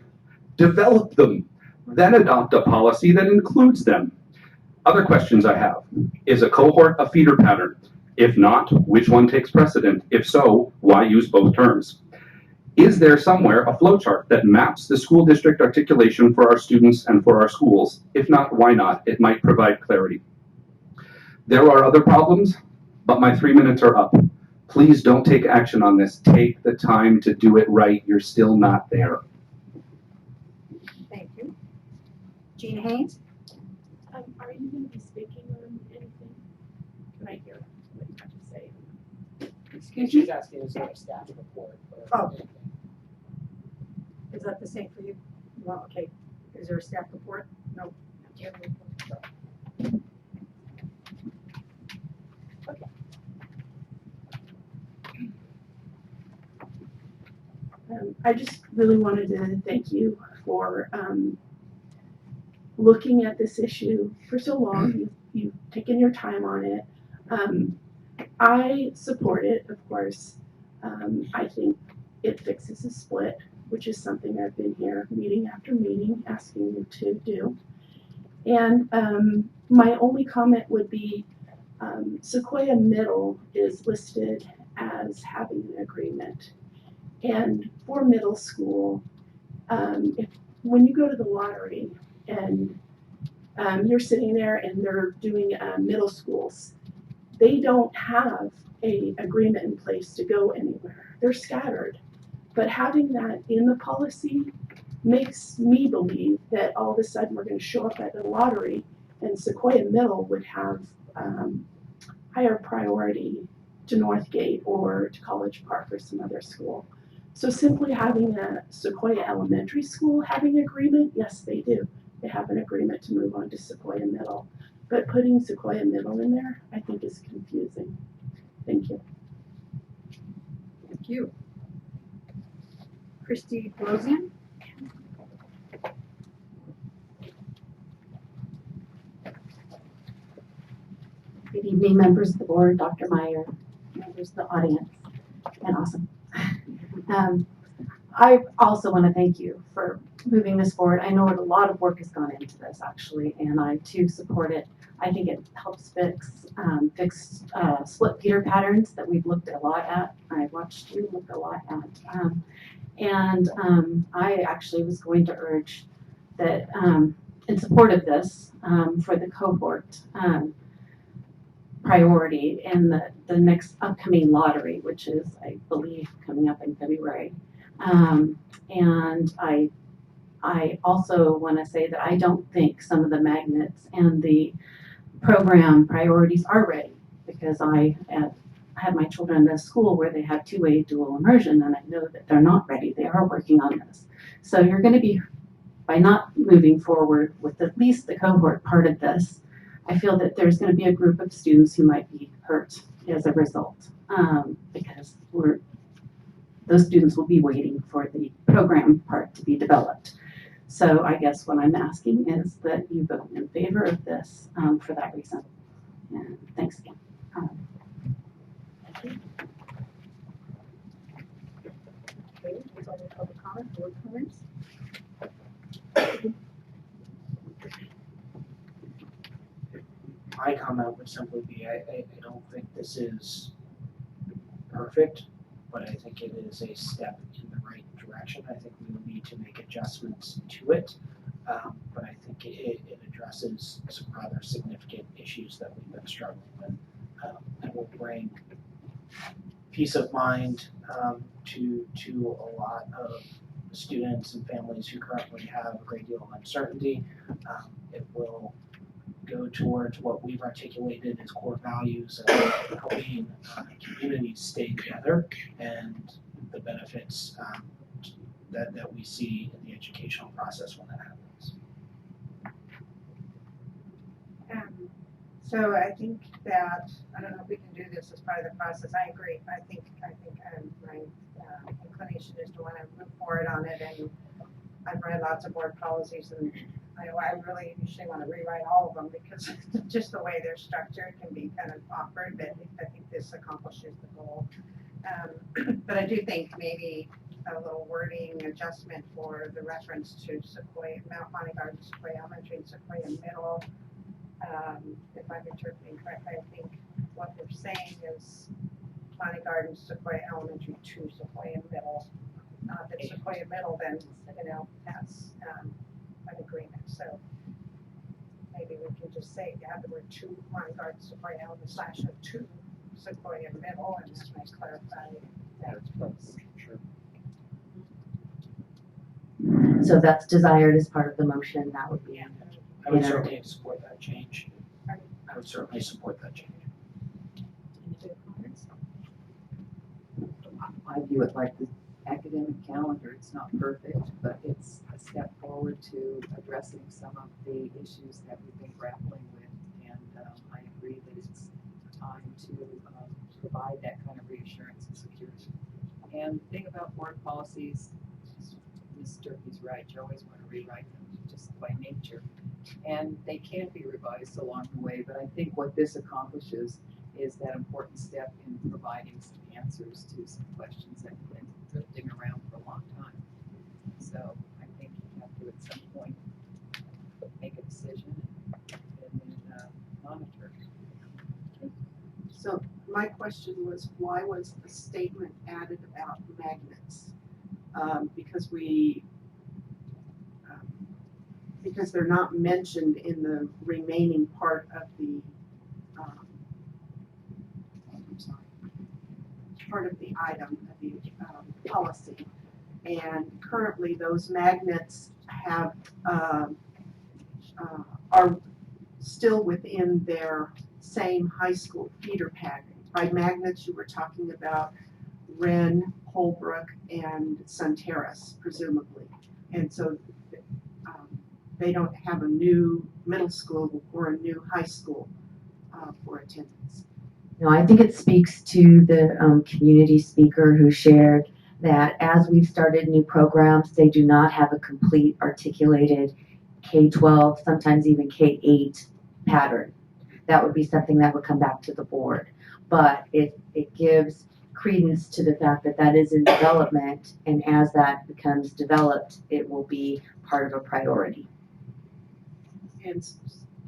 Develop them, then adopt a policy that includes them. Other questions I have. Is a cohort a feeder pattern? If not, which one takes precedent? If so, why use both terms? Is there somewhere a flowchart that maps the school district articulation for our students and for our schools? If not, why not? It might provide clarity. There are other problems, but my 3 minutes are up. Please don't take action on this. Take the time to do it right. You're still not there. Thank you. Gina Haynes? Are you going to be speaking on anything? Can I hear what you have to say? Excuse me. She's asking, is there a staff report? Oh. Is that the same for you? Well, okay. Is there a staff report? No. Okay. I just really wanted to thank you for looking at this issue for so long. You've taken your time on it. I support it, of course. I think it fixes a split, which is something I've been here meeting after meeting asking you to do. And my only comment would be Sequoia Middle is listed as having an agreement. And for middle school, when you go to the lottery and you're sitting there and they're doing middle schools, they don't have a agreement in place to go anywhere. They're scattered. But having that in the policy makes me believe that all of a sudden we're going to show up at the lottery and Sequoia Middle would have higher priority to Northgate or to College Park or some other school. So simply having a Sequoia Elementary School having agreement, yes, they do. They have an agreement to move on to Sequoia Middle. But putting Sequoia Middle in there, I think is confusing. Thank you. Thank you. Christy Blosian. Good evening, members of the board, Dr. Meyer, members of the audience, and awesome. I also want to thank you for moving this forward. I know a lot of work has gone into this actually, and I too support it. I think it helps fix split feeder patterns that we've looked a lot at. I watched you look a lot at. I actually was going to urge that in support of this for the cohort priority in the next upcoming lottery, which is, I believe, coming up in February. And I also want to say that I don't think some of the magnets and the program priorities are ready, because I had my children in a school where they have two-way dual immersion, and I know that they're not ready. They are working on this. So you're going to be, by not moving forward with at least the cohort part of this, I feel that there's going to be a group of students who might be hurt as a result, because those students will be waiting for the program part to be developed. So I guess what I'm asking is that you vote in favor of this for that reason. And thanks again. Okay, that's all the public comment, board comments. My comment would simply be, I don't think this is perfect, but I think it is a step in the right direction. I think we will need to make adjustments to it, but I think it addresses some rather significant issues that we've been struggling with, and will bring peace of mind to a lot of students and families who currently have a great deal of uncertainty. It will go towards what we've articulated as core values of helping communities stay together, and the benefits that we see in the educational process when that happens. So I think that, I don't know if we can do this as part of the process. I agree. I think my inclination is to want to move forward on it, and I've read lots of board policies, and I really usually want to rewrite all of them, because just the way they're structured can be kind of awkward, but I think this accomplishes the goal. But I do think maybe a little wording adjustment for the reference to Sequoia, Mount Monty Garden, Sequoia Elementary, and Sequoia Middle. If I'm interpreting correctly, I think what they're saying is Monty Garden, Sequoia Elementary to Sequoia Middle. Not that Sequoia Middle then, has an agreement. So maybe we can just say, the word to Monty Garden, Sequoia Elementary / to Sequoia Middle, and that might clarify that. Sure. So that's desired as part of the motion. That would be. I would certainly support that change. I would certainly support that change. Any other comments? I view it like the academic calendar. It's not perfect, but it's a step forward to addressing some of the issues that we've been grappling with. And I agree that it's time to provide that kind of reassurance and security. And the thing about board policies, Ms. Durkee's right, you always want to rewrite them just by nature. And they can be revised along the way, but I think what this accomplishes is that important step in providing some answers to some questions that have been drifting around for a long time. So I think you have to at some point make a decision and then monitor. So my question was, why was the statement added about magnets? Because we because they're not mentioned in the remaining part of the, I'm sorry, part of the item, of the policy. And currently those magnets have, are still within their same high school feeder pattern. By magnets, you were talking about Wren, Holbrook, and Sun Terrace, presumably. And so they don't have a new middle school or a new high school for attendance. No, I think it speaks to the community speaker who shared that as we've started new programs, they do not have a complete articulated K-12, sometimes even K-8 pattern. That would be something that would come back to the board. But it gives credence to the fact that that is in development, and as that becomes developed, it will be part of a priority. And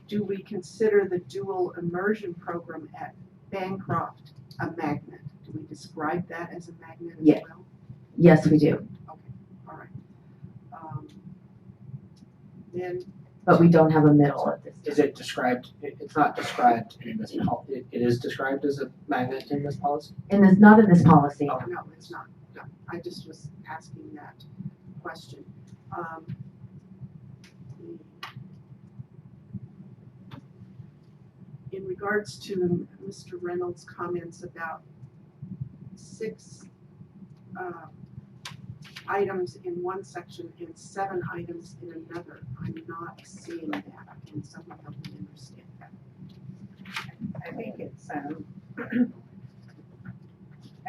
do we consider the dual immersion program at Bancroft a magnet? Do we describe that as a magnet as well? Yes, we do. Okay, all right. Then, but we don't have a middle at this time. Is it described, it's not described in this policy, it is described as a magnet in this policy? And it's not in this policy. Oh, no, it's not. No, I just was asking that question. In regards to Mr. Reynolds' comments about 6 items in one section and 7 items in another, I'm not seeing that. Can someone help me understand that? I think it's,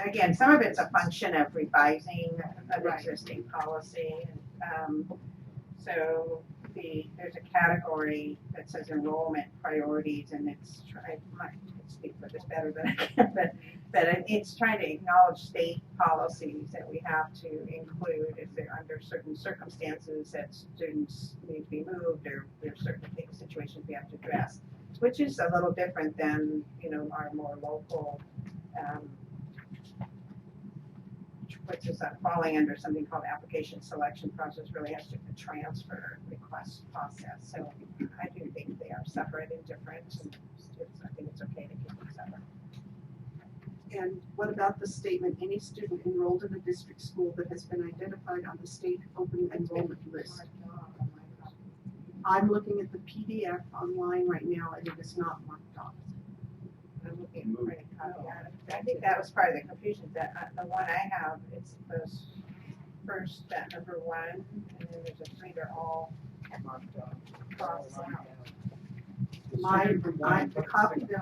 again, some of it's a function of revising an existing policy. So there's a category that says enrollment priorities, and it's I might speak for this better than I can, but it's trying to acknowledge state policies that we have to include if they're under certain circumstances that students need to be moved, or there's certain situations we have to address, which is a little different than, you know, our more local, which is falling under something called application selection process, really has to do with the transfer request process. So I do think they are separate and different, and I think it's okay to keep them separate. And what about the statement, any student enrolled in a district school that has been identified on the state open enrollment list? I'm looking at the PDF online right now, and it is not marked off. I'm looking for a copy. I think that was part of the confusion. That the one I have, it's those first, that number 1, and then there's a 3. They're all marked off. Crossed out. The copy that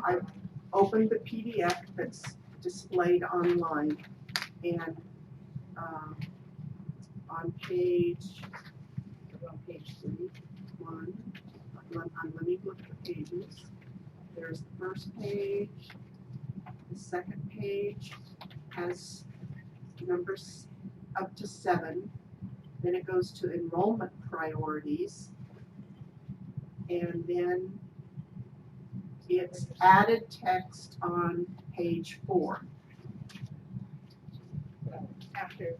I opened the PDF that's displayed online, and on page 3, let me look at the pages. There's the first page, the second page has numbers up to 7, then it goes to enrollment priorities, and then it's added text on page 4. After.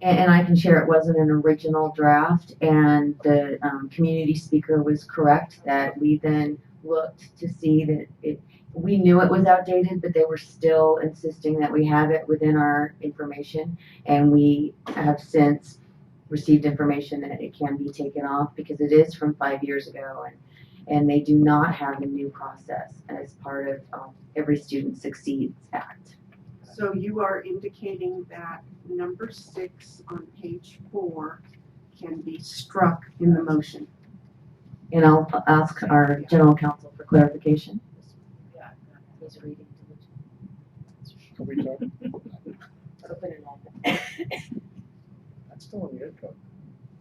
And I can share it wasn't an original draft, and the community speaker was correct that we then looked to see that we knew it was outdated, but they were still insisting that we have it within our information, and we have since received information that it can be taken off because it is from 5 years ago, and they do not have a new process as part of Every Student Succeeds Act. So you are indicating that number 6 on page 4 can be struck in the motion. And I'll ask our general counsel for clarification. He's reading. Are we talking? Open enrollment. That's still in the ed code.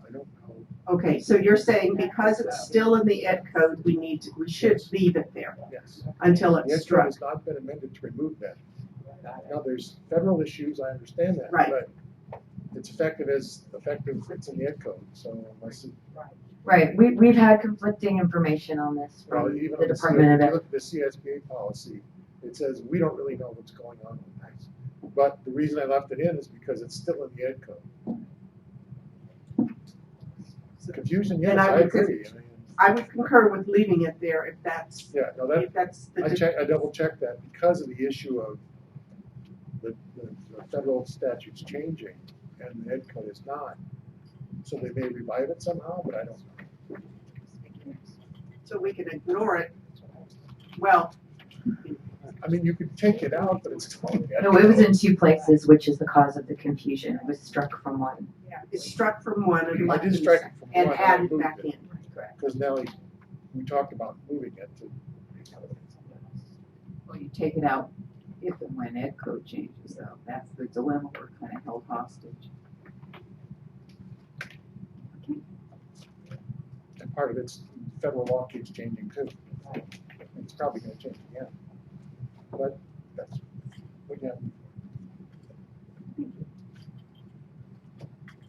I don't know. Okay, so you're saying because it's still in the ed code, we should leave it there. Yes. Until The it's ed code struck. has not been amended to remove that. Now, there's federal issues, I understand that. Right. But it's effective as effective, it's in the ed code, so unless it. Right, we've had conflicting information on this Well, from even the on the Department of if you Ed. look at the CSBA policy, it says we don't really know what's going on with that. But the reason I left it in is because it's still in the ed code. Confusion, then yes, I would agree. I would concur with leaving it there if that's, Yeah, no, if that's the. I double checked that because of the issue of the federal statutes changing and the ed code is not. So they may revive it somehow, but I don't know. So we can ignore it. Well, I mean, you could take it out, but it's. No, it was in two places, which is the cause of the confusion. It was struck from one. it's struck from one and I left did strike it from and one. added back in. Because now we talked about moving it to. Well, you take it out if and when ed code changes, though. That's the dilemma we're kind of held hostage. And part of it's federal law keeps changing too. It's probably gonna change again. But that's, again,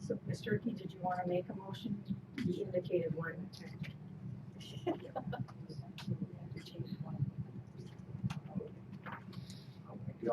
So, Ms. Turkey, did you want to make a motion? You indicated one. yeah.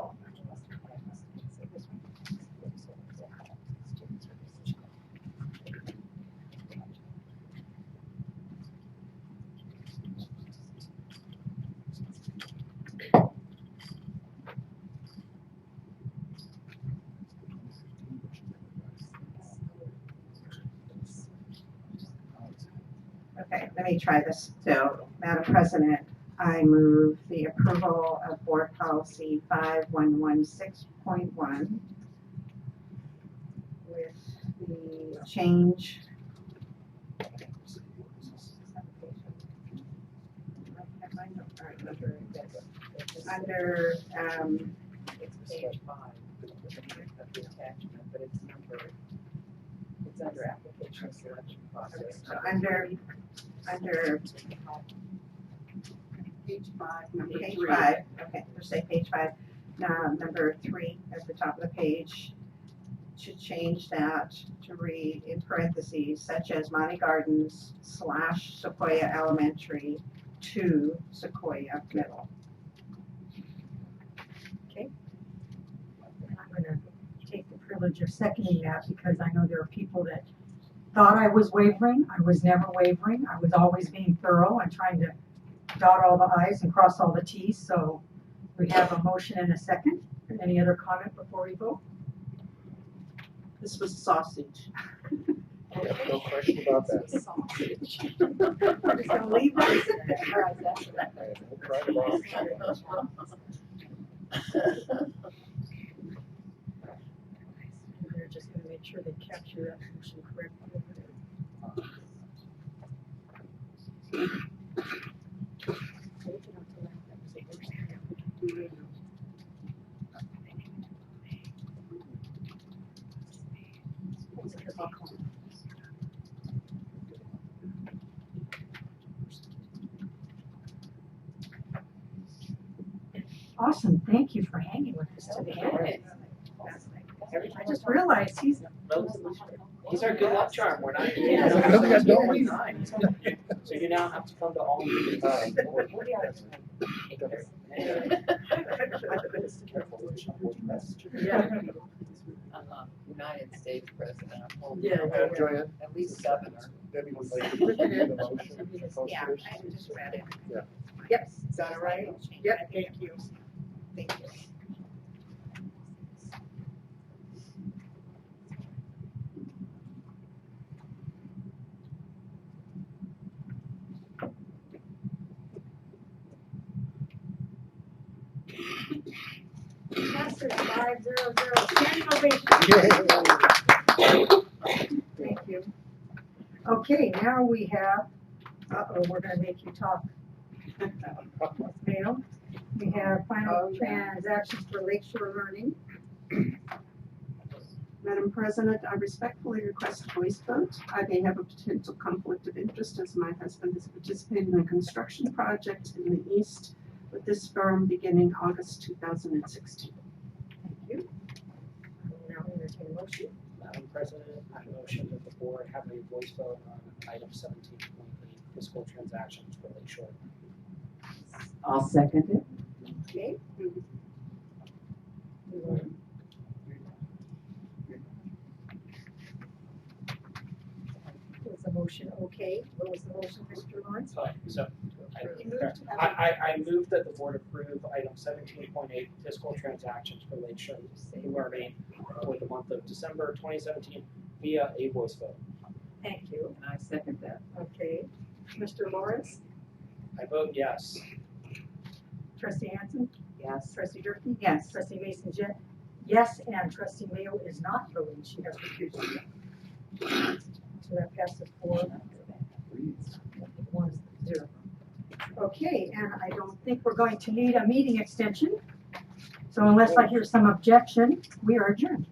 Okay, let me try this. So, Madam President, I move the approval of Board Policy 5116.1 with the change. Under, It's page 5 of the attachment, but it's numbered. It's under application selection process. so under Page 5, page 5, okay, let's say page 5, number 3 at the top of the page, should change that to read in parentheses, such as Monty Gardens / Sequoia Elementary to Sequoia Middle. Okay. I'm going to take the privilege of seconding that because I know there are people that thought I was wavering. I was never wavering. I was always being thorough and trying to dot all the i's and cross all the t's. So we have a motion and a second. Any other comment before we vote? This was sausage. No question about that. Sausage. I'm just gonna leave that. We'll try it out. They're just going to make sure they capture that motion correctly over there. Awesome, thank you for hanging with us today. I just realized he's He's our good luck charm. We're not. Yeah. Really got going. So you now have to come to all meetings. United States President, I'm holding Yeah. Joanne? at least 7 are. Debbie would like to make the motion. Yeah, I just read it. Yeah. Yep, is that all right? Yep, thank you. Thank you. Passes 500, standing ovation. Thank you. Okay, now we have, we're gonna make you talk. Mail. We have final transactions for Lakeshore Learning. Madam President, I respectfully request a voice vote. I may have a potential conflict of interest as my husband is participating in a construction project in the east with this firm beginning August 2016. Thank you. I will now entertain a motion. Madam President, I motion that the board have a voice vote on item 17.8 fiscal transactions for Lakeshore. I'll second it. Okay. There's a motion motion okay. What was the motion, Mr. Lawrence? So, You moved? I move that the board approve item 17.8 fiscal transactions for Lake Shore Learning for the month of December 2017 via a voice vote. Thank you. And I second that. Okay. Mr. Lawrence? I vote yes. Trustee Hansen? Yes. Trustee Durkee? Yes. Trustee Mason Jet? Yes, and Trustee Mayo is not voting. She has recused herself. So that passes 4-1-0. Okay, and I don't think we're going to need a meeting extension. So unless I hear some objection, we are adjourned.